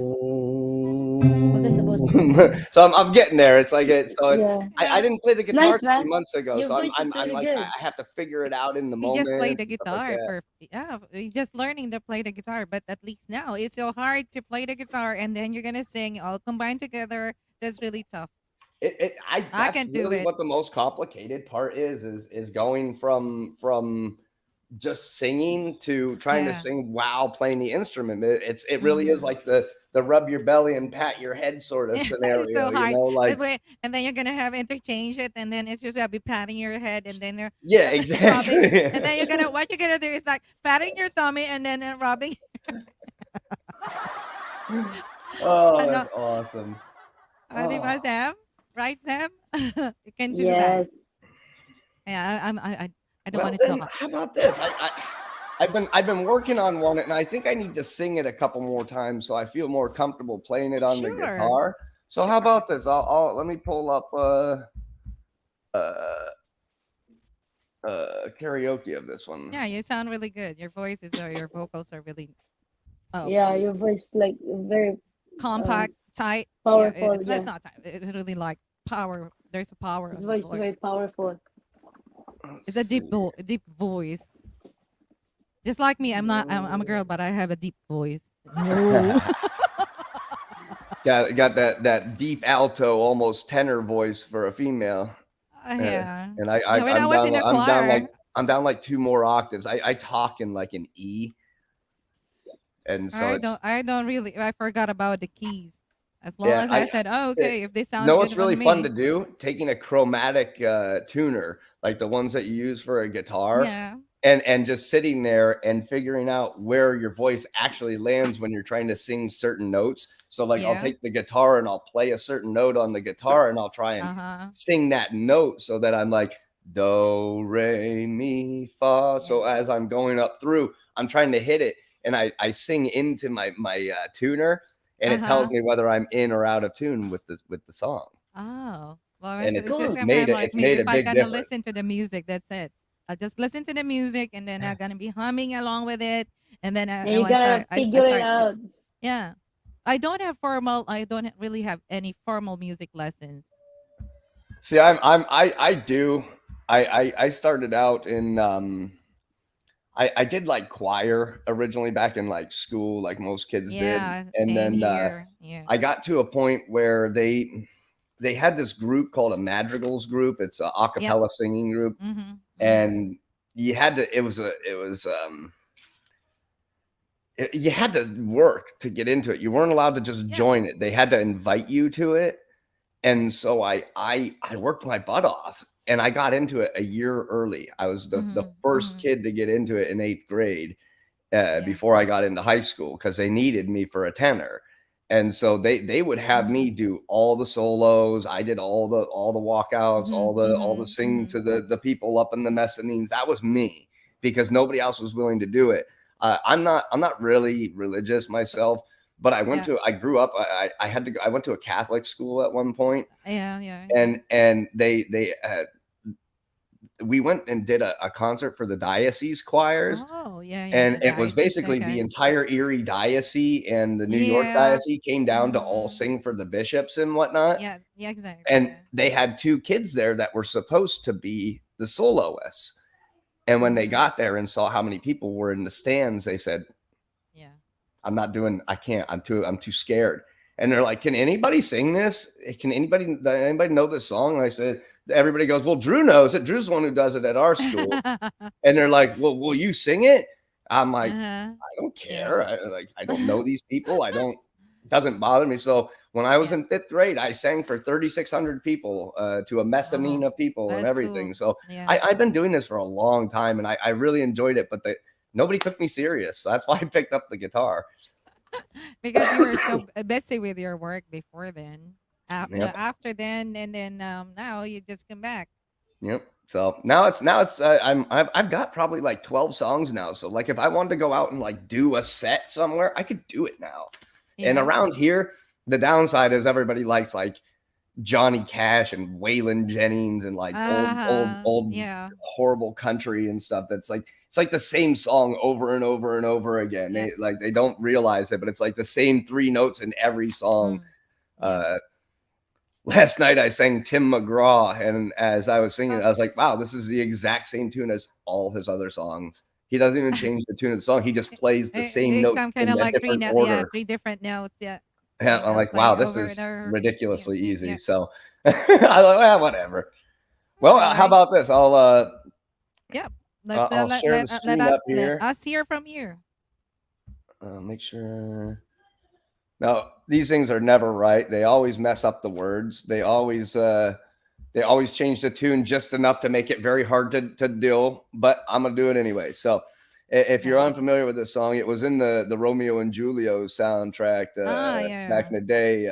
Maganda boses mo, man. so I'm getting there. It's like it. So it's Yeah. I Yeah, didn't play the It's guitar nice, 3 months man. ago, Your so voice is I'm really like good. I have to figure it out in the he just played moments the and stuff like guitar. that. Yeah, he's just learning to play the guitar. But at least now it's so hard to play the guitar, and then you're gonna sing all combined together. That's really tough. I That's can do really it. what the most complicated part is going from just singing to trying to Yeah. sing while playing the instrument. It really is Mm-hmm. like the rub your belly and pat your head sort of It's so scenario, you hard. know, like And then you're gonna have interchange it, and then it's just gonna be patting your head, and then you're yeah, rubbing, exactly. and then what you're gonna do is like patting your tummy, and then rubbing. Oh, Ano, that's awesome. di ba, Oh. Sam? Right, Sam? You can do that. Yes. Yeah, I don't Well, want to then talk. how about this? I've been working on one, and I think I need to sing it a couple more times so I feel more comfortable playing it on the Sure, guitar. So how sure. about this? I'll let me pull up uh karaoke of this one. Yeah, you sound really good. Your voice is, or your vocals are really uh, Yeah, your voice like very compact, tight. Yeah, powerful. it's Yeah. not tight. It's really like power. There's a power His on the voice is voice. very powerful. It's Let's a see. deep voice. Just like me, I'm a girl, but I have a deep voice. No. Got that deep alto, almost tenor voice for a female. Yeah. And Yeah, when I I'm was down in the like choir. two more octaves. I talk in like an E, and so it's I don't really I forgot about the keys. As long yeah. as I said, "Oh, It, okay, if this you sounds know good what's on really fun to me." do? Taking a chromatic tuner, like the ones that you use for a guitar, Yeah. and just sitting there and figuring out where your voice actually lands when you're trying to sing certain notes. So like I'll Yeah. take the guitar and I'll play a certain note on the guitar and I'll try and Uh-huh. sing that note so that I'm like do re mi fa. Yeah. So as I'm going up through, I'm trying to hit it and I sing into my tuner and it tells Uh-huh. me whether I'm in or out of tune with the song. Oh. Well, And it's just Cool. sometimes like it's me. made If a I big gonna difference. listen to the music, that's it. I'll just listen to the music and then I'm gonna be humming along with it. And then And you're once gonna I figure it start, out. yeah. I don't really have any formal music lessons. See, I do. I started out in I did like choir originally back in like school, like most kids did. Yeah, And same then here. Yeah. I got to a point where they had this group called a madrigals group. It's a Yep. acapella singing group. Mhm. Mhm. And you had to you had to work to get into it. You weren't allowed to just Yeah. join it. They had to invite you to it. And so I worked my butt off and I got into it a year early. I was the Mhm. first Mhm. kid to get into it in 8th grade Yeah. before I got into high school because they needed me for a tenor. And so they would have me Mhm. do all the solos. I did all the walkouts, Mhm. all the Mhm. sing Mhm. to the people up in the mezzanines. That was me because nobody else was willing to do it. I'm not really religious myself, but Yeah. I grew up. I had to go, I went to a Catholic school at one point, Yeah. Yeah. Yeah. and they we went and did a concert for the diocese choirs, Oh, yeah. Yeah. and The it was diocese. basically the Okay. entire Erie diocese and the New York Yeah. diocese came down to all Mhm. sing for the bishops and whatnot. Yeah. Yeah. Exactly. And Yeah. they had two kids there that were supposed to be the soloists. And when they Mhm. got there and saw how many people were in the stands, they said, Yeah. I can't, I'm too scared. And they're like, can anybody sing this? Can anybody know this song? And I said, everybody goes, well, Drew knows it. Drew's the one who does it at our school. And they're like, well, will you sing it? I'm like, Uh-huh. I don't Yeah. care. I don't know these people. It doesn't bother me. So when I was Yeah. in 5th grade, I sang for 3,600 people to a mezzanine Oh, of people and that's everything. cool. So Yeah. I've been doing this for a long time and I really enjoyed it, but nobody took me serious. So that's why I picked up the guitar. Because you were so busy with your work before then. Yep. After then, and then now you just come back. Yep. So now it's I've got probably like 12 songs now. So like if I wanted to go out and like do a set somewhere, I could do it now. And Yeah. around here, the downside is everybody likes like Johnny Cash and Waylon Jennings and like old Yeah. horrible country and stuff. That's like it's like the same song over and over and over again. Yep. They don't realize it, but it's like the same three notes in every song. Mm. Yep. Uh, last night I sang Tim McGraw, and as I was singing, I was like, wow, this is the exact same tune as all his other songs. He doesn't even change the tune of the song. He just plays the same There's notes some kind in of a like different yeah, order. three different notes. Yeah. Yeah, I'm like, wow, Playing this over is and over. Yeah. ridiculously easy. Yeah. So I like, well, whatever. Well, All how right. about this? Yep. I'll share the screen up Let here. us hear from you. Make sure. No, these things are never right. They always mess up the words. They always change the tune just enough to make it very hard to do. But I'm gonna do it anyway. So, if you're Yeah. unfamiliar with this song, it was in the Romeo and Julio soundtrack back Yeah. in the day.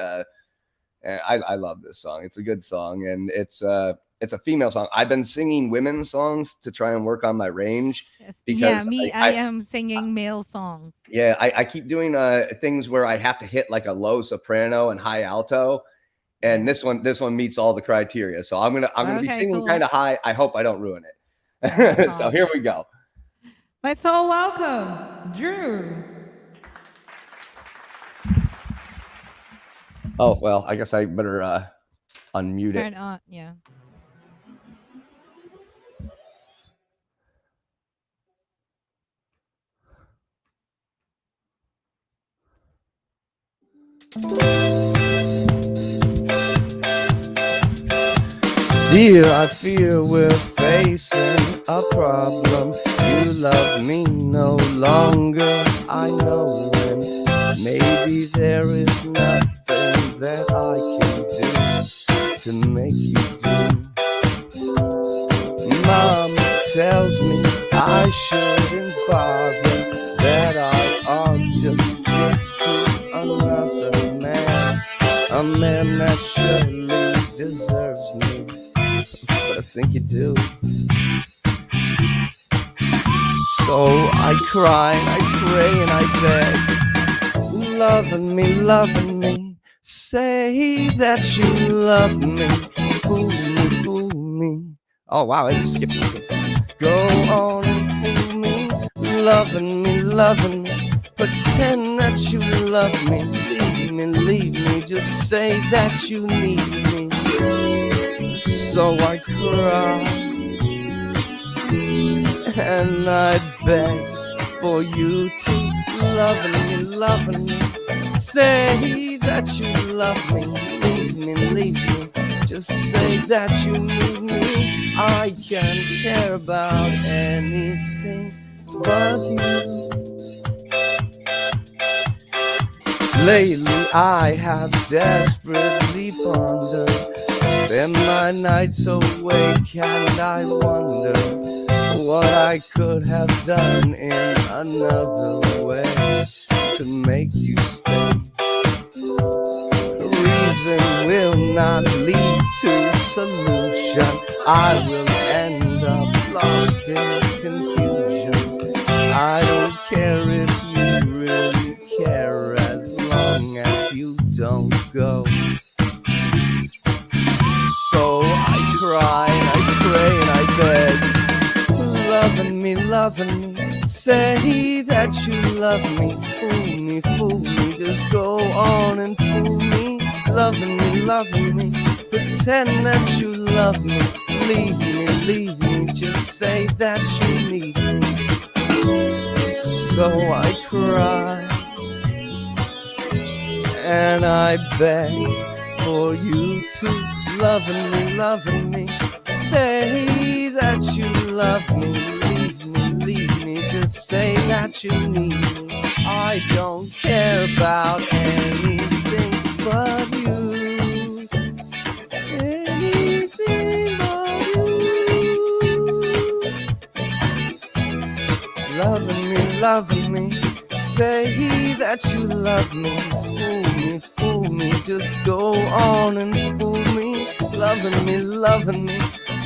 And I love this song. It's a good song, and it's a female song. I've been singing women's songs to try and work on my range Yes. Yeah, because me, I am singing male songs. I keep doing things where I have to hit like a low soprano and high alto, and Yeah. this one meets all the criteria. So I'm gonna be Okay, singing cool. kind of high. I hope I don't ruin No it. So problem. here we go. Let's all welcome Drew. Oh well, I guess I better unmute it. Turn on. Yeah. Dear, I fear we're facing a problem. You love me no longer, I know when. Maybe there is nothing that I can do to make you do. Mom tells me I shouldn't bother, that I ought just stick to another man, a man that surely deserves me, but I think you do. So I cry and I pray and I beg, loving me, say that you love me, fool me, fool me. Oh wow, I just skipped it. Go on and fool me, loving me, pretend that you love me, leave me, just say that you need me. So I cry and I beg for you to loving me, say that you love me, leave me, just say that you need me. I can't care about anything but you. Lately I have desperately pondered, spend my nights awake and I wonder what I could have done in another way to make you stay. Reason will not lead to solution, I will end up lost in confusion. I don't care if you really care, as long as you don't go. So I cry and I pray and I beg, loving me, say that you love me, fool me, just go on and fool me, loving me, pretend that you love me, leave me, just say that you need me. So I cry and I beg for you to loving me, say that you love me, leave me, just say that you need me. I don't care about anything but you, anything but you. Loving me, say that you love me, fool me, just go on and fool me, loving me,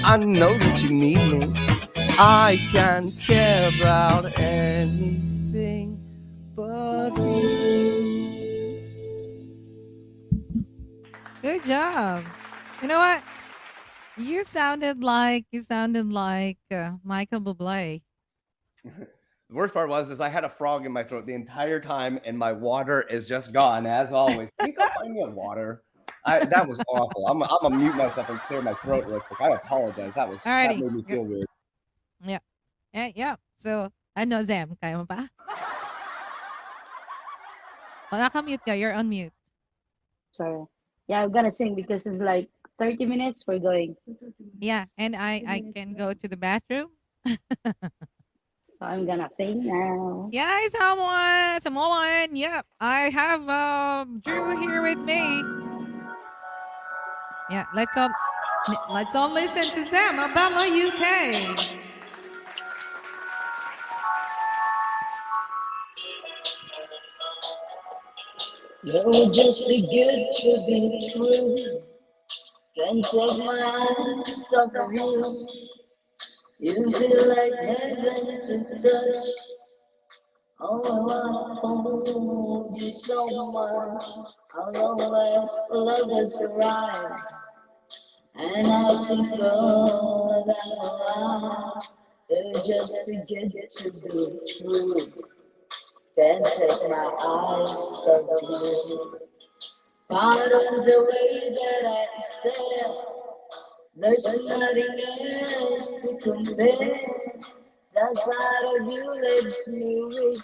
I know that you need me, I can't care about anything but you. Good job. You know what? You sounded like Michael Bublé. The worst part was I had a frog in my throat the entire time, and my water is just gone as always. Can you go find me a water? That was awful. I'm gonna mute myself and clear my throat real quick. I apologize. That Alrighty. made me feel weird. Yeah. Yeah. So, ano, Zem? Kaya mo pa? Naka-mute ka. You're on mute. Sorry. Yeah, I'm gonna sing because it's like 30 minutes we're going. Yeah. And I can go to the bathroom. So I'm gonna sing now. Yeah, someone. Yep. I have Drew here with me. Yeah, let's all listen to Sam Abella UK. You're just too good to be true. Can't take my eyes off of you. You feel like heaven to touch. Oh, I wanna hold you so much. How long as lovers arrive, and I'll take all that alive. You're just too good to be true. Can't take my eyes off you. Part of the way that I stare, there's nothing else to compare. The sight of you leaves me weak.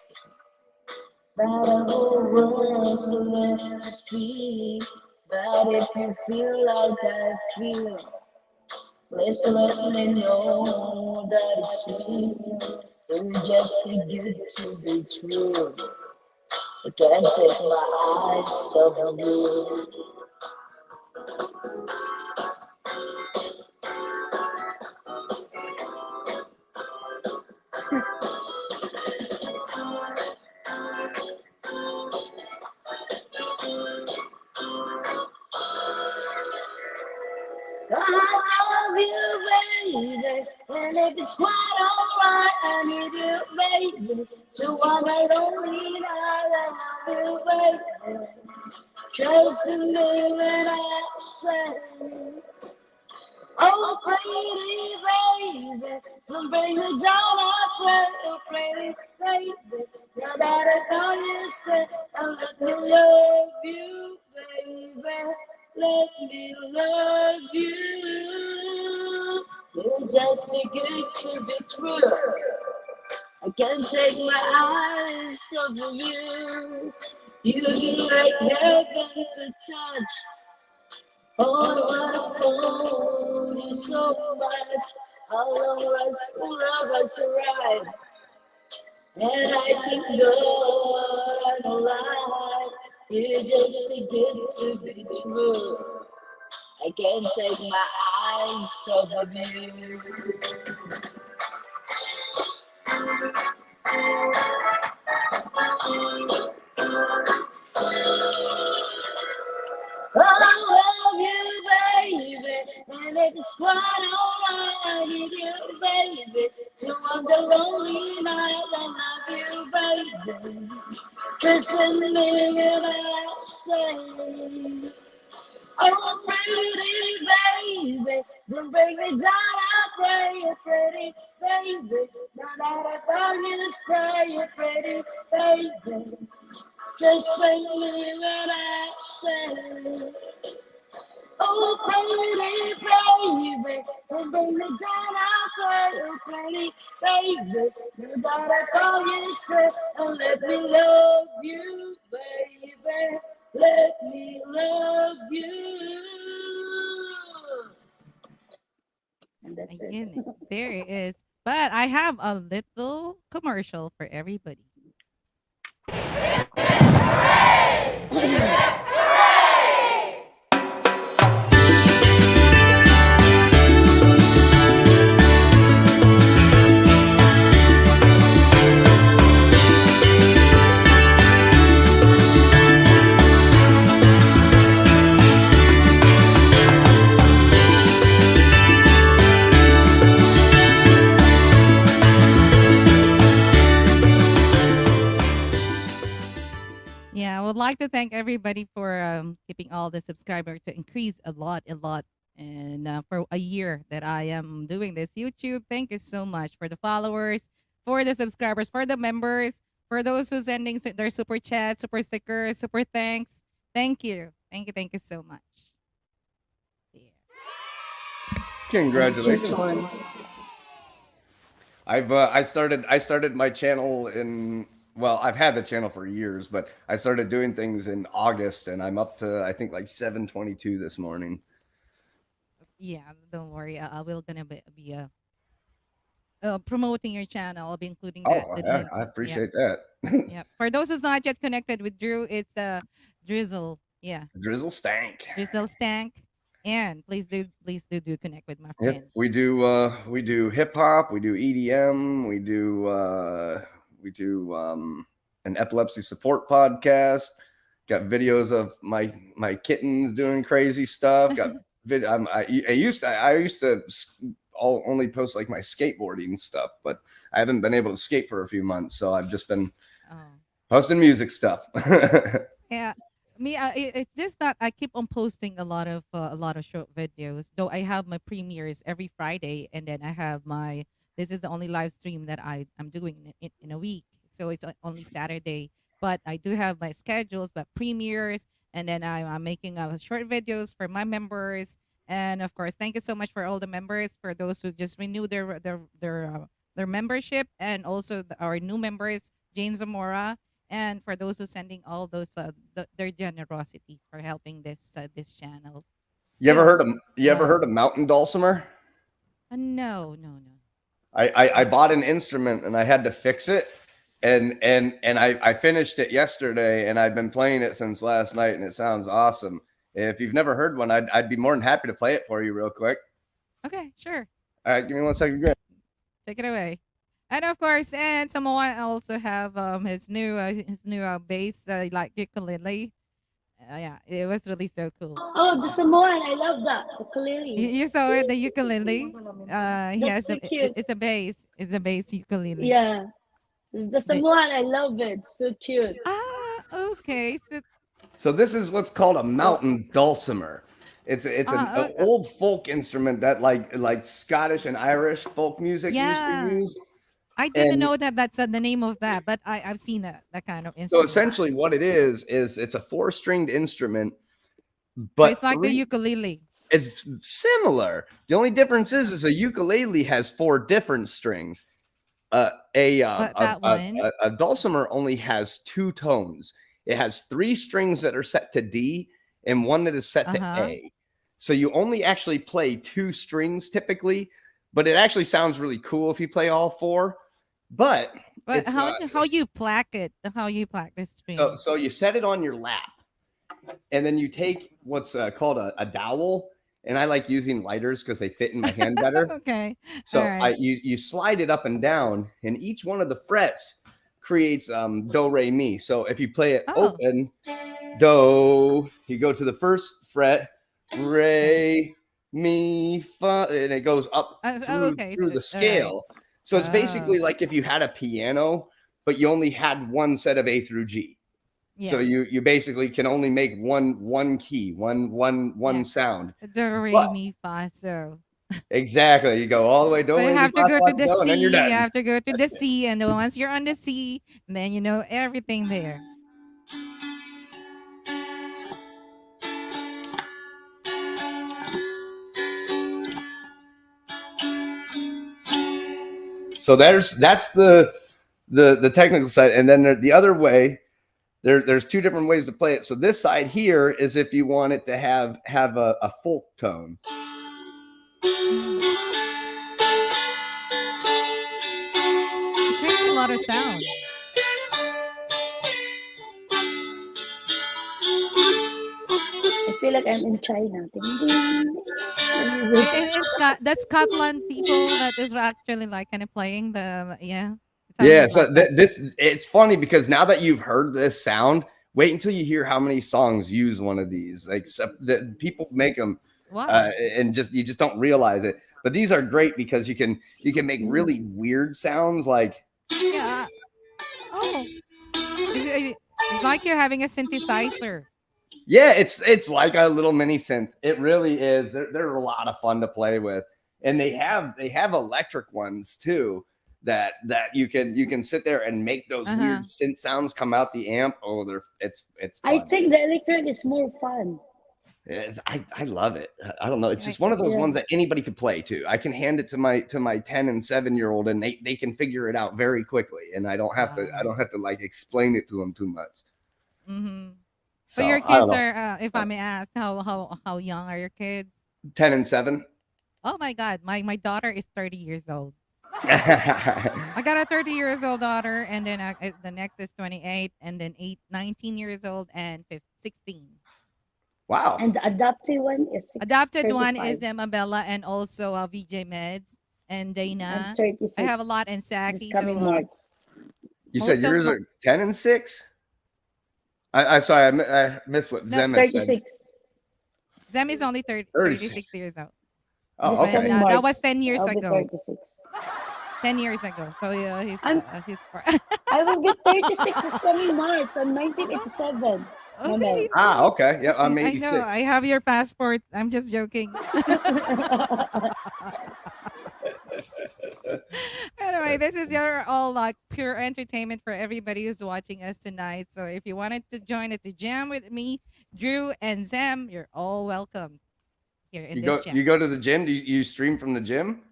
But the whole world still let us speak. But if you feel like I feel, please let me know that it's real. You're just too good to be true. I can't take my eyes off of you. I love you, baby. And if it's quite alright, I need you, baby. To walk right lonely night, I love you, baby. Trust in me when I say, oh, pretty baby, don't bring me down, I pray, oh, pretty baby. Now that I know you stay, and let me love you, baby. Let me love you. You're just too good to be true. I can't take my eyes off of you. You be like heaven to touch. Oh, I wanna hold you so much. How long last the love us arrive? And I think God I'm alive. You're just too good to be true. I can't take my eyes off of you. I love you, baby, and if it's quite alright, I need you, baby, to walk the lonely night. I love you, baby. Listen to me when I say, oh, pretty baby, don't break me down, I pray, you pretty baby. Now that I found you to stay, you pretty baby. Just say me when I say, oh, pretty baby, don't bring me down, I pray, oh, pretty baby. Now that I found you straight, and let me love you, baby. Let me love you. And that's it. Again, there it is. But I have a little commercial for everybody. Yeah, I would like to thank everybody for keeping all the subscribers to increase a lot. And for a year that I am doing this YouTube, thank you so much for the followers, for the subscribers, for the members, for those who sending their super chat, super stickers, super thanks. Thank you so much. Yeah. Congratulations. It's your turn. I started my channel in, well, I've had the channel for years, but I started doing things in August, and I'm up to, I think, like 722 this morning. Yeah, don't worry. I will gonna be promoting your channel. I'll be including that Oh, the yeah, link. I Yeah, appreciate that. yeah. For those who's not yet connected with Drew, it's Drizzle. Yeah, Drizzle stank. Drizzle Stank. And please do connect with my Yep, friend. we do hip hop, we do EDM, we do an epilepsy support podcast. Got videos of my kittens doing crazy stuff. Got I used to only post like my skateboarding stuff, but I haven't been able to skate for a few months, so I've just been Oh. posting music stuff. Yeah, me. It's just that I keep on posting a lot of short videos. Though I have my premieres every Friday, and then I have my. This is the only live stream that I'm doing in a week, so it's only Saturday. But I do have my schedules, but premieres, and then I'm making short videos for my members, and of course, thank you so much for all the members, for those who just renew their membership, and also our new members, Jane Zamora and for those who sending all those their generosity for helping this channel. You ever Still, heard of mountain dulcimer? no, no, no. I bought an instrument and I had to fix it, and I finished it yesterday, and I've been playing it since last night, and it sounds awesome. If you've never heard one, I'd be more than happy to play it for you real quick. Okay, sure. All right, give me 1 second, Grant. Take it away. And of course, and someone also have his new bass like ukulele. Yeah, it was really so cool. Oh, the Samoan, I love that. The You, ukulele. you saw it, the ukulele. He That's has so a, cute. it's a bass. It's a bass ukulele. Yeah. The Samoan, I love it. So cute. Ah, okay. So this is what's called a mountain dulcimer. It's an old folk instrument that like Scottish and Irish folk music used to yeah. use. I didn't And know that that's the name of that, but I've seen that kind of so instrument. essentially what it is it's a 4-stringed instrument, So but it's like the ukulele. it's similar. The only difference is a ukulele has 4 different strings. But that one, A dulcimer only has 2 tones. It has 3 strings that are set to D and 1 that is set to A. So you only actually play 2 strings typically, but it actually sounds really cool if you play all 4. But it's, how you plaque it? How you plaque the string? so you set it on your lap, and then you take what's called a dowel, and I like using lighters because they fit in my hand better. Okay. So All right. you slide it up and down, and each one of the frets creates do re mi. So if you play it open, do, you go to the first fret, re mi fa, and it goes up through the scale. Right. So it's basically like if you had a piano, but you only had one set of A through G. Yeah. So you basically can only make one key, one sound. Do re mi fa so. Exactly. You go all the way. So you have to go to the C. You have to go to the C, and once you're on the C, then you know everything there. So that's the technical side, and then the other way, there's 2 different ways to play it. So this side here is if you want it to have a folk tone. It makes a lot of sound. I feel like I'm in China. That's Scotland people that is actually like kind of playing the Yeah, so it's funny because now that you've heard this sound, wait until you hear how many songs use one of these. Like that people make them, and you just don't realize it. But these are great because you can make really weird sounds like. Yeah. Oh, it's like you're having a synthesizer. Yeah, it's like a little mini synth. It really is. They're a lot of fun to play with, and they have electric ones too. That you can sit there and make those weird synth sounds come out the amp. Oh, it's fun. I think the electric is more fun. I love it. I don't know. It's just one of those ones that anybody could play too. I can hand it to my 10 and 7-year-old, and they can figure it out very quickly, and I don't have to like explain it to them too much. Mm-hmm. So your kids are, if I may ask, how young are your kids? 10 and 7. Oh my God, my daughter is 30 years old. I got a 30 years old daughter, and then the next is 28, and then 19 years old, and 16. Wow. And the adopted one is 35. One is Mabella, and also VJ Meds and Dana. I'm 36. I have a lot in Saki. You said yours are 10 and 6? I sorry, I missed what Zem said. 36. Zem is only 36 years old. Oh, okay. That was 10 years ago. 36. 10 years ago. So he's I will get 36 this coming March. I'm 1987. Okay. Okay. Yeah, I'm 86. I know. I have your passport. I'm just joking. Anyway, this is your all like pure entertainment for everybody who's watching us tonight. So if you wanted to join at the jam with me, Drew and Zem, you're all welcome here in this jam. You go to the gym? Do you stream from the gym?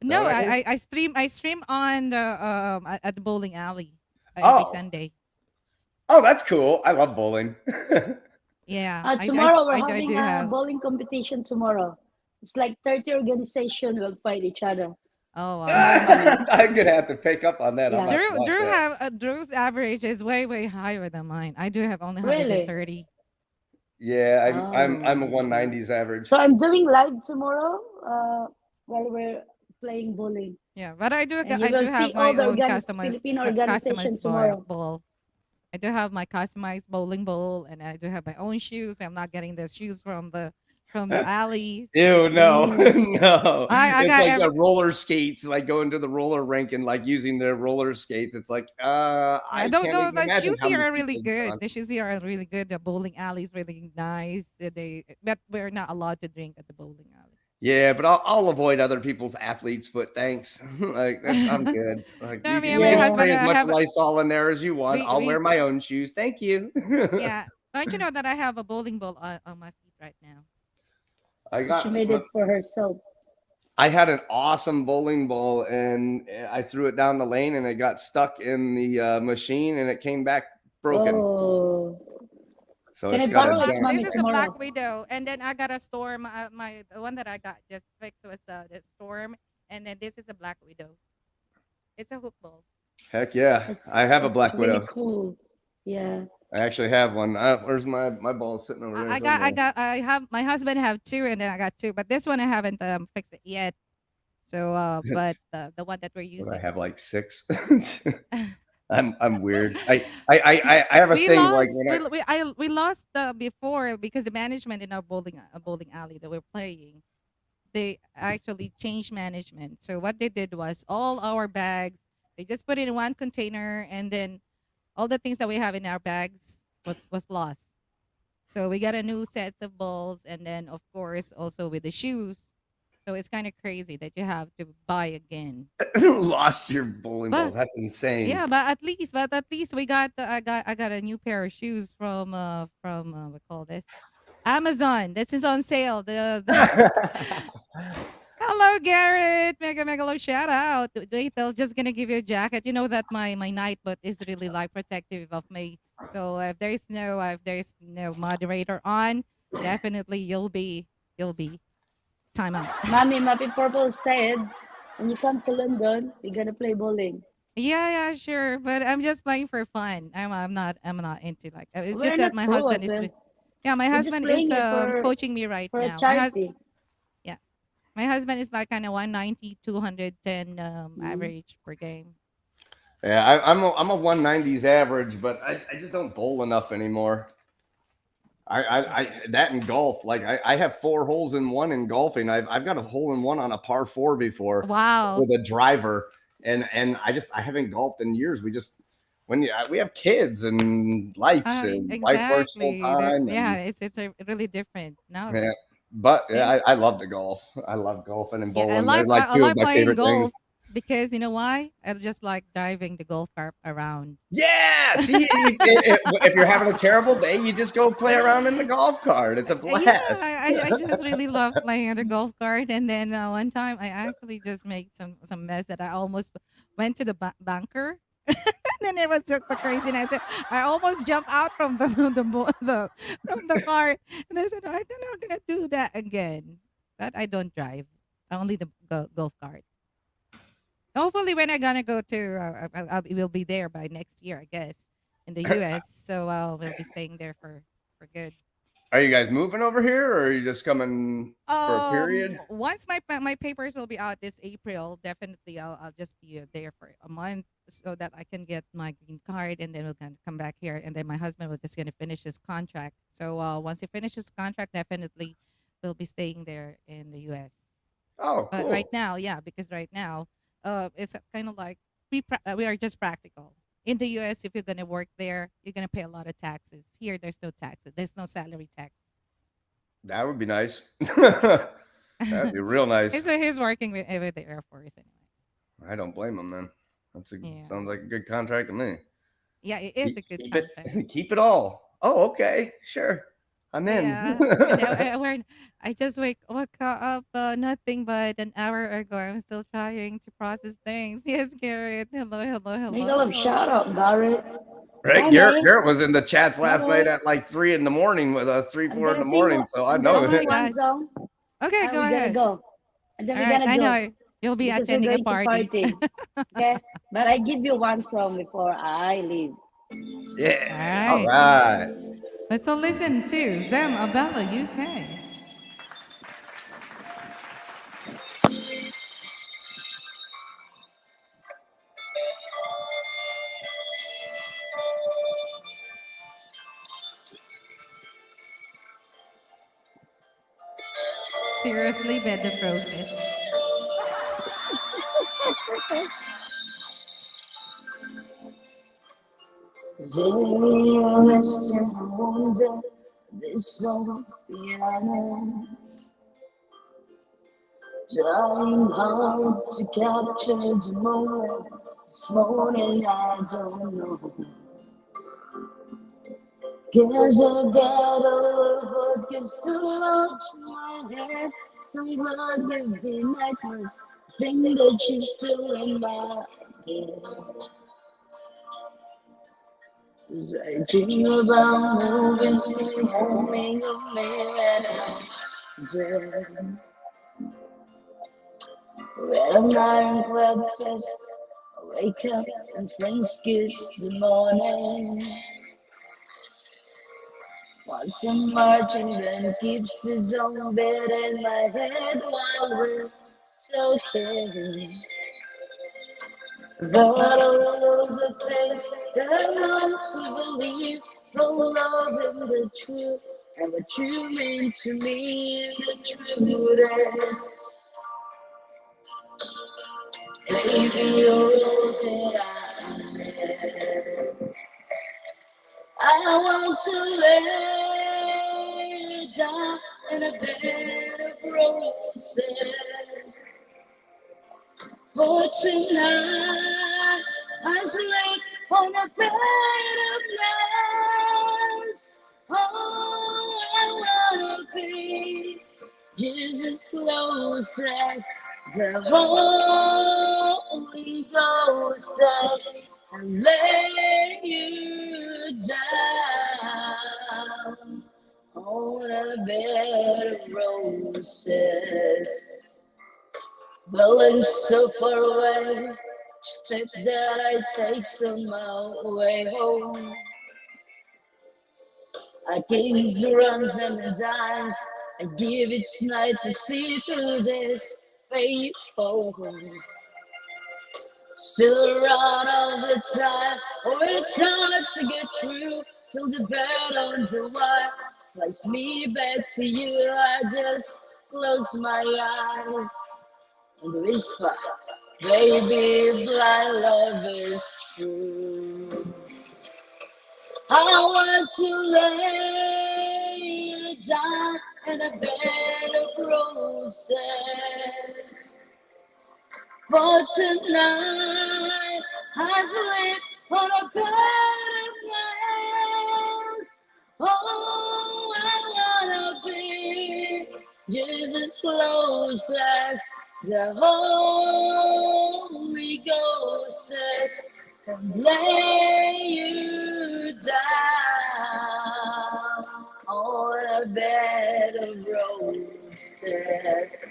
No, I stream on the at the bowling alley. every Oh, Sunday. oh, that's cool. I love bowling. Yeah, Tomorrow we're I having do a have. bowling competition tomorrow. It's like 30 organization will fight each other. Oh wow. No money. I'm gonna have to pick up on that. I'm Yeah. about to watch that. Drew's average is way higher than mine. I do have only Really? 130. Yeah, I'm a Oh, okay. 190s average. So I'm doing live tomorrow while we're playing bowling. Yeah, but And you I will do see have all my the own Filipino organization customized tomorrow. ball. I do have my customized bowling ball, and I do have my own shoes. I'm not getting the shoes from the alleys. Ew, no, Mm. no. I It's got like the roller skates, like going to the roller rink and like using their roller skates. It's like, yeah, I can't even the imagine shoes how here many are really people good. gone. The shoes here are really good. The bowling alley is really nice. But we're not allowed to drink at the bowling Yeah, but I'll avoid other people's athlete's foot. Thanks. Like that's I'm alley. good. Like No, me and you my can Yeah. husband spray as much have Lysol in there as you want. I'll wear we my own shoes. Thank you. yeah. Don't you know that I have a bowling ball on my feet right now? I She got made it for herself. I had an awesome bowling ball and I threw it down the lane and it got stuck in the machine and it came back broken. Oh. So Can it's I got a borrow it, giant. This mommy, is a black tomorrow? widow, and then I got a storm. The one that I got just fixed was the storm, and then this is a black widow. It's a hook ball. Heck yeah. I have a It's Black really Widow. cool. Yeah. I actually have one. Where's my ball sitting over there somewhere? I have my husband have two, and then I got two, but this one I haven't fixed it yet. So, but the one that we're What, I using. have like six. I'm weird. I have a We thing like lost when we lost before because the management in our bowling alley that we're playing, they actually changed management. So what they did was all our bags, they just put it in one container, and then all the things that we have in our bags was lost. So we got a new sets of balls, and then of course also with the shoes. So it's kind of crazy that you have to buy again. lost your bowling balls. But That's insane. yeah, but at least we got I got a new pair of shoes from what call this Amazon. This is on sale. The Hello, Garrett. Mega love shout out. Wait, they're just gonna give you a jacket. You know that my night boat is really like protective of me. So if there's no moderator on, definitely you'll be time out. Mommy, Mappy Purple said, when you come to London, we're gonna play bowling. Yeah, sure. But I'm just playing for fun. I'm not into like it's We're just that not my pro husband as is well. yeah, my We're just husband is playing it coaching me right for a now. charity. Yeah. My husband is like kind of 190, 210 Mhm. average per game. Yeah, I'm a 190s average, but I just don't bowl enough anymore. I that in golf, like I have four holes in one in golfing. I've got a hole in one on a par four before Wow. with a driver, and I haven't golfed in years. We just we have kids and lives and wife works full Exactly. time Yeah, and it's a really different yeah. nowadays. But yeah, Maybe I love to golf. I love golfing and yeah, bowling. They're like I two of like my playing favorite things. golf because you know why? I just like driving the golf cart around. Yeah, see, if you're having a terrible day, you just go play around in the golf cart. It's a Yeah, blast. I just really love playing on the golf cart. And then one time I actually just made some mess that I almost went to the bunker. And then it was just the craziness. I almost jumped out from from the car. And I said, I'm not gonna do that again. But I don't drive. Only the golf cart. Hopefully, when I'm gonna go to, we'll be there by next year, I guess, in the U.S. So we'll be staying there for good. Are you guys moving over here, or are you just coming for a period? Once my papers will be out this April, definitely I'll just be there for a month so that I can get my green card, and then we're gonna come back here, and then my husband was just gonna finish his contract. So once he finishes contract, definitely we'll be staying there in the U.S. Oh, But cool. right now, yeah, because right now, it's kind of like we are just practical. In the U.S., if you're gonna work there, you're gonna pay a lot of taxes. Here, there's no taxes. There's no salary tax. That would be nice. That'd be real nice. He's working with the Air Force anyway. I don't blame him then. Yeah, Sounds like a good contract to me. yeah, it is a good Keep contract. it, keep it all. Oh, okay, sure. I'm Oh in. yeah. And I just woke up nothing but an hour ago. I'm still trying to process things. Yes, Garrett. Hello, hello, Make a love hello. shout out, Garrett. Right, Hi, Garrett, May. Garrett was in the chats Hi, last night May. at like 3 in the morning with us, three, I'm 4 in gonna the sing. morning. So I I'm gonna know Oh sing my it. one god. song, Okay, and go we're gonna ahead. go. And then All we're right. gonna I go know you'll be because we're attending a going to party. party. Okay? But I give you one song before I leave. Yeah. All All right. right. Let's all listen to Zem Abella UK. Seriously, bed of roses. Yes, and I wonder this song piano, trying hard to capture the moment. This morning I don't know. Guess I got a little focus too much in my head. Some blood give me nightmares. Think that she's still in my head. As I dream about movies, homing of me when I'm dead. Red an ironclad fest. I wake up and friends kiss the morning. Watch some marching band keeps his own bed in my head while we're talking. But all of the things that I want to believe, no love in the truth, and what you mean to me in the truth is, baby, you're all that I am. I want to lay down in a bed of roses for tonight. I sleep on a bed of roses. Oh, I wanna be just as close as the Holy Ghost says, and lay you down on a bed of roses. Well, I'm so far away, steps that I take on my way home. I kings runs and dimes, I give each night to see through this faithful home. Still around all the time, oh, it's hard to get through till the bed on the wire flies me back to you. I just close my eyes and whisper, baby, blind love is true. I want to lay you down in a bed of roses. For tonight, I sleep on a bed of roses. Oh, I wanna be just as close as the Holy Ghost says, and lay you down on a bed of roses.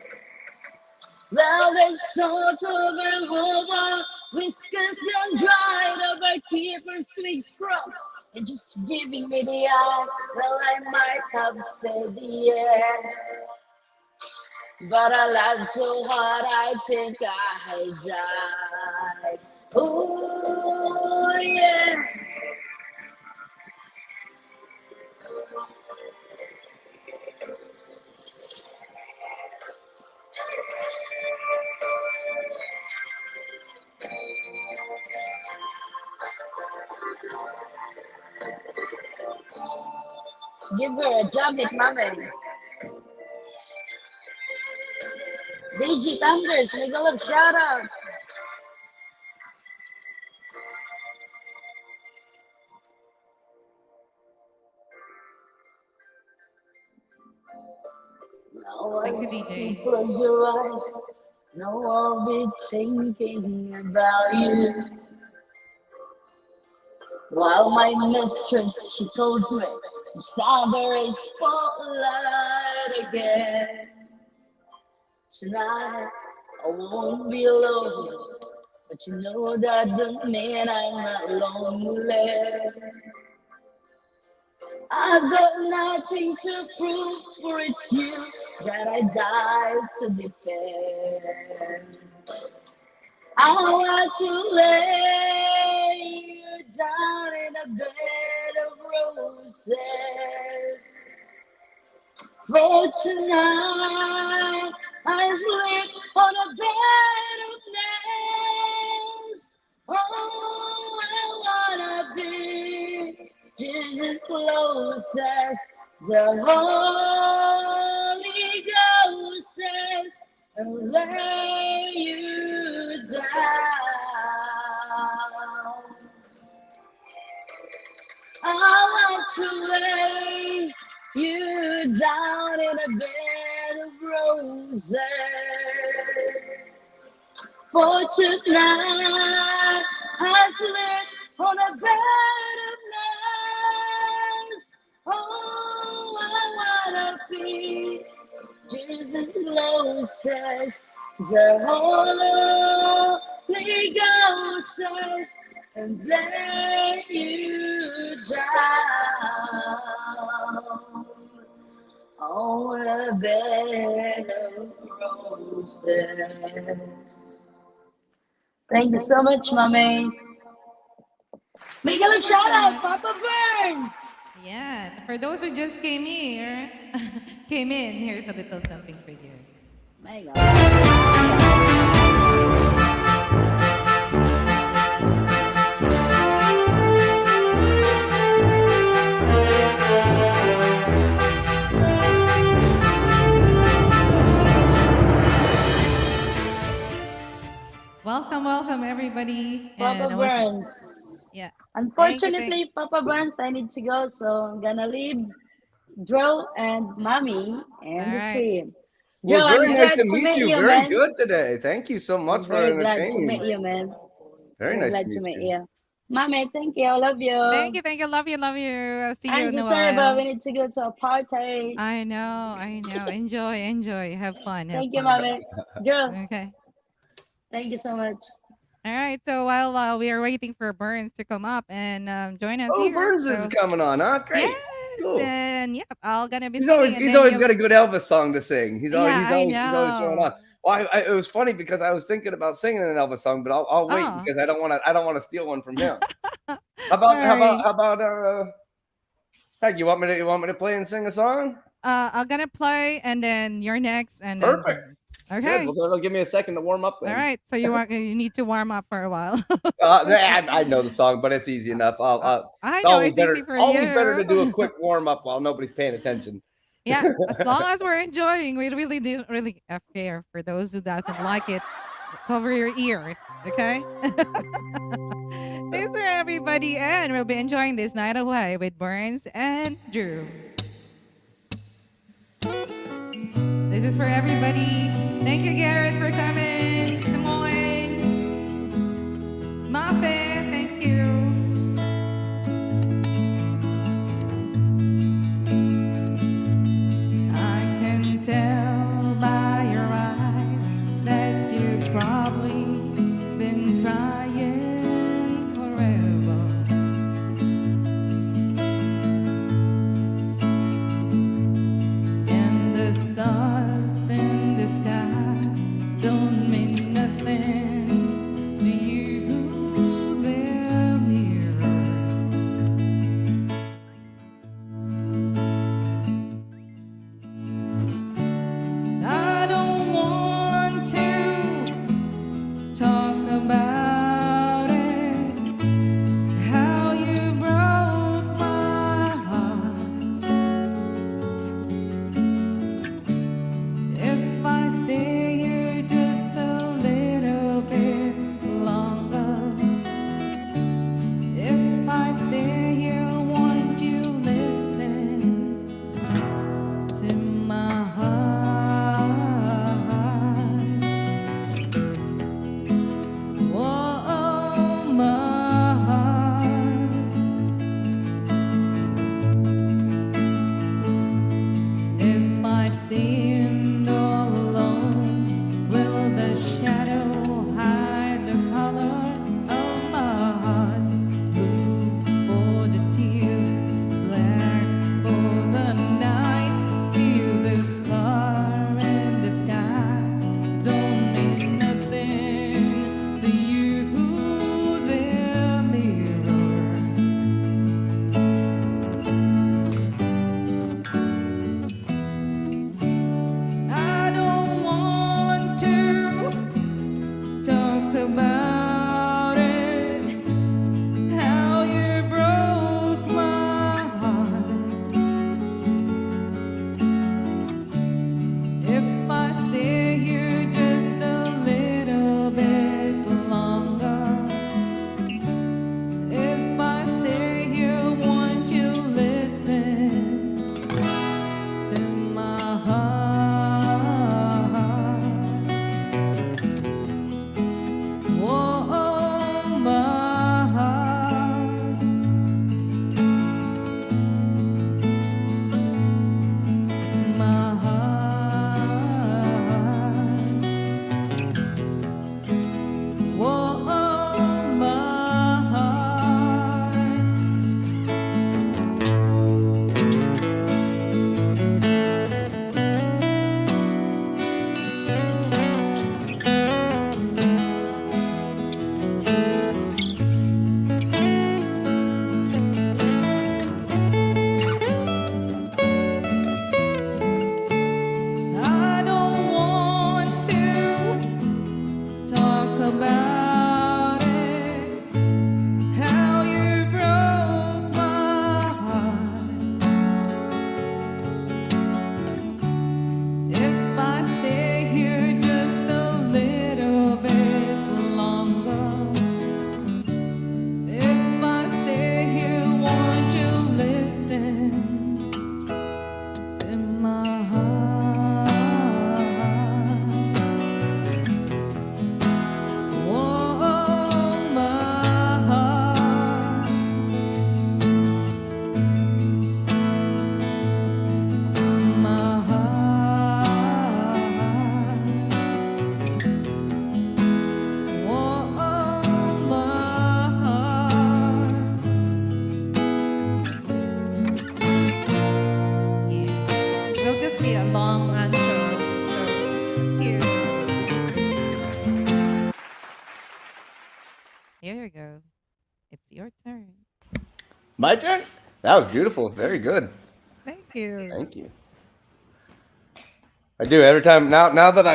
Well, there's salt over over, whiskers gone dried over, keeper sweet scrub, and just giving me the eye. Well, I might have said yeah, but I laughed so hard I think I died. Oh yeah. Give her a job it, mommy. DG Thunders, make a little shout out. Thank you, Once you DJ. close your eyes, now I'll be thinking about you. While my mistress, she calls me, it's under a spotlight again. Tonight, I won't be alone, but you know that don't mean I'm not lonely. I've got nothing to prove, for it's you that I died to defend. I want to lay you down in a bed of roses. For tonight, I sleep on a bed of nails. Oh, I wanna be just as close as the Holy Ghost says, and lay you down. I want to lay you down in a bed of roses. For tonight, I sleep on a bed of nails. Oh, I wanna be just as close as the Holy Ghost says, and lay you down on a bed of roses. Thank you so much, Mommy. Make a little Thank you shout so out, much. Papa Burns. Yeah. For those who just came here, came in, here's a little something for you. My God. Welcome, welcome, everybody. Papa And I was, Burns. yeah. Thank you, thank. Unfortunately, Papa Burns, I need to go, so I'm gonna leave Dro and Mommy All and the right. screen. Well, Dro, it's I'm very nice glad to to meet meet you. you, Very man. good today. Thank you so much I'm for very glad to meet entertaining. you, man. Very Very nice to glad to meet meet you. you. Mommy, thank you. I love you. Thank you, thank you. Love you, love you. I'll see you I'm in so a sorry, but we while. need to go to a party. I know, I know. Enjoy, enjoy. Have fun, have Thank you, fun. Mommy. Dro, Okay. thank you so much. All right. So while we are waiting for Burns to come up and join us Oh, here. Burns is So coming on, huh? Great. yes, Cool. and yep, I'll gonna be He's singing, always and he's then always you'll. got a good Elvis song to sing. Yeah, I He's always showing know. up. Well, it was funny because I was thinking about singing an Elvis song, but I'll wait Oh, because I don't want to steal one from him. all How right. about Heck, you want me to play and sing a song? I'm gonna play, and then you're next, and then Perfect. Burns. Good. Okay. Well, that'll give me a second to warm up All then. right. So you need to warm up for a while. I know the song, but it's easy enough. I It's know always it's easy better. for Always better to do a you. quick warm up while nobody's paying attention. Yeah, as long as we're enjoying, we really do really care. For those who doesn't like it, cover your ears, okay? Thanks for everybody, and we'll be enjoying this night away with Burns and Drew. This is for everybody. Thank you, Garrett, for coming. Samoan, Mafe, thank you. I can tell by your eyes that you've probably been crying forever. And the stars in the sky don't mean nothing to you. They're mirrors. Here you go. It's your turn. My turn. That was beautiful. Very good. Thank you. Thank you. I do every time now that I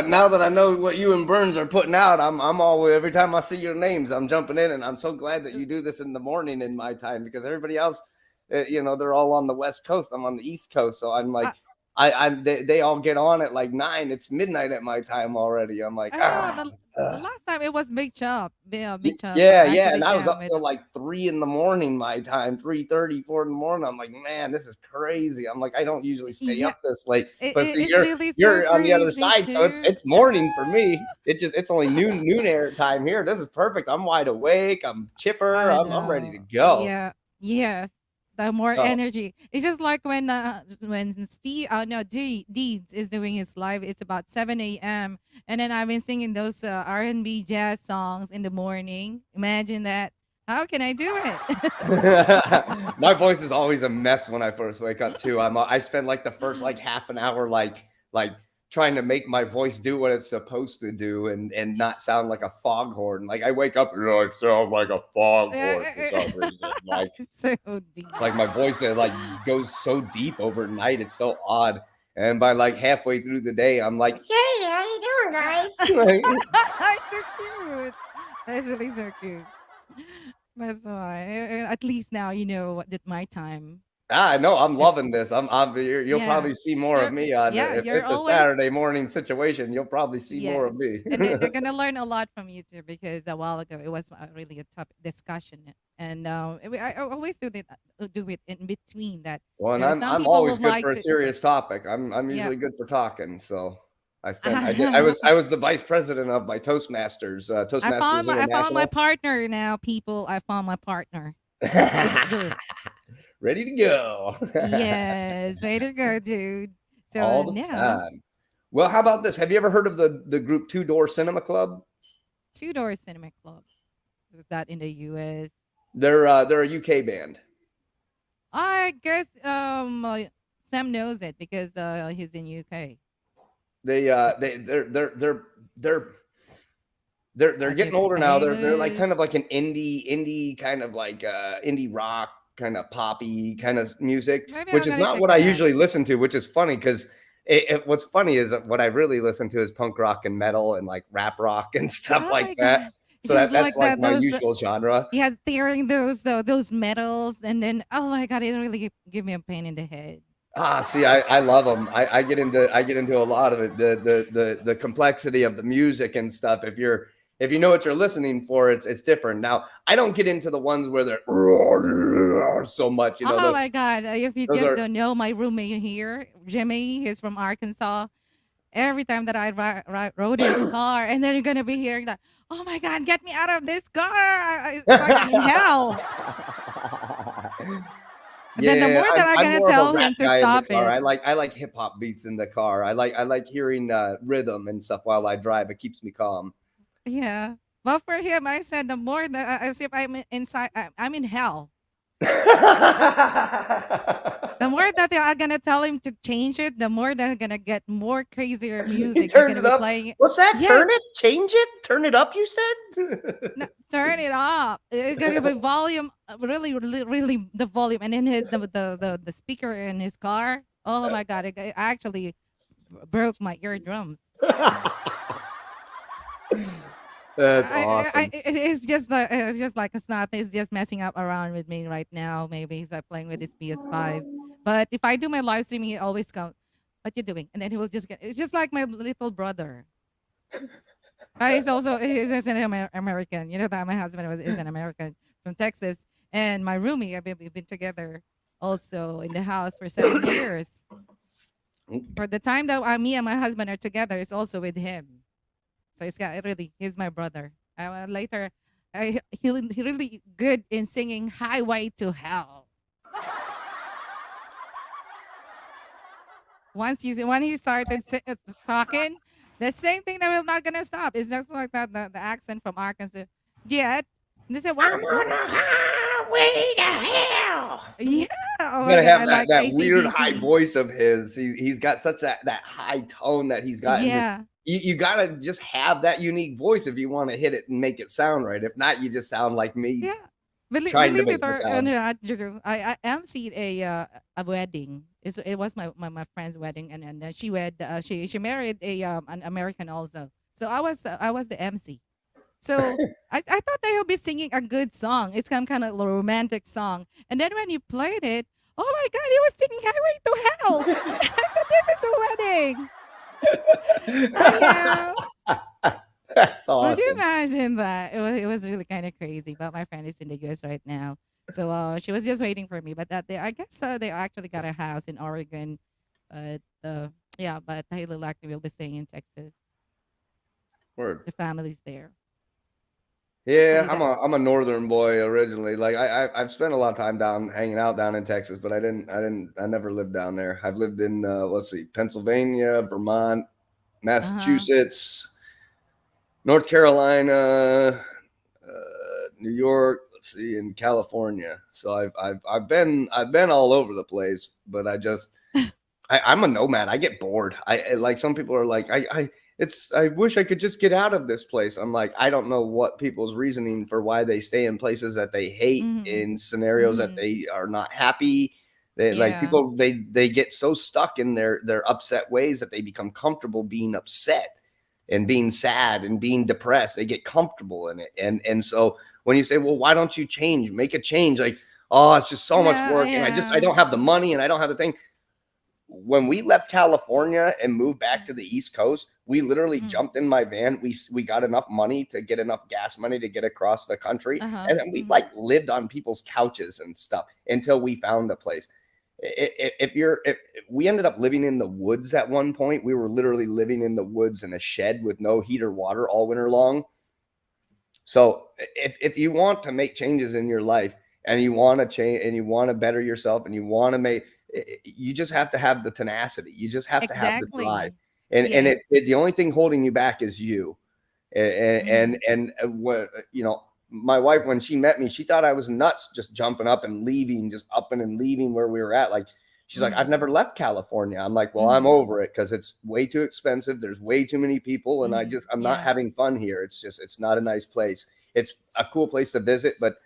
know what you and Burns are putting out. I'm all every time I see your names, I'm jumping in, and I'm so glad that you do this in the morning in my time because everybody else, they're all on the West Coast. I'm on the East Coast, so I'm like, they all get on at like 9. It's midnight at my time already. I'm like, I know the last time it was Big Chop. Yeah, Big Chop. yeah, Actually and I was jam up with till like 3 in the morning my time, 3:30, 4 in the morning. I'm like, man, this is crazy. I'm like, I don't usually stay yeah. up this late, but see, It's really so you're on the other crazy side, so too. it's morning for me. It's only noon air time here. This is perfect. I'm wide awake. I'm chipper. I I'm ready to know. go. Yeah. Yes. The more So energy. It's just like when Steve no Deeds is doing his live, it's about 7 a.m. And then I've been singing those R&B jazz songs in the morning. Imagine that. How can I do it? my voice is always a mess when I first wake up too. I spend like the first like half an hour like trying to make my voice do what it's supposed to do and not sound like a foghorn. Like I wake up and I sound like a foghorn for some reason. Like so deep. it's like my voice like goes so deep overnight. It's so odd. And by like halfway through the day, I'm like, hey, how you doing, guys? Like, So cute. That's really so cute. That's why. At least now you know that my time. I know I'm loving this. You'll Yeah. probably see more of me on Yeah, if you're it's a always Saturday morning situation. You'll probably see more yes. of me. And they're gonna learn a lot from you too because a while ago it was really a topic discussion, and I always do it in between that. Well, and Some I'm people always would good like for a to. serious topic. I'm Yeah. usually good for talking. So I was the vice president of my Toastmasters, Toastmasters I found my International. partner now, people. I found my partner. It's true. Ready to go. Yes, way to go, dude. So All the now, time. Well, how about this? Have you ever heard of the group Two Door Cinema Club? Two Door Cinema Club. Is that in the U.S.? They're a UK band. I guess Sam knows it because he's in UK. They're Are they getting older now. They're like famous? kind of like an indie kind of like indie rock kind of poppy kind of music, Maybe which I'm is gonna not check what I it out. usually listen to, which is funny because what's funny is that what I really listen to is punk rock and metal and like rap rock and stuff Oh like my that. god! So Just that's like like that, my those usual genre. yeah, tearing those metals, and then oh my god, it really give me a pain in the head. Ah, see, I love them. I get into a lot of it. The complexity of the music and stuff. If you know what you're listening for, it's different. Now, I don't get into the ones where they're so much. You know, Oh my god! If you those just are don't know, my roommate here, Jimmy, he's from Arkansas. Every time that I rode his car, and then you're gonna be hearing that. Oh my god! Get me out of this car! It's like I'm in hell. And then the yeah. more that I'm I'm gonna more of a tell rap him to guy in the stop car. it, I like hip hop beats in the car. I like hearing rhythm and stuff while I drive. It keeps me calm. yeah. But for him, I said the more that as if inside, I'm in hell. The more that I'm gonna tell him to change it, the more they're gonna get more crazier He music. They're turned gonna it be up. playing it. What's that? Turn Yes, it? Change it? Turn it up, you said? no, turn it up. It's gonna be volume, really the volume, and then the speaker in his car. Oh my god! It actually broke my eardrums. That's awesome. It's just like it's not. It's just messing up around with me right now. Maybe he's playing with his PS5. But if I do my live streaming, he always go, "What you doing?" And then he will just get. It's just like my little brother. He's an American. You know that my husband is an American from Texas, and my roomie. We've been together also in the house for 7 years. For the time that me and my husband are together, is also with him. So he's my brother. Later, he really good in singing "Highway to Hell." When he started talking, the same thing that we're not gonna stop. It's just like that the accent from Arkansas. Yet, they said, "What? I'm on a highway to hell. Yeah, oh my Gotta god, have I that like weird high ACDC. voice of his. He's got such that high tone that he's got in his Yeah, you gotta just have that unique voice if you want to hit it and make it sound right. If not, you just sound like me Yeah. Believe, trying to believe make it the or sound. not, Drew, I emceed a wedding. It was my friend's wedding, and she married a an American also. So I was the MC. So I thought that he'll be singing a good song. It's some kind of romantic song. And then when he played it, oh my God, he was singing Highway to Hell. I said, this is a wedding. Yeah. That's Would you awesome. imagine that? It was really kind of crazy. But my friend is in the US right now. So she was just waiting for me. But that they I guess they actually got a house in Oregon. But yeah, but highly likely will be staying in Texas. Word. The family's there. Yeah, Hopefully that I'm a northern boy originally. Like I've spent a lot of time down hanging out down in Texas, but I never lived down there. I've lived in let's see, Pennsylvania, Vermont, uh-huh. Massachusetts, North Carolina, New York, let's see, in California. So I've been all over the place, but I'm a nomad. I get bored. Like some people are like, I wish I could just get out of this place. I'm like, I don't know what people's reasoning for why they stay in places that they hate, Mm-hmm. in scenarios that Mm-hmm. they are not happy. They like Yeah. people, they get so stuck in their upset ways that they become comfortable being upset and being sad and being depressed. They get comfortable in it. And so when you say, well, why don't you change? Make a change. Like, oh, it's just so much Yeah, work. And I yeah. don't have the money and I don't have the thing. When we left California and moved back to the East Coast, we literally Mm. jumped in my van. We got enough money to get enough gas money to get across the country, Uh-huh. and then we Mhm. like lived on people's couches and stuff until we found a place. If we ended up living in the woods at one point, we were literally living in the woods in a shed with no heat or water all winter long. So if you want to make changes in your life and you want to change and you want to better yourself and you want to make, you just have to have the tenacity. You just have to have the drive. Exactly. And Yes. the only thing holding you back is you. Mhm. And what, you know, my wife, when she met me, she thought I was nuts just jumping up and leaving, just up and leaving where we were at. Like, she's like, I've Mhm. never left California. I'm like, well, I'm Mhm. over it because it's way too expensive. There's way too many people. And Mhm. I'm not Yeah. having fun here. It's not a nice place. It's a cool place to visit, but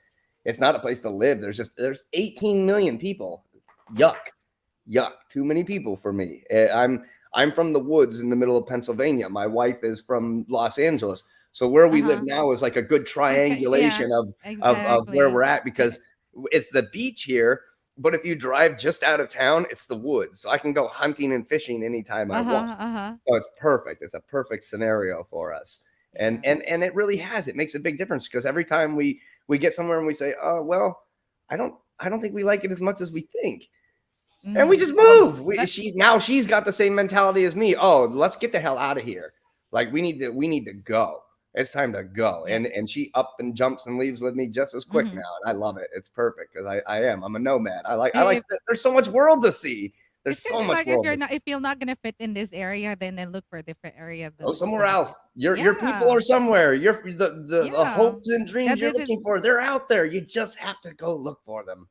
it's not a place to live. There's 18 million people. Yuck, yuck. Too many people for me. I'm from the woods in the middle of Pennsylvania. My wife is from Los Angeles. So where we live Uh-huh. now is like a good Yeah. triangulation of where we're Exactly. at Eh, because it's the beach here. But if you drive just out of town, it's the woods. So I can go hunting and fishing anytime I want. uh-huh. Uh-huh. So it's perfect. It's a perfect scenario for us. And Yeah. and it really has. It makes a big difference because every time we get somewhere and we say, "Oh, well, I don't think we like it as much as we think." And we Mhm. just move. But She's got the same mentality as me. Oh, let's get the hell out of here. Like we need to go. It's time to go. yeah. And she up and jumps and leaves with me just as quick now. Mhm. And I love it. It's perfect because I'm a nomad. I like If that. There's so much world to see. There's it's so kind of much like if world you're to not see. if you're not gonna fit in this area, then look for a different area Go than somewhere than else. Your people yeah. are somewhere. The Yeah. hopes and dreams That you're this is looking for, they're out there. You just have to go look for them.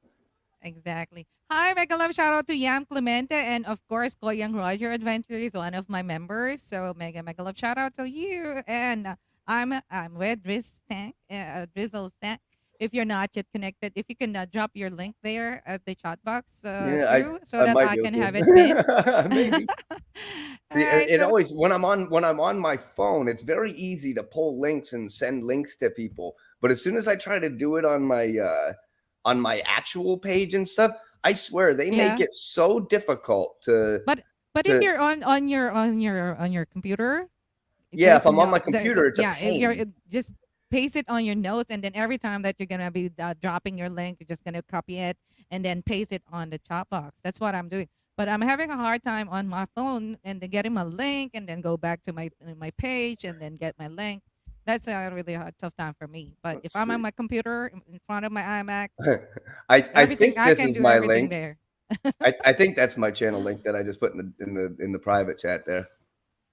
exactly. Hi, mega love shout out to Yam Clemente and of course Koyang Roger Adventure is one of my members. So mega love shout out to you. And I'm with Drizzle Stank. If you're not yet connected, if you can drop your link there at the chat box, Yeah, Drew, so I that might I be able can have it pinned. to. Maybe. All right. It So always when I'm on my phone, it's very easy to pull links and send links to people. But as soon as I try to do it on my actual page and stuff, I swear they make yeah. it so difficult But if to you're on your computer, yeah, there's if I'm on no my computer, it's a yeah, if you're pain. just paste it on your notes and then every time that you're gonna be dropping your link, you're just gonna copy it and then paste it on the chat box. That's what I'm doing. But I'm having a hard time on my phone and then getting my link and then go back to my page and then get my link. That's a really tough time for me. But if Let's I'm on see. my computer in front of my iMac, I everything think I this can is do my everything link. there. I think that's my channel link that I just put in the private chat there.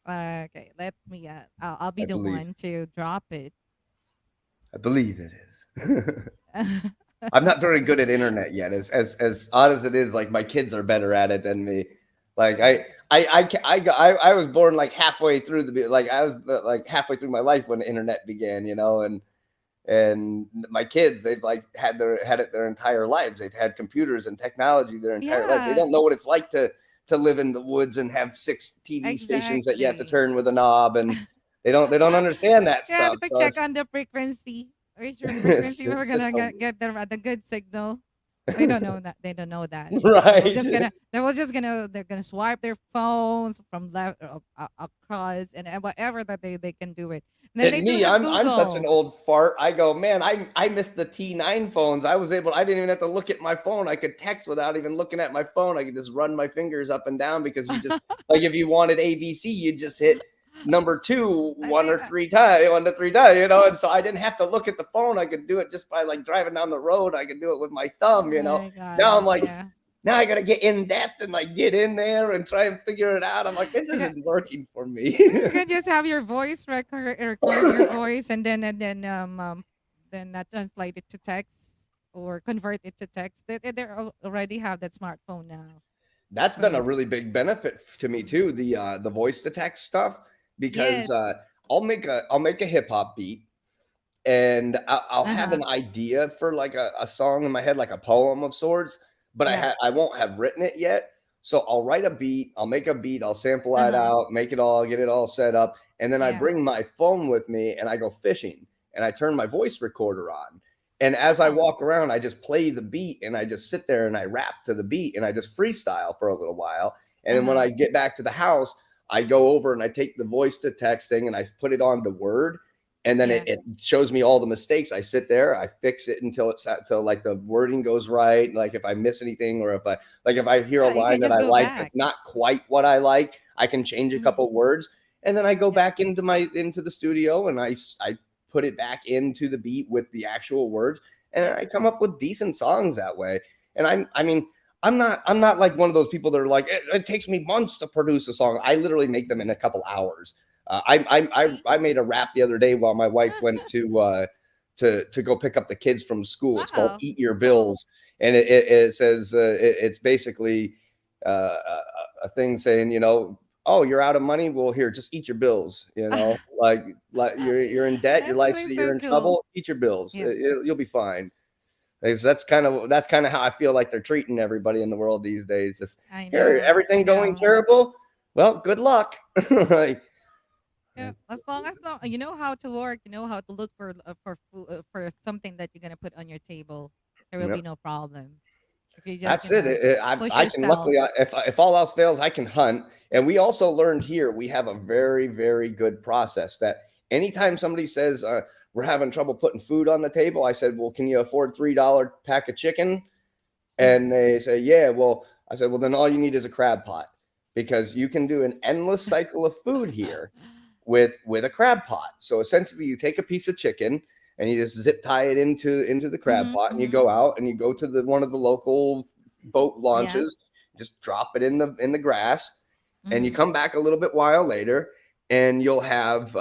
Okay, let me. I'll be I the believe. one to drop it. I believe it is. I'm not very good at internet yet. As odd as it is, like my kids are better at it than me. Like I was born like halfway through like I was like halfway through my life when the internet began, and my kids, they've like had it their entire lives. They've had computers and technology their entire lives. They Yeah, don't know what it's like to live in the woods and have 6 TV stations that you have to exactly. turn with a knob, and they don't understand that You have stuff. to So check on the frequency. Where's your frequency? We're it's gonna just so get the good signal. They don't know that. They don't know that. right. They're gonna swipe their phones from left across and whatever that they can do it. And then they And do me, have I'm such an Google. old fart. I go, man, I missed the T9 phones. I didn't even have to look at my phone. I could text without even looking at my phone. I could just run my fingers up and down because you just like if you wanted ABC, you just hit number two I think, 1 to 3 times, And so I didn't have to look at the phone. I could do it just by like driving down the road. I could do it with my oh thumb. my Now I'm gosh, like, yeah. now I gotta get in depth and like get in there and try and figure it out. I'm like, this You can, isn't working for me. you can just have your voice record your voice then that translate it to text or convert it to text. Already have that smartphone now. That's been a So really big benefit to me too, the voice to text stuff, because yes. I'll make a hip hop beat, and I'll have Uh-huh. an idea for like a song in my head, like a poem of sorts, but Yeah. I won't have written it yet. So I'll write a beat, I'll make a beat, I'll sample that Uh-huh. out, get it all set up, and then I Yeah. bring my phone with me and I go fishing and I turn my voice recorder on. And as I Oh. walk around, I just play the beat and I just sit there and I rap to the beat and I just freestyle for a little while. And then when Uh-huh. I get back to the house, I go over and I take the voice to text thing and I put it onto Word, and then it, Yeah. it shows me all the mistakes. I sit there, I fix it until like the wording goes right. Like if I miss anything, or if I hear a Yeah, you line can that just I go like back. that's not quite what I like, I can change a Mhm. couple words, and then I go Yeah. back into the studio and I put it back into the beat with the actual words, and Yeah. I come up with decent songs that way. And I mean, I'm not like one of those people that are like it takes me months to produce a song. I literally make them in a couple hours. See? I made a rap the other day while my wife went to go pick up the kids from school. It's called Wow. "Eat Your Cool. Bills," and it says it's basically a thing saying, oh, you're out of money. Well, here, just eat your bills. Like you're in debt. Your That's life's really so you're in cool. trouble. Eat your bills. Yeah. You'll be fine. That's kind of how I feel like they're treating everybody in the world these days. Just I here, know. I everything going know. terrible. Well, good luck. Like, Yeah, as long as long you know how to work, you know how to look for food, for something that you're gonna put on your table, there will yeah, be no problem. If you're just that's it. gonna push I can yourself. luckily, if all else fails, I can hunt. And we also learned here we have a very, very good process that anytime somebody says we're having trouble putting food on the table, I said, well, can you afford $3 pack of chicken? And Mhm. they say, yeah. Well, I said, well, then all you need is a crab pot, because you can do an endless cycle of food here with a crab pot. So essentially, you take a piece of chicken and you just zip tie it into the crab Mhm. pot, and you Mhm. go out and you go to the one of the local boat Yeah. launches, just drop it in the grass, and you Mhm. come back a little bit while later, and you'll have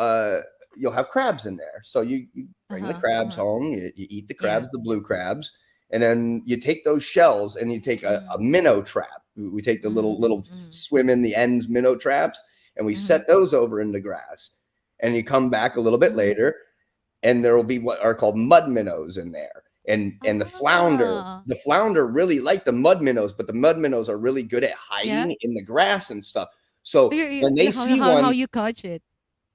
crabs in there. So you bring the Uh-huh. crabs Uh-huh. home, you eat the Yeah. crabs, the blue crabs, and then you take those shells and you take a Mhm. minnow trap. We take the little Mhm. little Mhm. swim in the ends minnow traps, and we Mhm. set those over in the grass. And you come back a little bit Mhm. later, and there will be what are called mud minnows in there. And Ah. the flounder really like the mud minnows, but the mud minnows are really good at Yeah. hiding in the grass and stuff. So when they see How one, you catch it?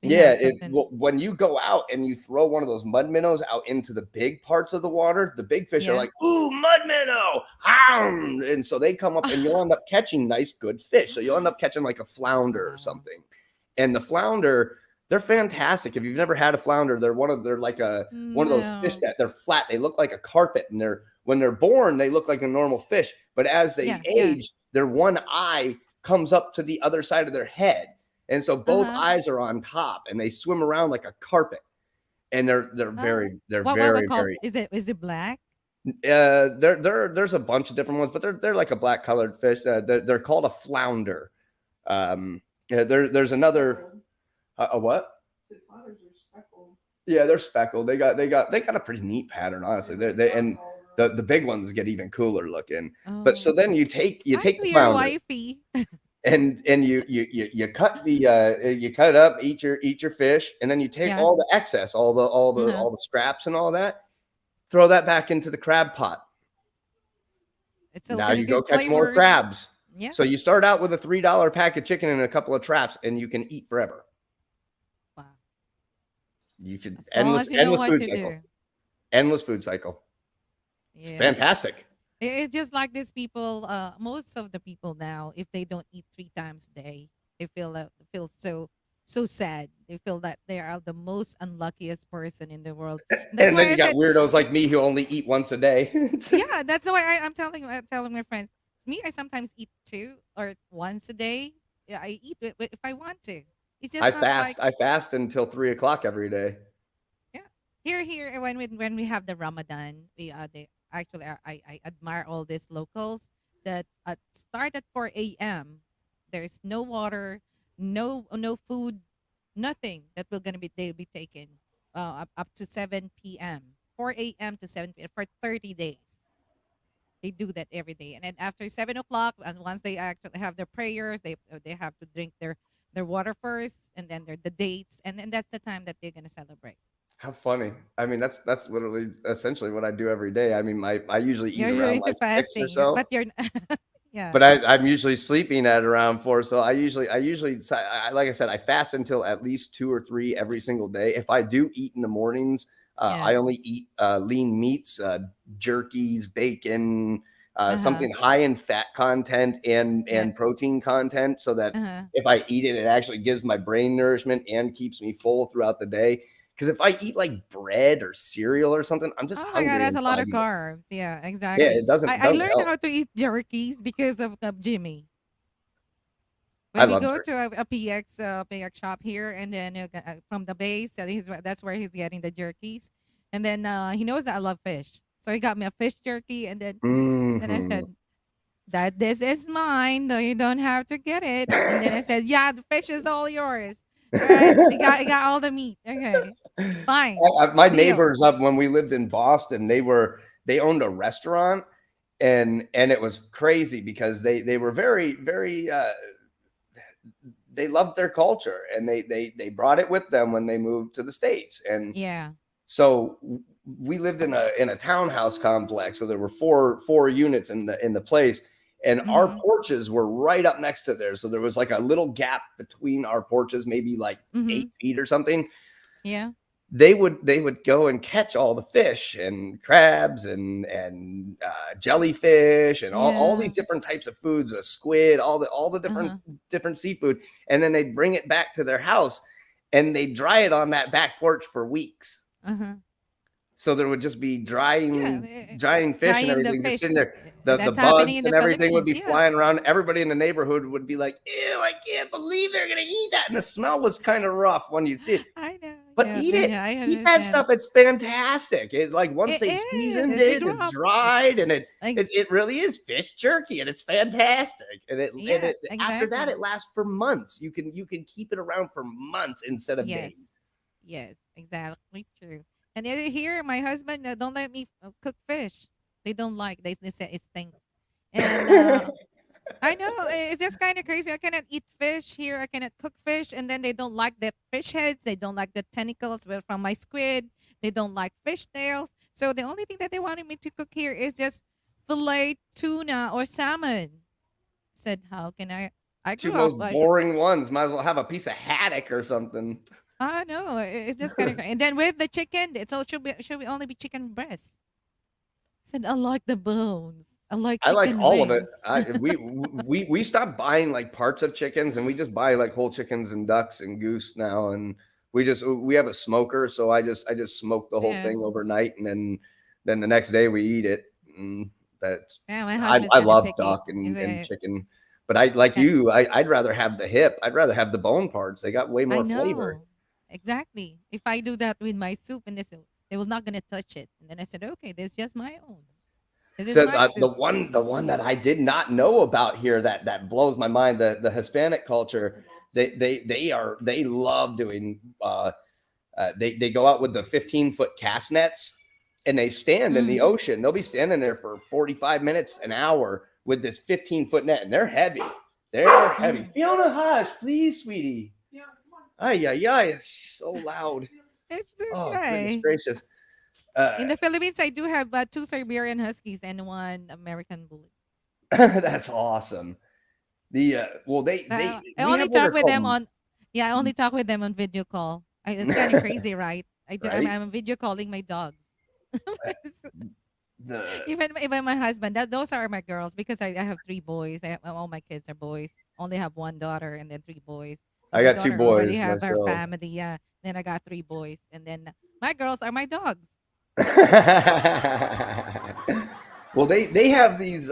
Do you yeah, have something? when you go out and you throw one of those mud minnows out into the big parts of the water, the big fish are Yeah. like, "Ooh, mud minnow!" Hound! And so they come up, and you'll end up catching nice, good fish. So you'll end up catching like a flounder or Wow. something. And the flounder, they're fantastic. If you've never had a flounder, they're like one of those fish No. that they're flat. They look like a carpet, and when they're born, they look like a normal fish. But as they Yeah. Yeah. age, their one eye comes up to the other side of their head, and so both Uh-huh. eyes are on top, and they swim around like a carpet. And Oh. they're What we very, call very is it black? there's a bunch of different ones, but they're like a black colored fish. They're called a flounder. Yeah, there's another a what? Yeah, they're speckled. They got a pretty neat pattern, honestly. And the big ones get even cooler looking. But so Oh. then you take Hi the to your flounder. wifey. and you cut you cut it up, eat your fish, and then you take Yeah. all the excess, all the scraps and all that, throw that back into the crab pot. It's still Now gonna you go give catch more flavors. crabs. Yeah. So you start out with a $3 pack of chicken and a couple of traps, and you can eat forever. Wow. You could As long as you know endless what food to cycle. do. Endless food cycle. It's Yeah. fantastic. It's just like these people. Most of the people now, if they don't eat 3 times a day, they feel so sad. They feel that they are the most unluckiest person in the world. And that's And then why you I got said, weirdos like me who only eat once a day. yeah. That's why I'm telling my friends. Me, I sometimes eat 2 or once a day. Yeah, I eat it if I want to. It's just not like, I fast until 3 o'clock every day. yeah. Here when we have the Ramadan, they actually I admire all these locals that start at 4 a.m. There's no water, no food, nothing that will gonna be they'll be taken up to 7 p.m. 4 a.m. to 7 p.m. for 30 days. They do that every day, and then after 7 o'clock, and once they actually have their prayers, they have to drink their water first, and then the dates, and then that's the time that they're gonna celebrate. How funny. I mean, that's literally essentially what I do every day. I mean, I usually eat You're around into like 6 or fasting, so, but you're yeah. but I'm usually sleeping at around 4. So like I said, I fast until at least 2 or 3 every single day. If I do eat in the mornings, Yeah. I only eat lean meats, jerkies, bacon, Uh-huh. something high in fat content Yeah. and protein content, so that Uh-huh. if I eat it, it actually gives my brain nourishment and keeps me full throughout the day. Because if I eat like bread or cereal or something, I'm just Oh my God, hungry that's in a lot of 5 minutes. carbs. Yeah, Yeah, exactly. it doesn't I doesn't learned help. how to eat jerkies because of Jimmy. I When we love go to jerky. a PX shop here, and then from the base, that's where he's getting the jerkies, and then he knows that I love fish, so he got me a fish jerky, and then I Mhm. said that this is mine, though you don't have to get it, and then I said, yeah, the fish is all yours. All right, I got all the meat. Okay, fine, My deal. neighbors up when we lived in Boston, they owned a restaurant, and it was crazy because they were very they loved their culture, and they brought it with them when they moved to the States. And Yeah. so we lived in a townhouse complex, so there were four units in the place, and our Mm-hmm. porches were right up next to theirs. So there was like a little gap between our porches, maybe like Mm-hmm. 8 feet or something. Yeah. They would go and catch all the fish and crabs and jellyfish and all these Yeah. different types of foods, a squid, all the different Uh-huh. different seafood, and then they'd bring it back to their house and they dry it on that back porch for weeks. Uh-huh. So there would just be Yeah. drying fish and Frying the everything just fish. sitting there. The That's happening bugs in the and everything would Philippines. be Yeah. flying around. Everybody in the neighborhood would be like, "Ew, I can't believe they're gonna eat that." And the smell was kind of rough when you'd see it. I know. But Yeah. eat it. Yeah. I Eat that understand. stuff. It's fantastic. It's like once It they've seasoned is. We it, grew it's up dried, and it like, it, it really is fish jerky, and it's fantastic. yeah, After that, exactly. it lasts for months. You can keep it around for months instead of Yes. days. Yes. Exactly true. And here, my husband don't let me cook fish. They don't like. They say it stinks. And I know it's just kind of crazy. I cannot eat fish here. I cannot cook fish, and then they don't like the fish heads. They don't like the tentacles from my squid. They don't like fish tails. So the only thing that they wanted me to cook here is just fillet tuna or salmon. Said, how can I? I Two grew up most like, boring ones. Might as well have a piece of haddock or something. I know it's just kind of crazy. And then with the chicken, it's all should be only be chicken breast. Said, I like the bones. I like I like chicken all of it. wings. We stopped buying like parts of chickens, and we just buy like whole chickens and ducks and goose now. And we have a smoker, so I just smoke the whole Yeah. thing overnight, and then the next day we eat it. And that's Yeah, my I, husband's I kind of love picky. duck He's and a chicken, but I like yeah, you. I'd rather have the hip. I'd rather have the bone parts. They got way I more flavor. know. Exactly. If I do that with my soup and they will not gonna touch it. And then I said, okay, this is just my own. This is So my the soup. one that I did not know about here that blows my mind, the Hispanic culture, they love doing they go out with the 15-foot cast nets, and they stand in the Mm. ocean. They'll be standing there for 45 minutes, an hour with this 15-foot net, and they're heavy. They're heavy. Mhm. Fiona, hush, please, sweetie. Ay, ay, ay. She's so loud. It's Oh, goodness okay. gracious. Uh, In the Philippines, I do have two Siberian Huskies and one American Bully. that's awesome. Well, I we only have what talk are with them called on, yeah, I only talk with them on video call. It's kind of crazy, right? right. I'm video calling my dogs. Uh, the Even my husband. Those are my girls because I have three boys. All my kids are boys. Only have one daughter and then three boys. I And my got two daughter already boys have her myself. family. Yeah. Then I got three boys, and then my girls are my dogs. Well, they have these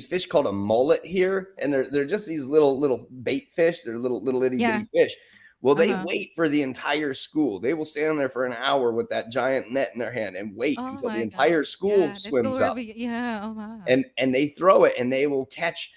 fish called a mullet here, and they're just these little bait fish. They're little itty Yeah. bitty fish. Well, Uh they huh. wait for the entire school. They will stand there for an hour with that giant net in their hand and wait Oh until the my entire god. school Yeah. The school swims will up, be. Yeah. Oh my. and they throw it, and they will catch.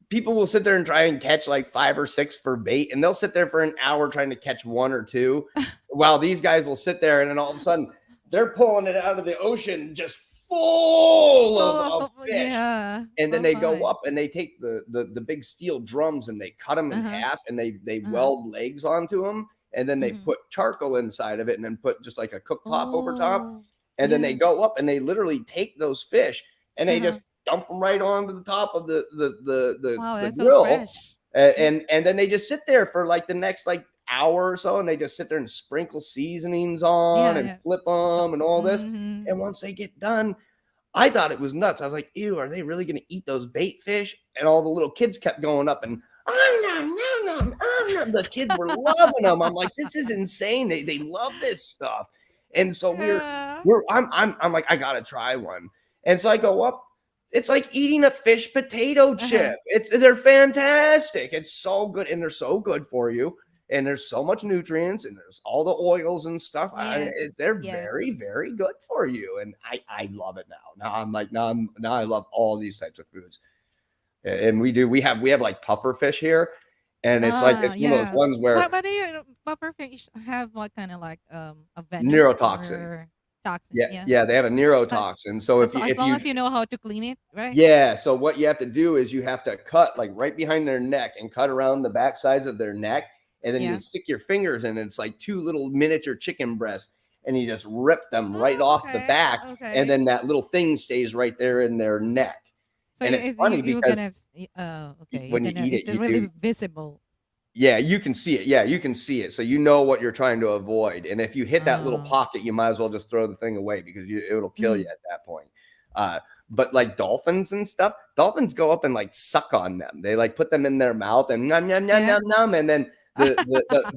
People will sit there and try and catch like 5 or 6 for bait, and they'll sit there for an hour trying to catch one or two, while these guys will sit there, and then all of a sudden they're pulling it out of the ocean just full Full of of fish. yeah. And then Oh they go my. up and they take the big steel drums and they cut them Uh in huh. half, and they Uh huh. weld legs onto them, and then they Mm-hmm. put charcoal inside of it and then put just like a cooktop over top, Oh. and then they Yeah. go up and they literally take those fish and Uh they huh. just dump them right onto the top of Wow. the That's so grill, fresh. and then they just sit there for like the next like hour or so, and they just sit there and sprinkle seasonings on Yeah. and Yeah. flip So. them and all this. Mm-hmm. And once they get done, I thought it was nuts. I was like, ew, are they really going to eat those bait fish? And all the little kids kept going up and, nom, nom, nom, nom. The kids were loving them. I'm like, this is insane. They love this stuff. And so Yeah. I'm like, I got to try one. And so I go up. It's like eating a fish potato Uh huh. chip. They're fantastic. It's so good, and they're so good for you. And there's so much nutrients, and there's all the oils and stuff. Yes. They're Yes. very, very good for you, and I love it now. Now I'm like now I love all these types of foods, and we have like puffer fish here, and it's one of those Yeah. ones where But do you puffer fish have what kind of like a venom neurotoxin. or toxin? Yeah, Yeah. yeah, they have a But neurotoxin. So as if long you as you know how to clean it, right? yeah, so what you have to do is you have to cut like right behind their neck and cut around the back sides of their neck, and then you Yeah. stick your fingers in. And it's like two little miniature chicken breasts, and you just rip them right Oh, off the okay. back, and Okay. then that little thing stays right there in their neck. So And it's funny you're because gonna okay, you're when you gonna eat it, it's you really do. visible. Yeah, you can see it. Yeah, you can see it. So you know what you're trying to avoid. And if you hit that little Oh. pocket, you might as well just throw the thing away because it'll kill you Mm. at that point. But like dolphins and stuff, dolphins go up and like suck on them. They like put them in their mouth and nom nom nom Yeah. nom nom. And then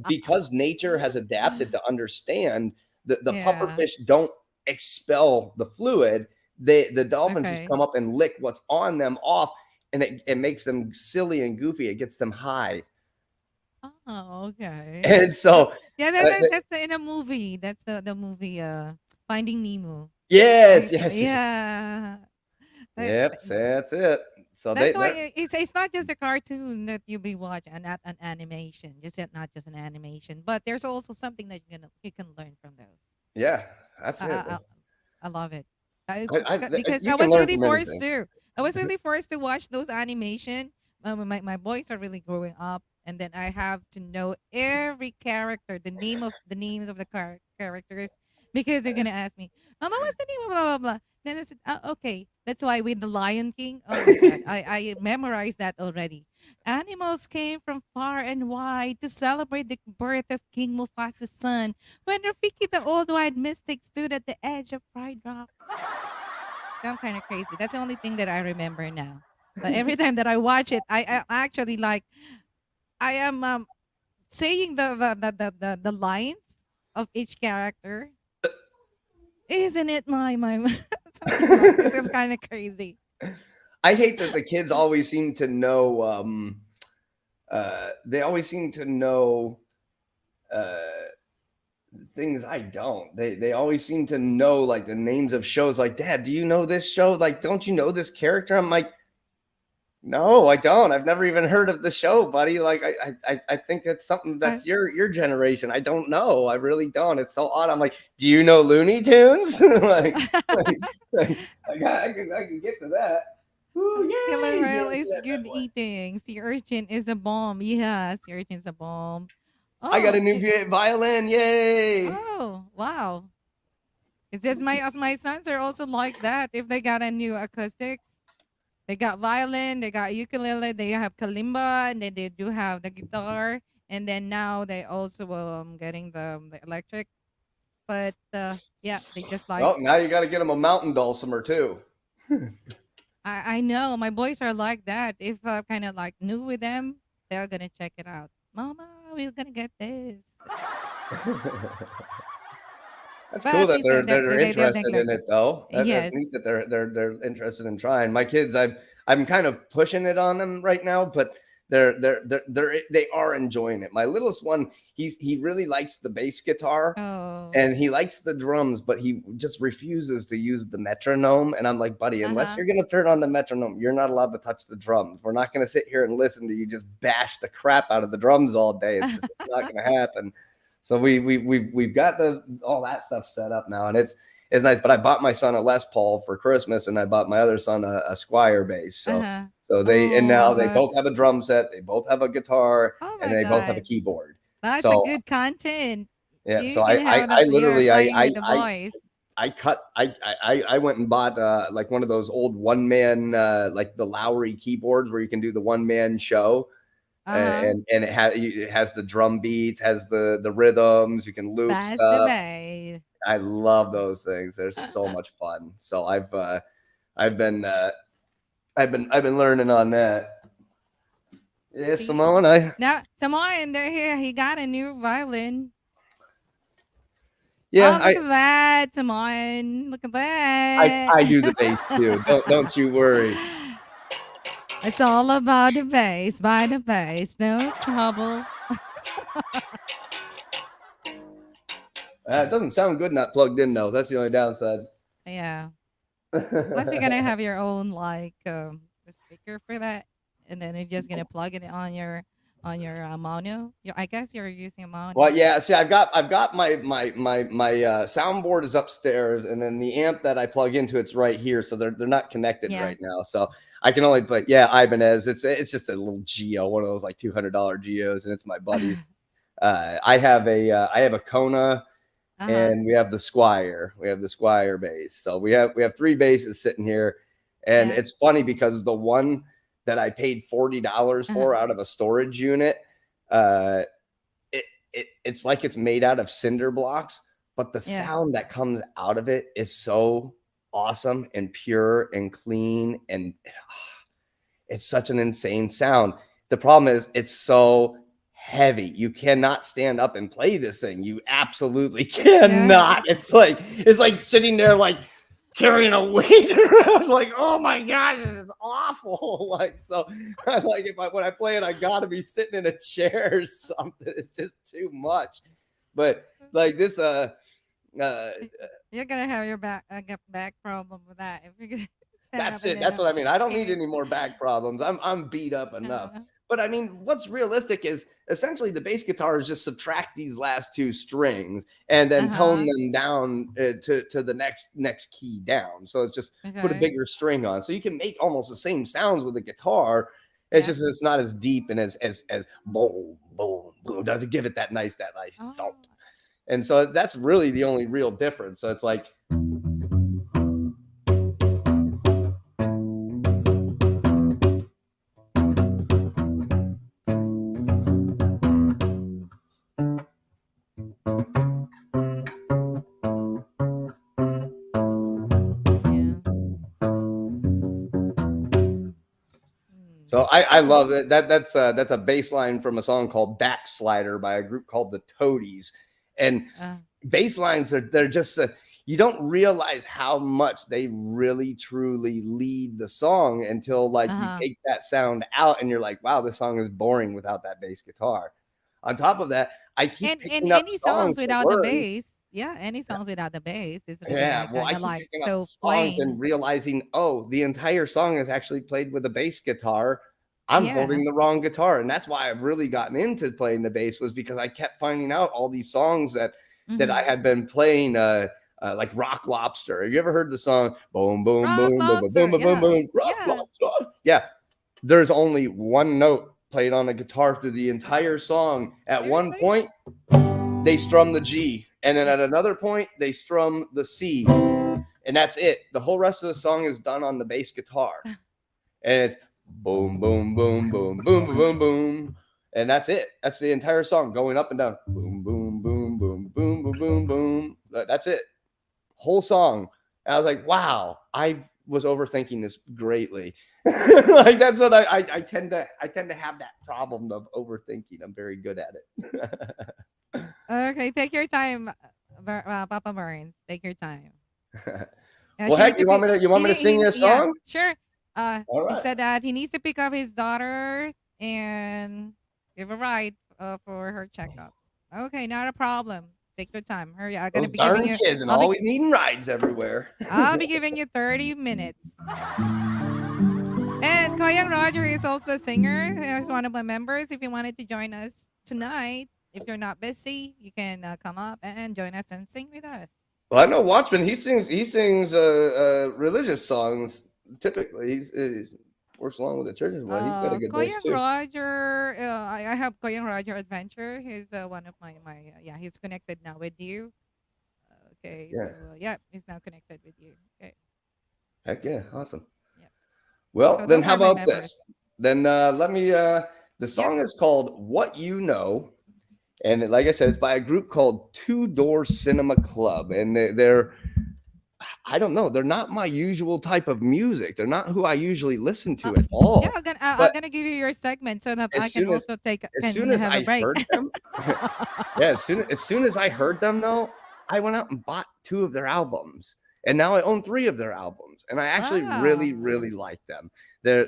because nature has adapted to understand the Yeah. pufferfish don't expel the fluid, the dolphins just Okay. come up and lick what's on them off, and it makes them silly and goofy. It gets them high. Oh, okay. And so, Yeah, uh, that's in a movie. That's the movie Finding Nemo, yes, right? yes, yes. Yeah. That- Yep, so that's it. So That's why they're it's not just a cartoon that you be watching, and not an animation. Not just an animation, but there's also something that you can learn from those. yeah, that's I it. I, I I love it. Because You can learn from anything. I was really forced to watch those animation. My boys are really growing up, and then I have to know every character, the names of the characters, because they're gonna ask me, "Mama, what's the name of blah blah blah?" Then I said, "Oh, okay." That's why with the Lion King, oh my god, I memorized that already. Animals came from far and wide to celebrate the birth of King Mufasa's son. When Rafiki the old white mystic stood at the edge of Pride Rock. So I'm kind of crazy. That's the only thing that I remember now. But every time that I watch it, I actually like I am saying the lines of each character. Isn't it my something like this is kind of crazy. I hate that the kids always seem to know. They always seem to know uh, things I don't. They always seem to know like the names of shows. Like, Dad, do you know this show? Like, don't you know this character? I'm like, no, I don't. I've never even heard of the show, buddy. Like, I think it's something I, that's your generation. I don't know. I really don't. It's so odd. I'm like, do you know Looney Tunes? like, like, I can get to that. Ooh, Killer yay! whale Yeah, is yeah, that good boy. eating. Sea urchin is a bomb. Yeah, sea urchin is a bomb. I got Oh, a new violin. Yay! oh, wow. It's just my sons are also like that. If they got a new acoustics, they got violin, they got ukulele, they have kalimba, and then they do have the guitar. And then now they also getting the electric. But yeah, they just like Well, now you got to get them a mountain dulcimer too. I know my boys are like that. If kind of like new with them, they're gonna check it out. Mama, we're gonna get this. That's But cool at that least they're they'll think interested like in it though. That's yes. neat that they're interested in trying. My kids, I'm kind of pushing it on them right now, but they are enjoying it. My littlest one, he really likes the bass guitar Oh, and he likes the drums, but he just refuses to use the metronome. And I'm like, buddy, unless uh-huh. you're gonna turn on the metronome, you're not allowed to touch the drums. We're not gonna sit here and listen to you just bash the crap out of the drums all day. It's not gonna happen. So we've got all that stuff set up now, and it's nice. But I bought my son a Les Paul for Christmas, and I bought my other son a Squire bass. Uh-huh. So now they Oh, both have a drum set, they both have a guitar, oh and my they both have a God. keyboard. That's a So good content. yeah, so You can have I you're literally playing with the boys. I went and bought like one of those old one man like the Lowry keyboards where you can do the one man show, Uh-huh. and it has the drum beats, has the rhythms, you can loop That's the stuff. base. I love those things. They're so much fun. So I've been I've been learning on that. Yeah, See? Simone, Now, Samoan, they're here. He got a new violin. yeah, Oh, look at that, Samoan. Look at that. I do the bass too. Don't you worry. It's all about the bass, by the bass. No trouble. It doesn't sound good not plugged in though. That's the only downside. Yeah. Plus, you're gonna have your own like speaker for that, and then you're just gonna plug it on your mono. I guess you're using a mono. Well, yeah. See, I've got my soundboard is upstairs, and then the amp that I plug into it's right here. So they're not connected Yeah. right now. So I can only play. Yeah, Ibanez. It's just a little Geo, one of those like $200 Geos, and it's my buddy's. I have a Kona, Uh-huh. and we have the Squire. We have the Squire bass. So we have three basses sitting here, and Yeah. it's funny because the one that I paid $40 for Uh-huh. out of a storage unit, uh, it's like it's made out of cinder blocks, but the Yeah. sound that comes out of it is so awesome and pure and clean, and it's such an insane sound. The problem is it's so heavy. You cannot stand up and play this thing. You absolutely Yeah. cannot. It's like sitting there like carrying a weight around. Like, oh my gosh, this is awful. Like, so like when I play it, I gotta be sitting in a chair or something. It's just too much. But like this You're gonna have your back problem with that if you're gonna stand up that's and it. then That's what I mean. I don't need carry. any more back problems. I'm beat up enough. Uh, But I mean, what's realistic is essentially the bass guitar is just subtract these last two strings and then tone uh-huh. them down to the next key down. So it's just put a Okay. bigger string on. So you can make almost the same sounds with the guitar. It's Yeah. just it's not as deep and as boom boom boom. Doesn't give it that nice Oh. thump. And so that's really the only real difference. So it's like Yeah. so I love it. That's a bass line from a song called Backslider by a group called the Toadies. And Uh, bass lines they're just you don't realize how much they really truly lead the song until like you uh-huh. take that sound out and you're like, wow, this song is boring without that bass guitar. On top of that, I keep And picking up any songs songs to without the learn. bass, yeah, any songs without the bass is really Yeah, like well, I kind of keep like picking up so songs and plain. realizing, oh, the entire song is actually played with a bass guitar. I'm Yeah. holding the wrong guitar, and that's why I've really gotten into playing the bass was because I kept finding out all these songs that I Mm-hmm. had been playing like Rock Lobster. Have you ever heard the song Boom Boom Rock Boom Boom Boom Lobster. Boom Boom Yeah. Boom Rock Yeah. Lobster? Yeah, there's only one note played on the guitar through the entire song. At one Seriously? point, they strum the G, and then Yeah. at another point, they strum the C, and that's it. The whole rest of the song is done on the bass guitar, and it's boom, boom, boom, boom, boom, boom, boom, boom, and that's it. That's the entire song going up and down. Boom, boom, boom, boom, boom, boom, boom, boom. That's it. Whole song. And I was like, wow, I was overthinking this greatly. Like that's what I tend to have that problem of overthinking. I'm very good at it. Okay, take your time, Papa Burns. Take your time. Well, She heck, needs to you want pick. me to sing you a Yeah, song? sure. All He right. said that he needs to pick up his daughter and give a ride for her checkup. Okay, not a problem. Take your time. Hurry! I'm gonna Those be giving darn you. kids and I'll be always needing rides everywhere. I'll be giving you 30 minutes. And Koyang Roger is also a singer. He's one of my members. If you wanted to join us tonight, if you're not busy, you can come up and join us and sing with us. Well, I know Watchman. He sings religious songs. Typically, he's works along with the churches. Well, he's got a good voice Koyang too. Roger, I have Koyang Roger Adventure. He's one of my yeah. He's connected now with you. Okay, Yeah. so yeah, he's now connected with you. Okay, Heck yeah, awesome. yeah. Well, So then those how are my about members. this? Then let me. The song is called "What You Know," and like I said, it's by a group called Two Door Cinema Club, and they're I don't know, they're not my usual type of music. They're not who I usually listen to at all. Yeah, I'm But gonna give you your segment so that I as can soon as also as soon can as have a I break. heard them, yeah, as soon as I heard them though, I went out and bought 2 of their albums. And now I own 3 of their albums. And I actually really, Wow. really like them. They're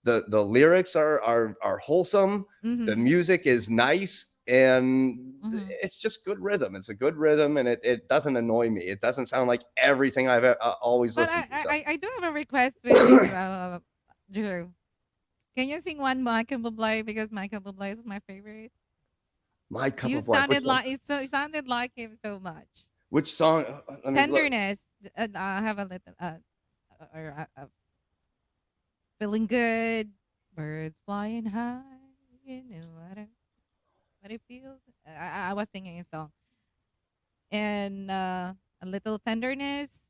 the lyrics are wholesome, the Mm-hmm. music is nice, and Mm-hmm. it's just good rhythm. It's a good rhythm, and it doesn't annoy me. It doesn't sound like everything I've always But listened to. So I do have a request with you, Drew. Can you sing one Michael Bublé because Michael Bublé is my favorite? My cup You of life. sounded like it sounded like him so much. Which song? Let me look. Tenderness. I have a little or feeling good. Birds flying high. You know what it feels. I was singing a song and a little tenderness.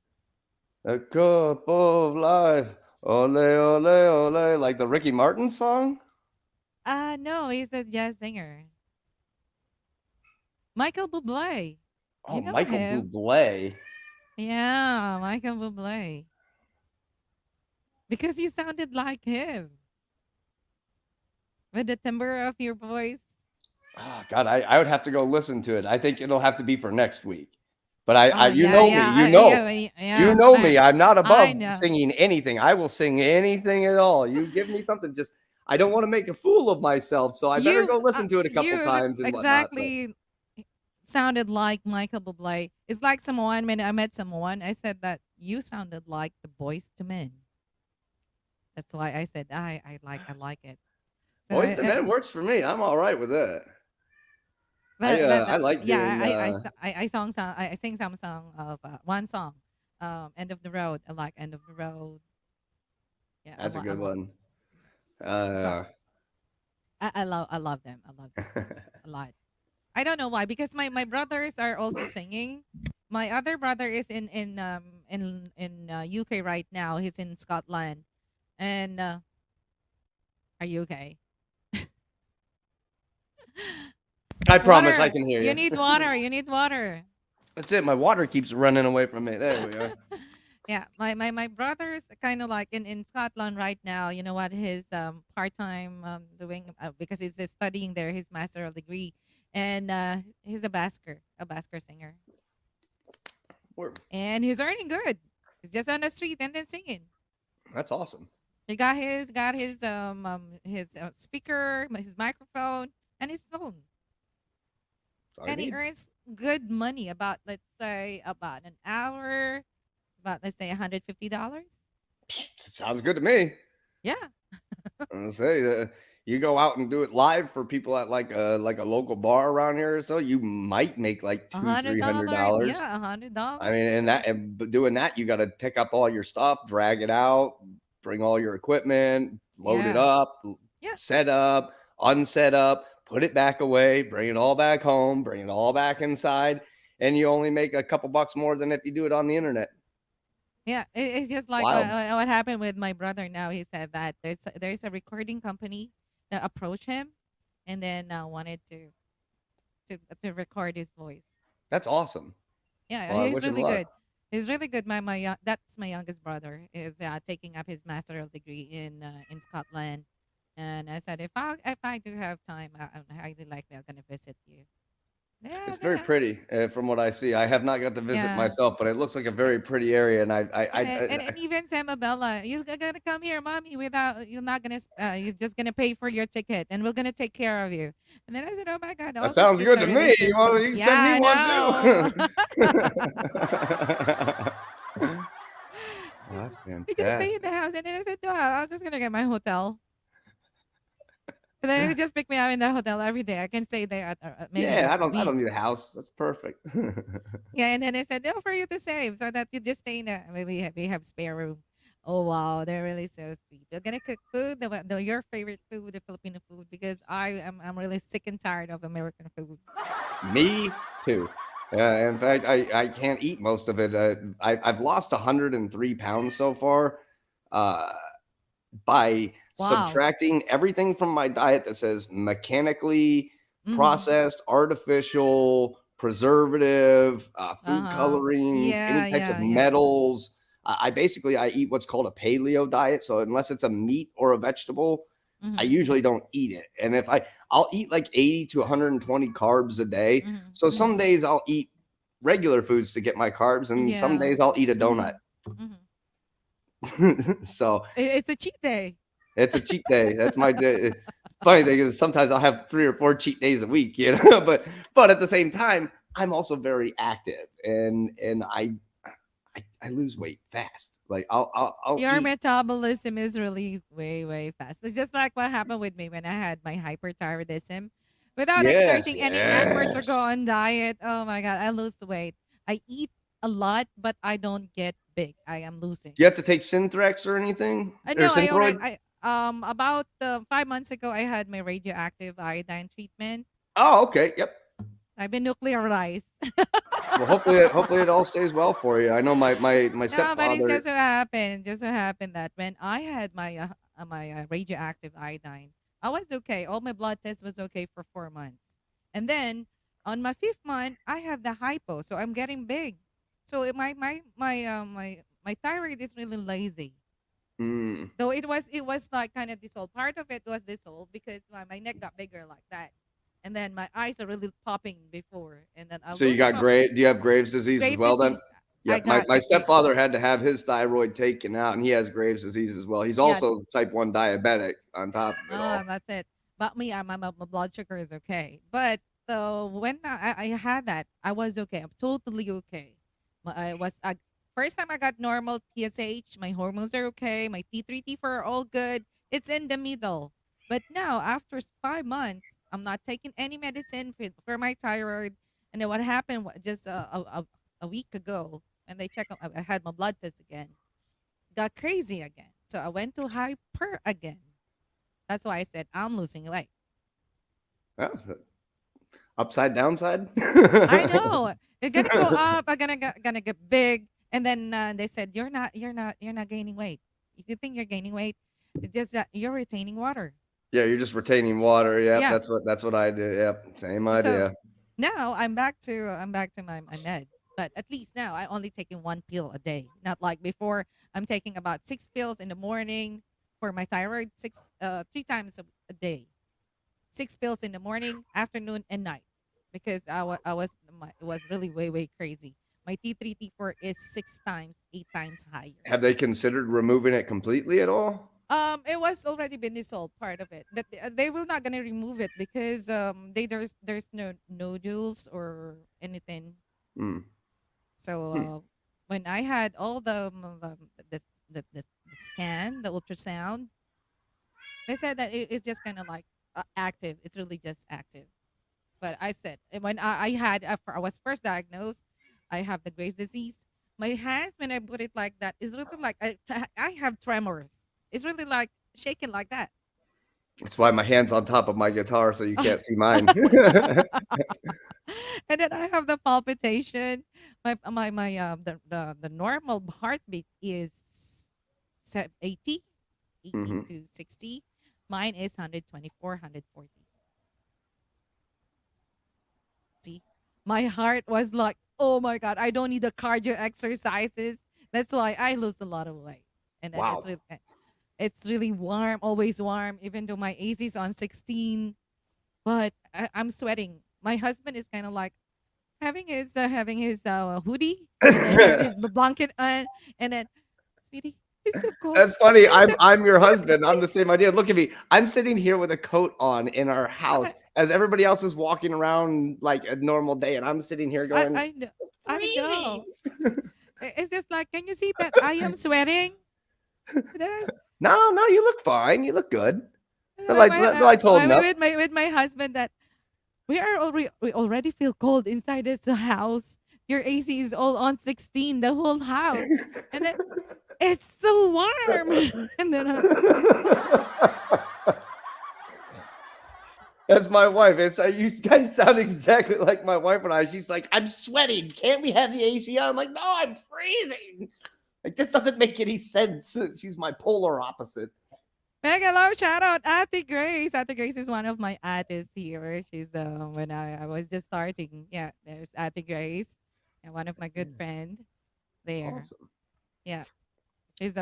A cup of life. Ole, ole, ole. Like the Ricky Martin song? No, he's a jazz singer. Michael Bublé. Oh, You know Michael him? Bublé. Yeah, Michael Bublé. Because you sounded like him with the timbre of your voice. Oh, God, I would have to go listen to it. I think it'll have to be for next week. But Oh you yeah, know yeah, me. You know. yeah. You know me. I I'm not I above know. singing anything. I will sing anything at all. You give me something, just I don't want to make a fool of myself, so I better go listen to it a couple times and whatnot. But Exactly sounded like Michael Bublé. It's like someone when I met someone, I said that you sounded like the Boys to Men. That's why I said I like it. So Voice to Men works for me. I'm all right with that. I like yeah, doing. I sing some song of one song, End of the Road. I like End of the Road. Yeah, That's a I good love. one. So I love them. I love them a lot. I don't know why because my brothers are also singing. My other brother is in UK right now. He's in Scotland, and are you okay? I promise I Water. can hear You you. need water. You need water. That's it. My water keeps running away from me. There we are. Yeah, my brother's kind of like in Scotland right now. You know what? His part time doing because he's studying there his master of degree, and he's a basker singer, and he's earning good. He's just on the street and then singing. That's awesome. He got his speaker, his microphone, and his phone, and he earns good money. About let's say about an hour, about let's say $150. Sounds good to me. Yeah. I'll say You go out and do it live for people at like a local bar around here or so, you might make like a two, hundred three hundred dollars, dollars. yeah, $100. I mean, but doing that, you got to pick up all your stuff, drag it out, bring all your equipment, load it Yeah, up, yeah, set up, unset up, put it back away, bring it all back home, bring it all back inside, and you only make a couple bucks more than if you do it on the internet. yeah. It's just like Wild. what happened with my brother. Now he said that there's a recording company that approached him, and then wanted to record his voice. That's awesome. Yeah, Well, I he's wish him really luck. good. He's really good. That's my youngest brother is taking up his master's degree in Scotland, and I said if I do have time, I'm highly likely I'm gonna visit you. Yeah, It's very pretty, from what I see. I have not got to visit yeah. myself, but it looks like a very pretty area, and Yeah, and even Sam Abella, you're gonna come here, mommy. Without you're not gonna, you're just gonna pay for your ticket, and we're gonna take care of you. And then I said, oh my god, that all these sounds kids good are to really me. so You sweet. can Yeah, send me I one know. too. Oh, that's We just stay in the fantastic. house, and then I said, no, I'm just gonna get my hotel. And then you just pick me up in the hotel every day. I can stay there maybe Yeah, a I week. don't need a house. That's perfect. Yeah, and then I said, no, for you to save, so that you just stay in there. Maybe we have spare room. Oh wow, they're really so sweet. We're gonna cook food, your favorite food, the Filipino food, because I'm really sick and tired of American food. Me too. In fact, I can't eat most of it. I've lost 103 pounds so far. Uh, by Wow. subtracting everything from my diet that says mechanically Mm-hmm. processed, artificial, preservative, food Uh-huh. colorings, any Yeah, types of yeah, yeah. metals. I basically I eat what's called a paleo diet. So unless it's a meat or a vegetable, I Mm-hmm. usually don't eat it. And if I'll eat like 80 to 120 carbs a day. Mm-hmm. So some Mm-hmm. days I'll eat regular foods to get my carbs, and some Yeah. days I'll eat a Mm-hmm. donut. Mm-hmm. So It's a cheat day. it's a cheat day. That's my day. Funny thing is sometimes I'll have 3 or 4 cheat days a week, you know. But at the same time, I'm also very active, and I lose weight fast. Like I'll Your eat. metabolism is really way, way fast. It's just like what happened with me when I had my hyperthyroidism. Without Yes, exerting any effort to go yes. on diet, oh my God, I lose the weight. I eat a lot, but I don't get big. I am losing. Do you have to take Synthrex or anything or No, I already, Synthroid? about 5 months ago, I had my radioactive iodine treatment. Oh, okay. Yep. I've been nuclearized. Well, hopefully it all stays well for you. I know my No, but it's stepfather. just so happened that when I had my radioactive iodine, I was okay. All my blood tests was okay for 4 months, and then on my fifth month, I have the hypo, so I'm getting big. So my thyroid is really lazy. Mm. Though it was like kind of dissolved. Part of it was dissolved because my neck got bigger like that, and then my eyes are really popping before, and then I'm So you losing got my Do you have Graves' disease as Graves' well then? disease. I Yep. got My the Graves' stepfather disease. had to have his thyroid taken out, and he has Graves' disease as well. He's Yeah. also type 1 diabetic on top of it Oh, all. that's it. But me, my blood sugar is okay. But when I had that, I was okay. I'm totally okay. I was first time I got normal TSH. My hormones are okay. My T3, T4 are all good. It's in the middle. But now, after 5 months, I'm not taking any medicine for my thyroid. And then what happened just a week ago, when they check, I had my blood test again. Got crazy again. So I went to hyper again. That's why I said I'm losing weight. Yeah, upside downside. I know it's gonna go up. I'm gonna get big, and then they said you're not gaining weight. If you think you're gaining weight, it's just that you're retaining water. Yeah, you're just retaining water. Yep, Yeah. that's what I did. Yep, same So idea. now I'm back to my meds, but at least now I only taking one pill a day. Not like before. I'm taking about 6 pills in the morning for my thyroid, 3 times a day. 6 pills in the morning, afternoon, and night, because it was really way way crazy. My T3 T4 is 6 times, 8 times higher. Have they considered removing it completely at all? It was already been dissolved, part of it, but they will not gonna remove it because there's no nodules or anything. Hmm. So Hmm. when I had all the the scan, the ultrasound, They said that it's just kind of like active. It's really just active. But I said when I had I was first diagnosed, I have the Graves' disease. My hands when I put it like that is really like I have tremors. It's really like shaking like that. That's why my hand's on top of my guitar, so you can't see mine. And then I have the palpitation. The normal heartbeat is 80, 80 hmm to 60. Mine is 124, 140. See, my heart was like, oh my god, I don't need the cardio exercises. That's why I lose a lot of weight. And then Wow. it's really warm, always warm, even though my AC is on 16. But I'm sweating. My husband is kind of like having his hoodie and then have his blanket on, and then, sweetie, it's so cold. That's funny. I said, I'm your I said, husband. I'm the same idea. Look at me. I'm sitting here with a coat on in our house as everybody else is walking around like a normal day, and I'm sitting here going, I know, I freezing. know. It's just like, can you see that I am sweating? And then No, no, you look fine. You look good. The my, light's holding up. with my husband that we already feel cold inside this house. Your AC is all on 16, the whole house, and then it's so warm, and then That's my wife. It's you guys sound exactly like my wife and I. She's like, I'm sweating. Can't we have the AC on? I'm like, no, I'm freezing. Like this doesn't make any sense. She's my polar opposite. mega love shout out Ate Grace. Ate Grace is one of my ates here. She's when I was just starting. Yeah, there's Ate Grace, and one of my good friend there. Awesome. Yeah. She's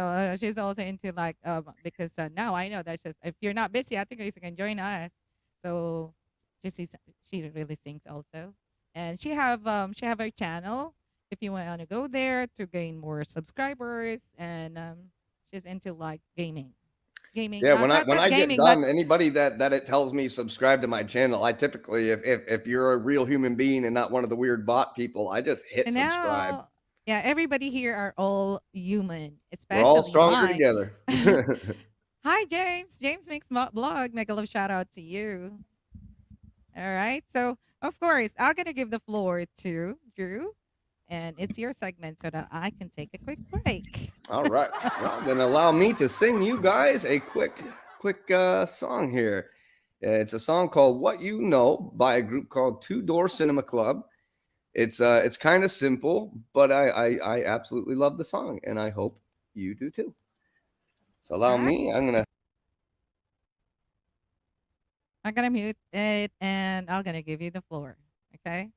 also into like because now I know that just if you're not busy, Ate Grace, you can join us. So she really sings also, and she have her channel. If you want to go there to gain more subscribers, and she's into like gaming. Yeah, when Not I get gaming, but done, anybody that it tells me subscribe to my channel, I typically if you're a real human being and not one of the weird bot people, I just hit and subscribe. now yeah, everybody here are all human, We're all especially stronger mine. together. Hi, James. James makes blog. Make a love shout out to you. All right. So, of course, I'm going to give the floor to Drew, and it's your segment so that I can take a quick break. All right. Well, then allow me to sing you guys a quick song here. It's a song called "What You Know" by a group called Two Door Cinema Club. It's kind of simple, but I absolutely love the song, and I hope you do too. So allow All right. me. I'm gonna. I'm going to mute it, and I'm going to give you the floor. Okay.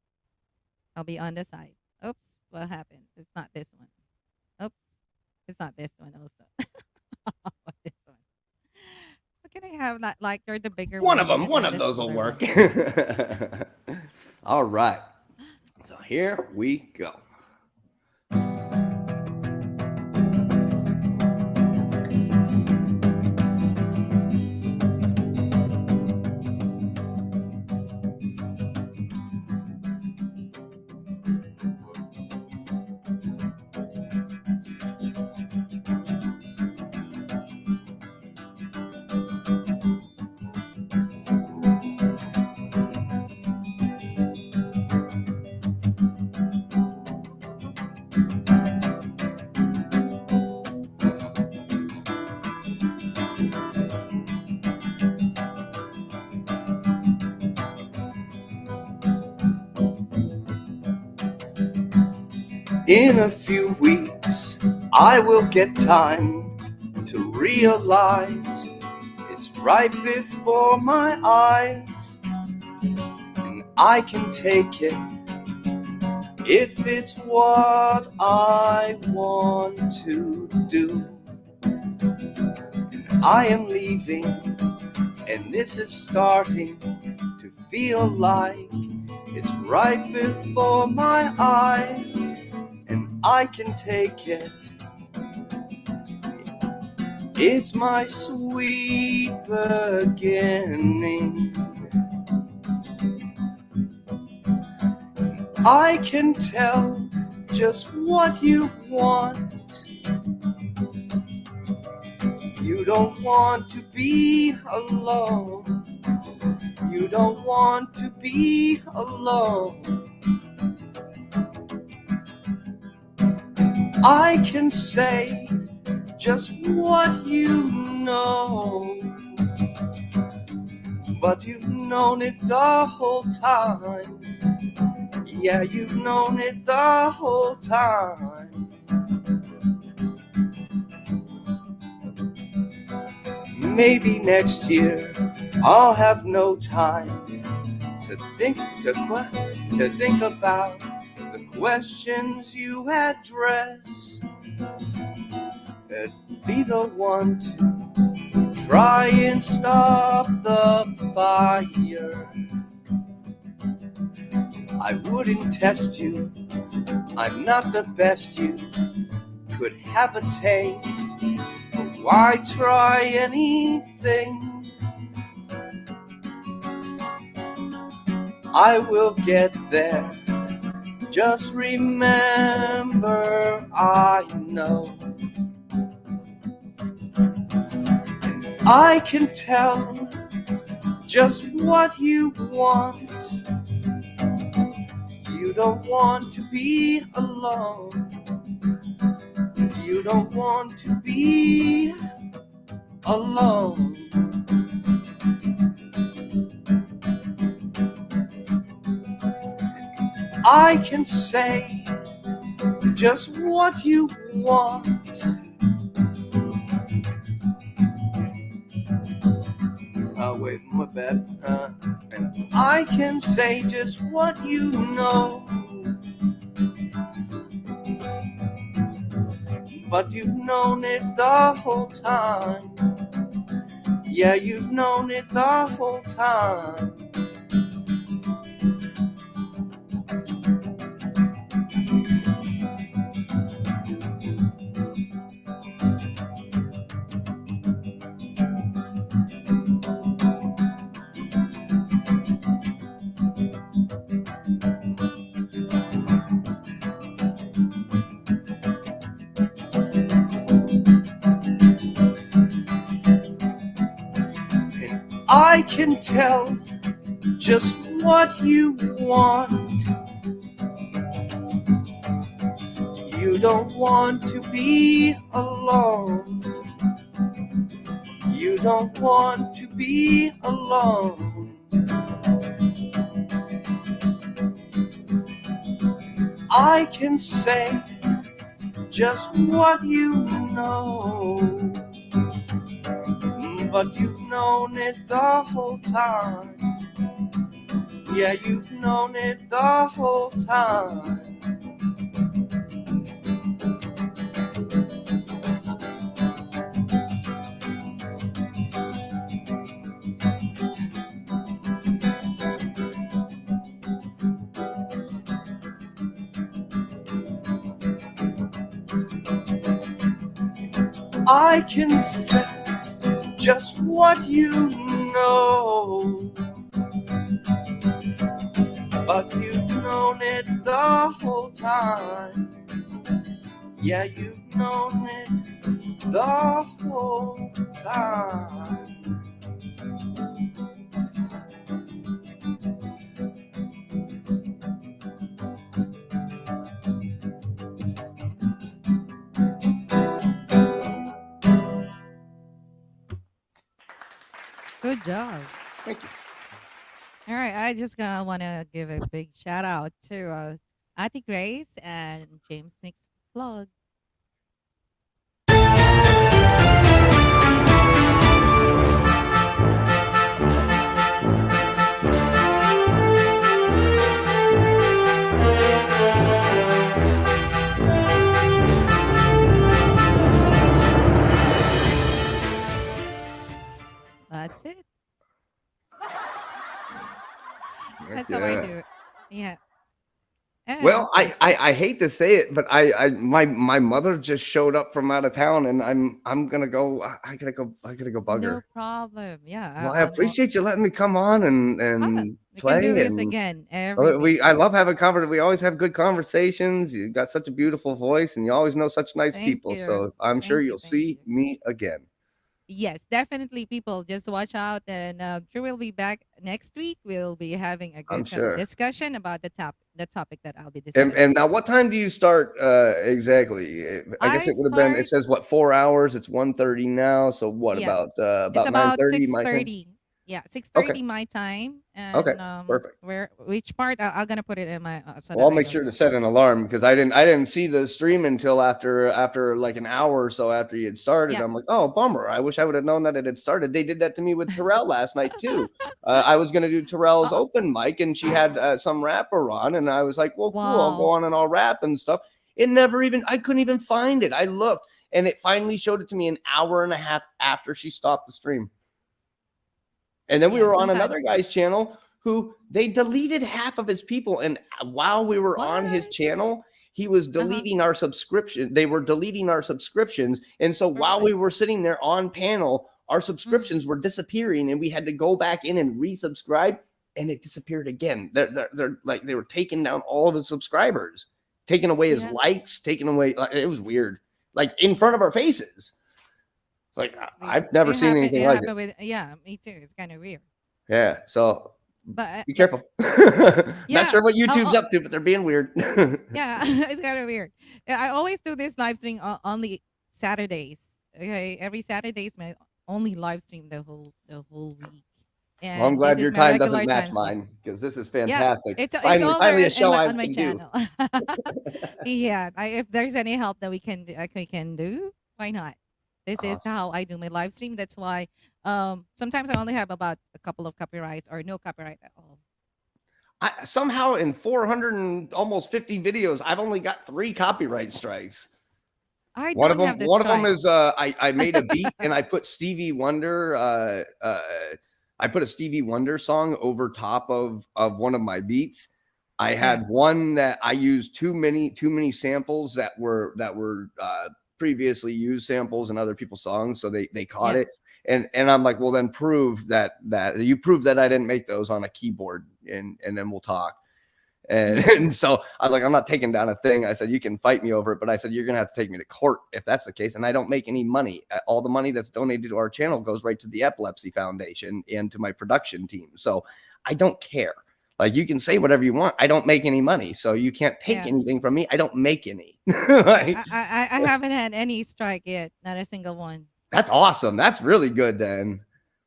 I'll be on the side. Oops. What happened? It's not this one. Oops. It's not this one also. What's this one? What can I have that like you're the bigger One of and them. One I'm of the those will smaller work. one? All right. So here we go. In a few weeks, I will get time to realize it's right before my eyes, and I can take it if it's what I want to do. And I am leaving, and this is starting to feel like it's right before my eyes. And I can take it. It's my sweet beginning. I can tell just what you want. You don't want to be alone. You don't want to be alone. I can say just what you know, but you've known it the whole time. Yeah, you've known it the whole time. Maybe next year I'll have no time to think about the questions you address. And be the one to try and stop the fire. I wouldn't test you. I'm not the best you could have attained. But why try anything? I will get there. Just remember, I know. I can tell just what you want. You don't want to be alone. You don't want to be alone. I can say just what you want. Oh, wait, my bad. And I can say just what you know. But you've known it the whole time. Yeah, you've known it the whole time. I can tell just what you want. You don't want to be alone. You don't want to be alone. I can say just what you know. But you've known it the whole time. Yeah, you've known it the whole time. I can say just what you know. But you've known it the whole time. Yeah, you've known it the whole time. Good job. Thank you. All right, I just want to give a big shout out to Ati Grace and James Mix Vlog. That's it. That's how I do it. Yeah. And Well, I hate to say it, but my mother just showed up from out of town, and I'm gonna go. I gotta go bug no her. problem. Yeah. Well, I appreciate you letting me come on and We play. can do this and again every we week. I love having conversation. We always have good conversations. You got such a beautiful voice, and you always know such nice Thank people. you. So I'm sure Thank you. you'll Thank see you. me again. Yes, definitely, people just watch out, and sure we'll be back next week. We'll be having a I'm good sure. discussion about the topic that I'll be And discussing. now, what time do you start exactly? I guess I it would have been. It start, says what, 4 hours? It's 1:30 now. So what yeah, it's about about 9:30 my time? 6:30. Yeah, six Okay. thirty my time, Okay. and Perfect. where which part I'm gonna put it in my so Well, that I'll I make don't sure to set an alarm because I didn't see the stream until after like an hour or so after you had started. yeah. I'm like, oh, bummer. I wish I would have known that it had started. They did that to me with Terrell last night too. I was gonna do Terrell's Uh, open mic, and she had some rapper on, and I was like, well, cool. I'll go wow. on and I'll rap and stuff. It never even. I couldn't even find it. I looked, and it finally showed it to me an hour and a half after she stopped the stream. And then we Yeah, were on another sometimes. guy's channel who they deleted half of his people. And while we were on his What? channel, he was Uh-huh. deleting our subscription. They were deleting our subscriptions. And so while we Really? were sitting there on panel, our Mm. subscriptions were disappearing and we had to go back in and resubscribe and it disappeared again. They're like, they were taking down all of his subscribers, taking away his Yeah. likes, taking away, like, it was weird, like in front of our faces. It's like, Seriously. I've never seen anything It like it. happened with, yeah, me too. It's kind of weird. Yeah. So be But careful. Not yeah. sure what Oh, YouTube's oh, up to, but they're being weird. yeah, it's kind of weird. Yeah, I always do this live stream only Saturdays. Okay, every Saturday is my only live stream the whole week, Well, I'm and this glad your is my time doesn't regular match time slot. mine because this is Yeah, fantastic. it's all there Finally, a in show my I on my can do. channel. Yeah, if there's any help that we can do, why not? This is Awesome. how I do my live stream. That's why sometimes I only have about a couple of copyrights or no copyright at all. Somehow in 400 and almost 50 videos, I've only got 3 copyright strikes. I don't have the One of them strike. is I made a beat and I put Stevie Wonder I put a Stevie Wonder song over top of one of my beats. I Yeah, had one that I used too many samples that were previously used samples in other people's songs, so they caught yeah. it. And I'm like, well, then prove that you prove that I didn't make those on a keyboard, and then we'll talk. And, Mm. and so I was like, I'm not taking down a thing. I said, you can fight me over it, but I said, you're going to have to take me to court if that's the case. And I don't make any money. All the money that's donated to our channel goes right to the Epilepsy Foundation and to my production team. So I don't care. Like, you can say whatever you want. I don't make any money. So you can't take Yeah. anything from me. I don't make any. Yeah, Like, I haven't had any strike yet, not a single one. that's awesome. That's really good then.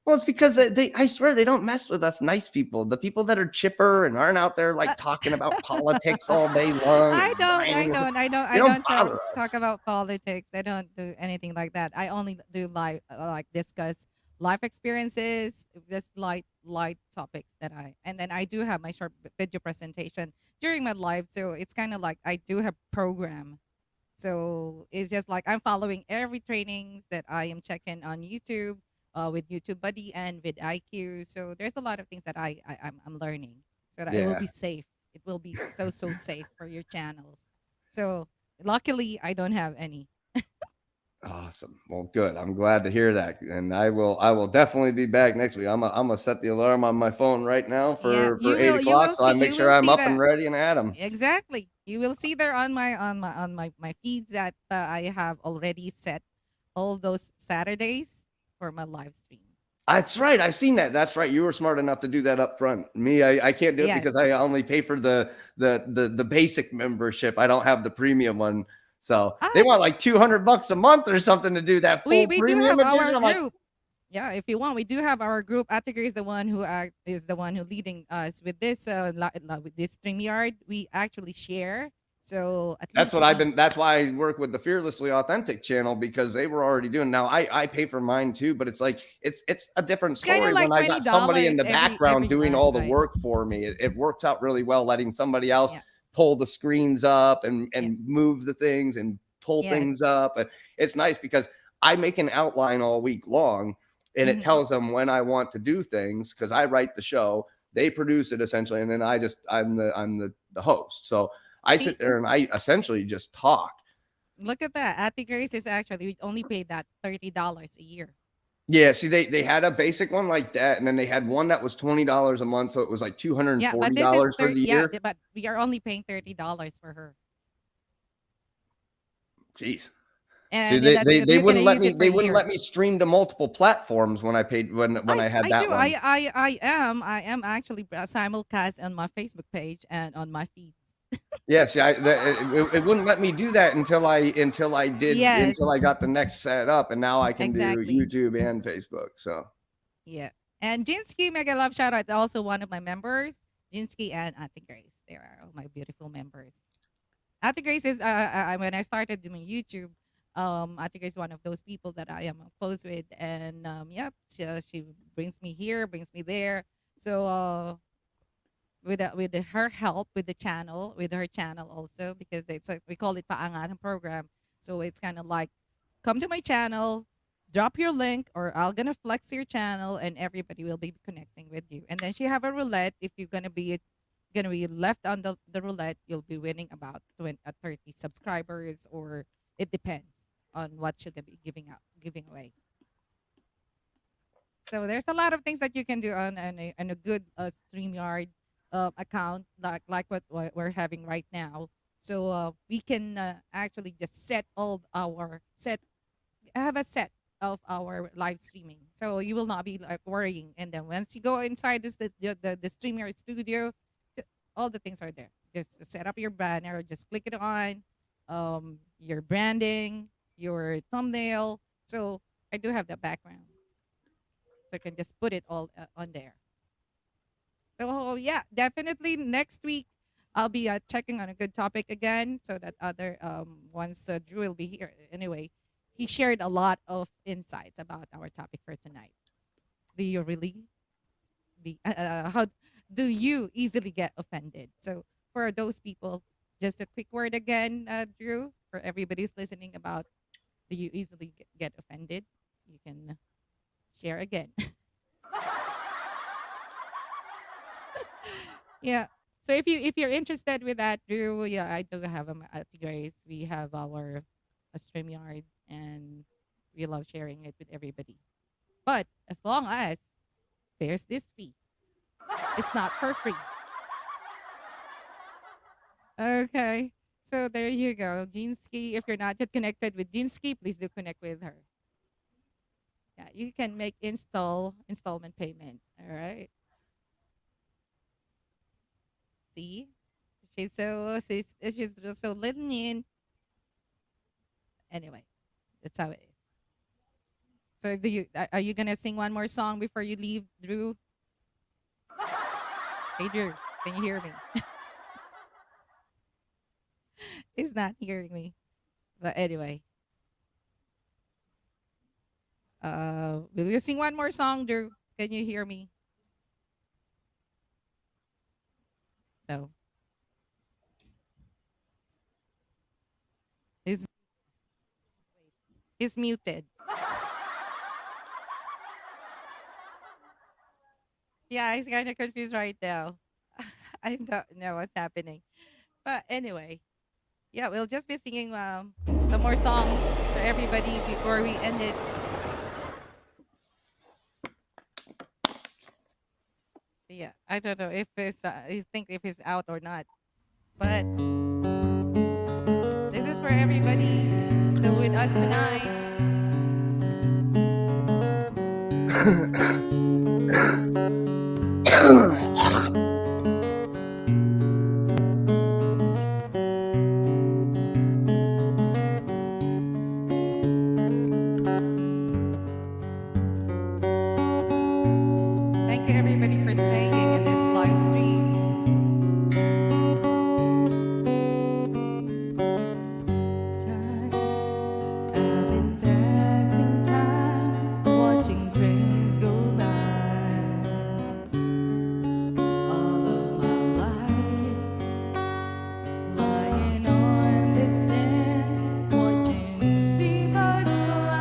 Well, it's because I swear they don't mess with us nice people. The people that are chipper and aren't out there like talking about politics all day long and whining, they I don't don't bother talk us. about politics. I don't do anything like that. I only do like discuss life experiences, just light topics that and then I do have my short video presentation during my live. So it's kind of like I do have program. So it's just like I'm following every trainings that I am checking on YouTube, with YouTube Buddy and with IQ. So there's a lot of things that I'm learning, so that it will Yeah. be safe. It will be so safe for your channels. So luckily, I don't have any. Awesome. Well, good. I'm glad to hear that. And I will definitely be back next week. I'm gonna set the alarm on my phone right now Yeah, for 8 o'clock. So I make you sure will I'm see up and that. ready and at 'em. Exactly. You will see there on my feeds that I have already set all those Saturdays for my live stream. That's right. I seen that. That's right. You were smart enough to do that up front. Me, I can't do it Yes. because I only pay for the basic membership. I don't have the premium one. So they Ah, want like $200 a month or something to do that full we do premium have edition. our I'm like, group. Yeah, if you want, we do have our group. Attiger is the one who is the one who leading us with this with this StreamYard. We actually share, so at that's least what I've we been. That's why I work with the Fearlessly Authentic channel because they were already doing. Now I pay for mine too, but it's like it's a different it's kind story of when like I got somebody in $20 the background every doing month, all the right? work for me. It works out really well, letting somebody else Yeah, pull the screens up yeah, and move the things and pull yes. things up, and it's nice because I make an outline all week long, and it Hmm. tells them when I want to do things because I write the show, they produce it essentially, and then I'm the host. So I sit See, there and I essentially just talk. look at that. Attiger is actually we only paid that $30 a year. Yeah, see, they had a basic one like that, and then they had one that was $20 a month, so it was like Yeah, but this is $240 for the year. but we are only paying $30 for her. Jeez, See, And that's good. they You're gonna wouldn't let use me it for they a wouldn't year. let me stream to multiple platforms when I paid when I had I that do. one. I am actually simulcast on my Facebook page and on my feeds. Yeah, see, it wouldn't let me do that Yes, until I got the next set up, and now I can do exactly. YouTube and Facebook. So Yeah. And Jinsky, mega love shout out, also one of my members. Jinsky and Ate Grace. They are all my beautiful members. Ate Grace is when I started doing YouTube, Ate Grace is one of those people that I am close with, and yep, she brings me here, brings me there. So with her help with the channel, with her channel also, because it's like we call it paangat program. So it's kind of like, come to my channel, drop your link, or I'm gonna flex your channel, and everybody will be connecting with you. And then she have a roulette. If you're gonna be left on the roulette, you'll be winning about 30 subscribers, or it depends on what she's gonna be giving away. So there's a lot of things that you can do on a good StreamYard account, like what we're having right now. So we can actually just have a set of our live streaming. So you will not be like worrying. And then once you go inside the StreamYard studio, all the things are there. Just set up your banner, just click it on, your branding, your thumbnail. So I do have the background, so I can just put it all on there. So yeah, definitely next week I'll be checking on a good topic again, so that other once Drew will be here. Anyway, he shared a lot of insights about our topic for tonight. Do you really how do you easily get offended? So for those people, just a quick word again, Drew, for everybody who's listening, about, do you easily get offended? You can share again. Yeah. So if you're interested with that, Drew, yeah, I do have at Grace. We have our StreamYard, and we love sharing it with everybody. But as long as there's this fee, it's not for free. Okay. So there you go. Jeanski, if you're not yet connected with Jeanski, please do connect with her. Yeah, you can make installment payment. All right. See? She's so lenient. Anyway, that's how it is. So are you gonna sing one more song before you leave, Drew? Hey Drew, can you hear me? He's not hearing me. But anyway. Will you sing one more song, Drew? Can you hear me? No. He's he's muted. Yeah, he's kind of confused right now. I don't know what's happening. But anyway, yeah, we'll just be singing some more songs to everybody before we end it. Yeah, I don't know if you think if it's out or not, but this is for everybody still with us tonight. Thank you everybody for staying in this live stream. I've been passing time, watching trains go by. All of my life, lying on the sand, watching seabirds fly.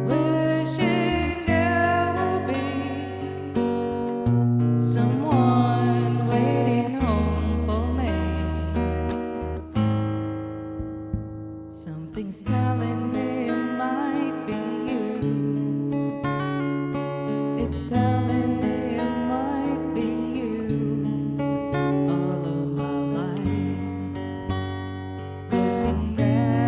Wishing there will be someone waiting home for me. Something's telling me it might be you. It's telling me it might be you. All of my life, looking back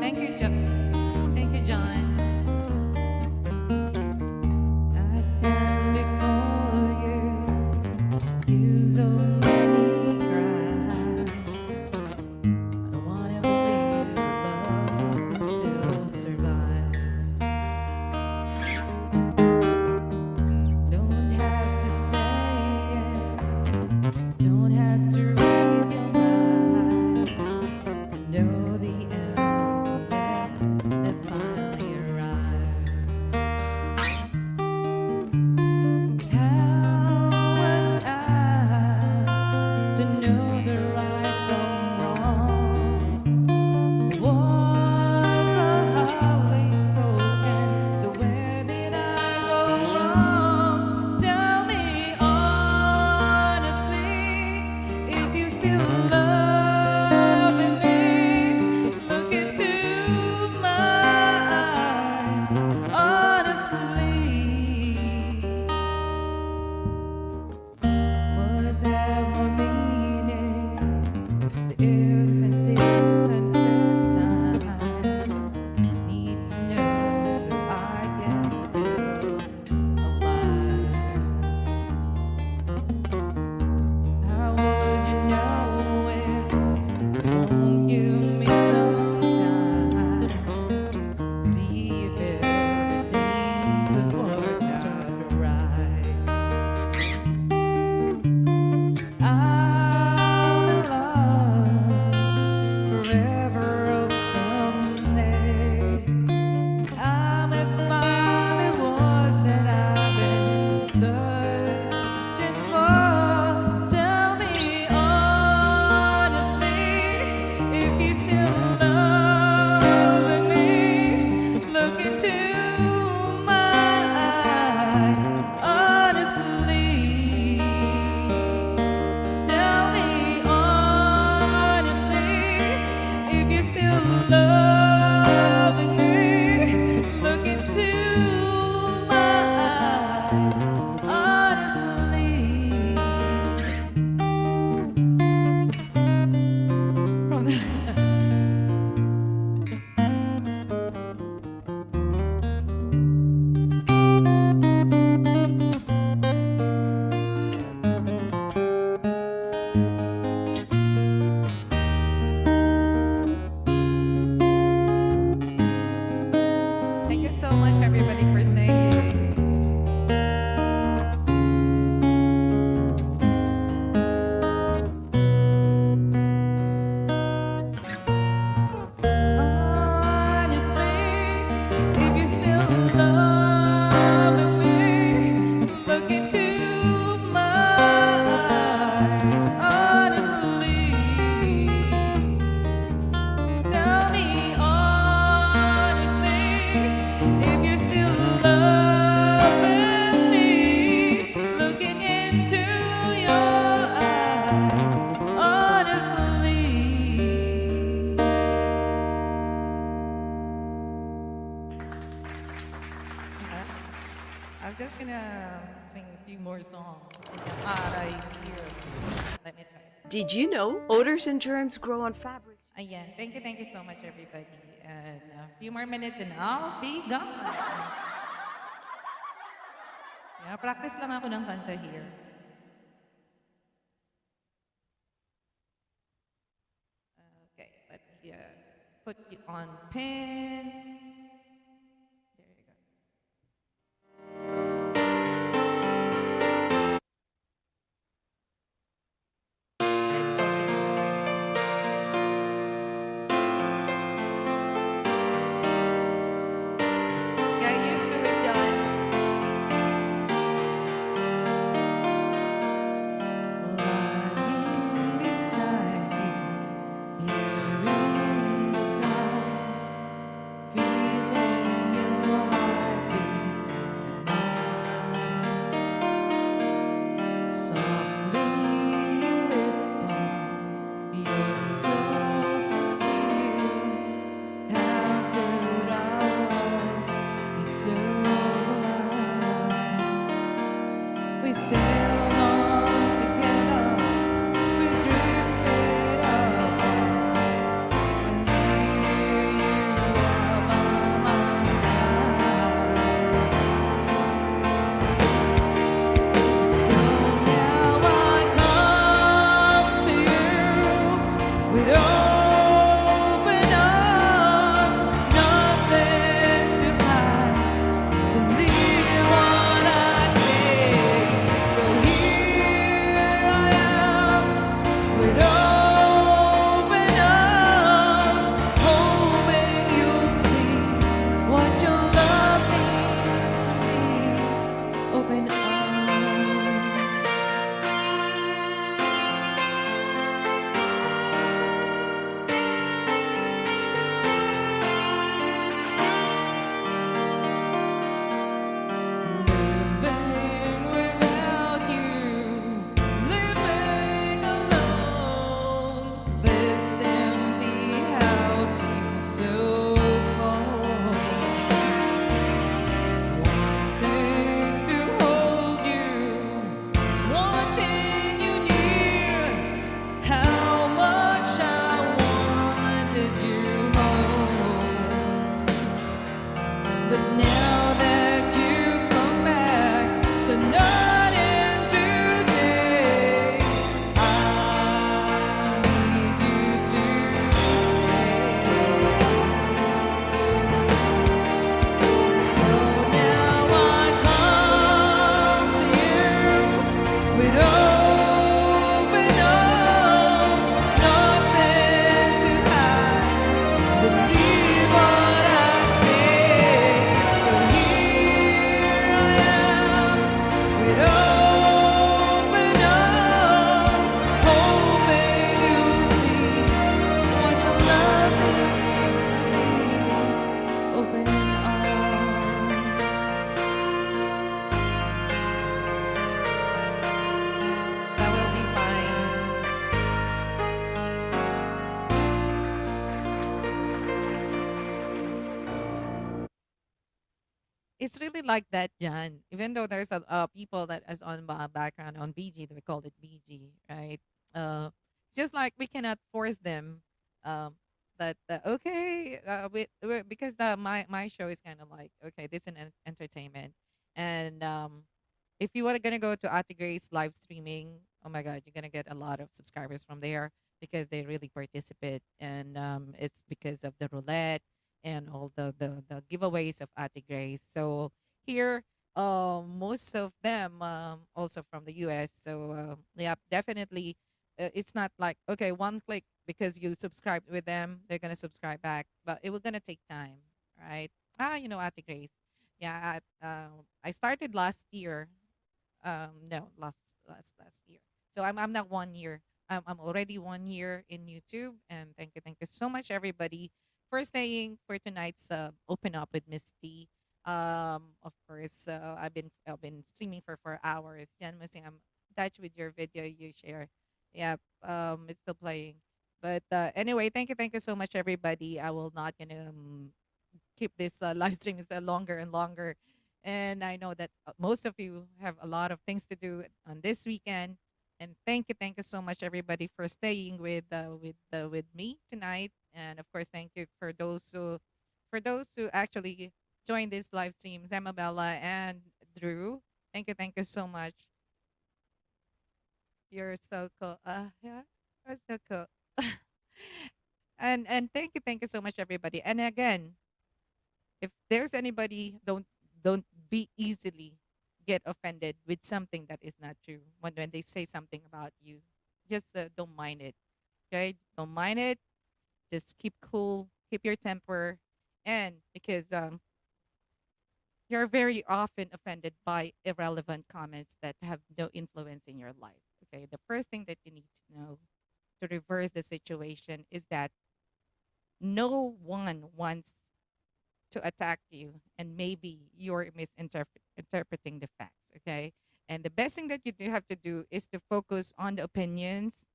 Thank you, John. Thank you, John. I stand before you, you so many crimes. I don't wanna believe love can still survive. Don't have to say it, don't have to read your mind. I know the emptiness that finally arrived. How was I to know the right from wrong? Was always spoken, so where did I go wrong? Tell me honestly, if you still love me, look into my eyes honestly. Was there more meaning? The ills and sins and good times. Need to know so I can feel alive. How would you know it? Won't give me some time. See if everything could work out right. I'm in love forever or someday. I may find it was that I've been searching for. Tell me honestly, if you still love me, look into my eyes honestly. Tell me honestly, if you still love me, look into my eyes honestly. From Thank you so much, everybody, for staying. Honestly, if you still love me, look into my eyes honestly. Tell me honestly, if you still loving me, looking into your eyes honestly. I'm just gonna sing a few more songs. Aray, here. Let me try. Did you know odors and germs grow on fabrics? Ayan. Thank you so much, everybody. And a few more minutes and I'll be gone. Yeah, practice lang ako ng kanta here. Okay, let me put you on pen. There you go. Let's continue. Get used to it, John. Lying beside me, here in the dark, sailed on together, we drifted apart. And here you are by my side. So now I come to you with open arms, nothing to hide. Believe what I say. So here I am with open arms, hoping you'll see what your love means to me. Open arms. Living without you, living alone. This empty house seems so cold. Wanting to hold you, wanting you near. How much I wanted you home. But now that you come back tonight and today, I need you to stay. So now I come to you with open arms, nothing to hide. Believe what I say. So here I am with open arms, hoping you'll see what your love means to me. Open arms. That will be fine. It's really like that, Jan. Even though there's a people that is on background on BG, we call it BG, right? It's just like we cannot force them. Um, that okay, because my show is kind of like okay, this is an entertainment, and if you are gonna go to Ate Grace live streaming, oh my God, you're gonna get a lot of subscribers from there because they really participate, and it's because of the roulette and all the giveaways of Ate Grace. So here, most of them also from the US. So yeah, definitely, it's not like okay, one click because you subscribed with them, they're gonna subscribe back, but it will gonna take time, right? Ate Grace. Yeah, I started last year. No, last year. So I'm not 1 year. I'm already 1 year in YouTube, and thank you so much everybody for staying for tonight's open up with Misty. Of course, I've been streaming for 4 hours. Jan Musing, I'm touched with your video you share. Yeah, it's still playing. But anyway, thank you so much everybody. I will not gonna keep this live stream is longer and longer. And I know that most of you have a lot of things to do on this weekend. And thank you so much, everybody, for staying with me tonight. And of course, thank you for those who actually joined this live stream, Zamabella and Drew. Thank you so much. You're so cool. Yeah, you're so cool. And thank you so much, everybody. And again, if there's anybody, don't be easily get offended with something that is not true when they say something about you. Just don't mind it. Okay, don't mind it. Just keep cool, keep your temper, and because you're very often offended by irrelevant comments that have no influence in your life. Okay, the first thing that you need to know to reverse the situation is that no one wants to attack you, and maybe you're misinterpreting the facts. Okay, and the best thing that you do have to do is to focus on the opinions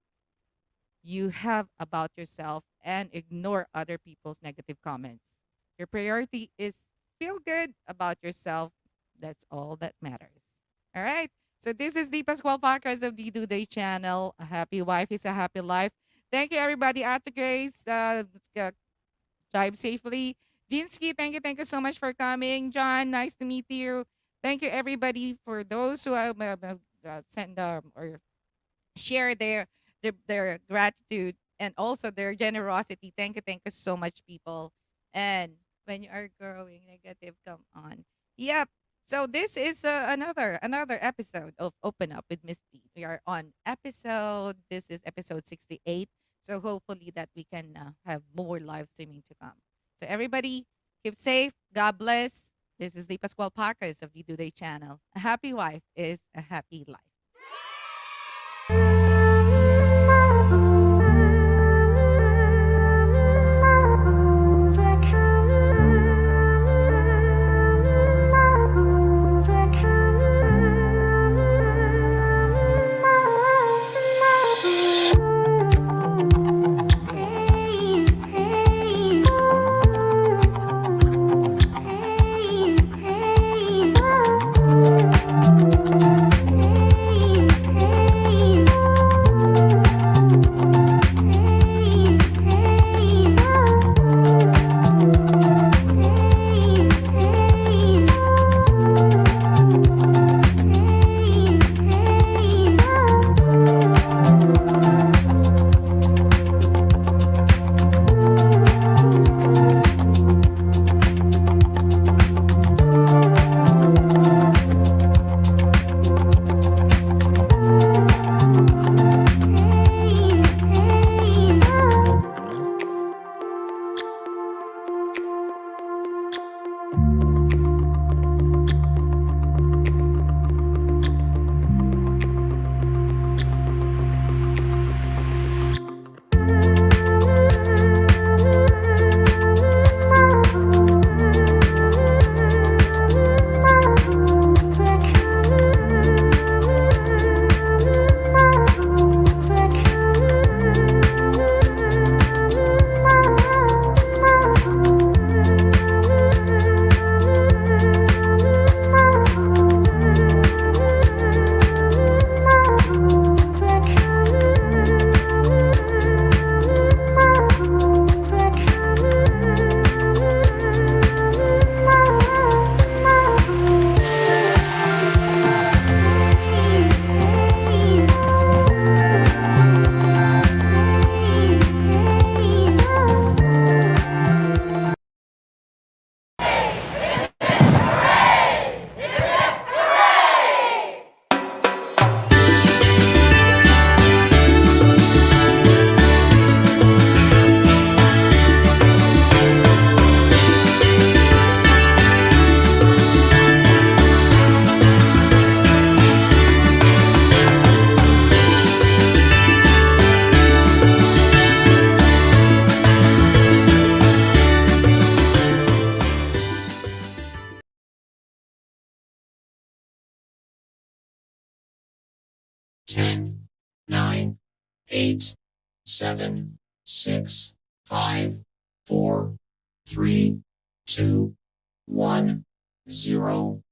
you have about yourself and ignore other people's negative comments. Your priority is feel good about yourself. That's all that matters. All right. So this is the Pascual-Pokrass of the Duday channel. A happy wife is a happy life. Thank you, everybody. Ate Grace, drive safely. Jinsky, thank you so much for coming. John, nice to meet you. Thank you, everybody, for those who have sent or share their gratitude and also their generosity. Thank you so much, people. And when you are growing negative, come on. Yep. So this is another episode of Open Up with Miss D. We are on episode. This is episode 68. So hopefully that we can have more live streaming to come. So everybody, keep safe. God bless. This is the Pascual-Pokrass of the Today channel. A happy wife is a happy life. Ten, nine, eight, seven, six, 5, 4, 3, 2, 1, 0.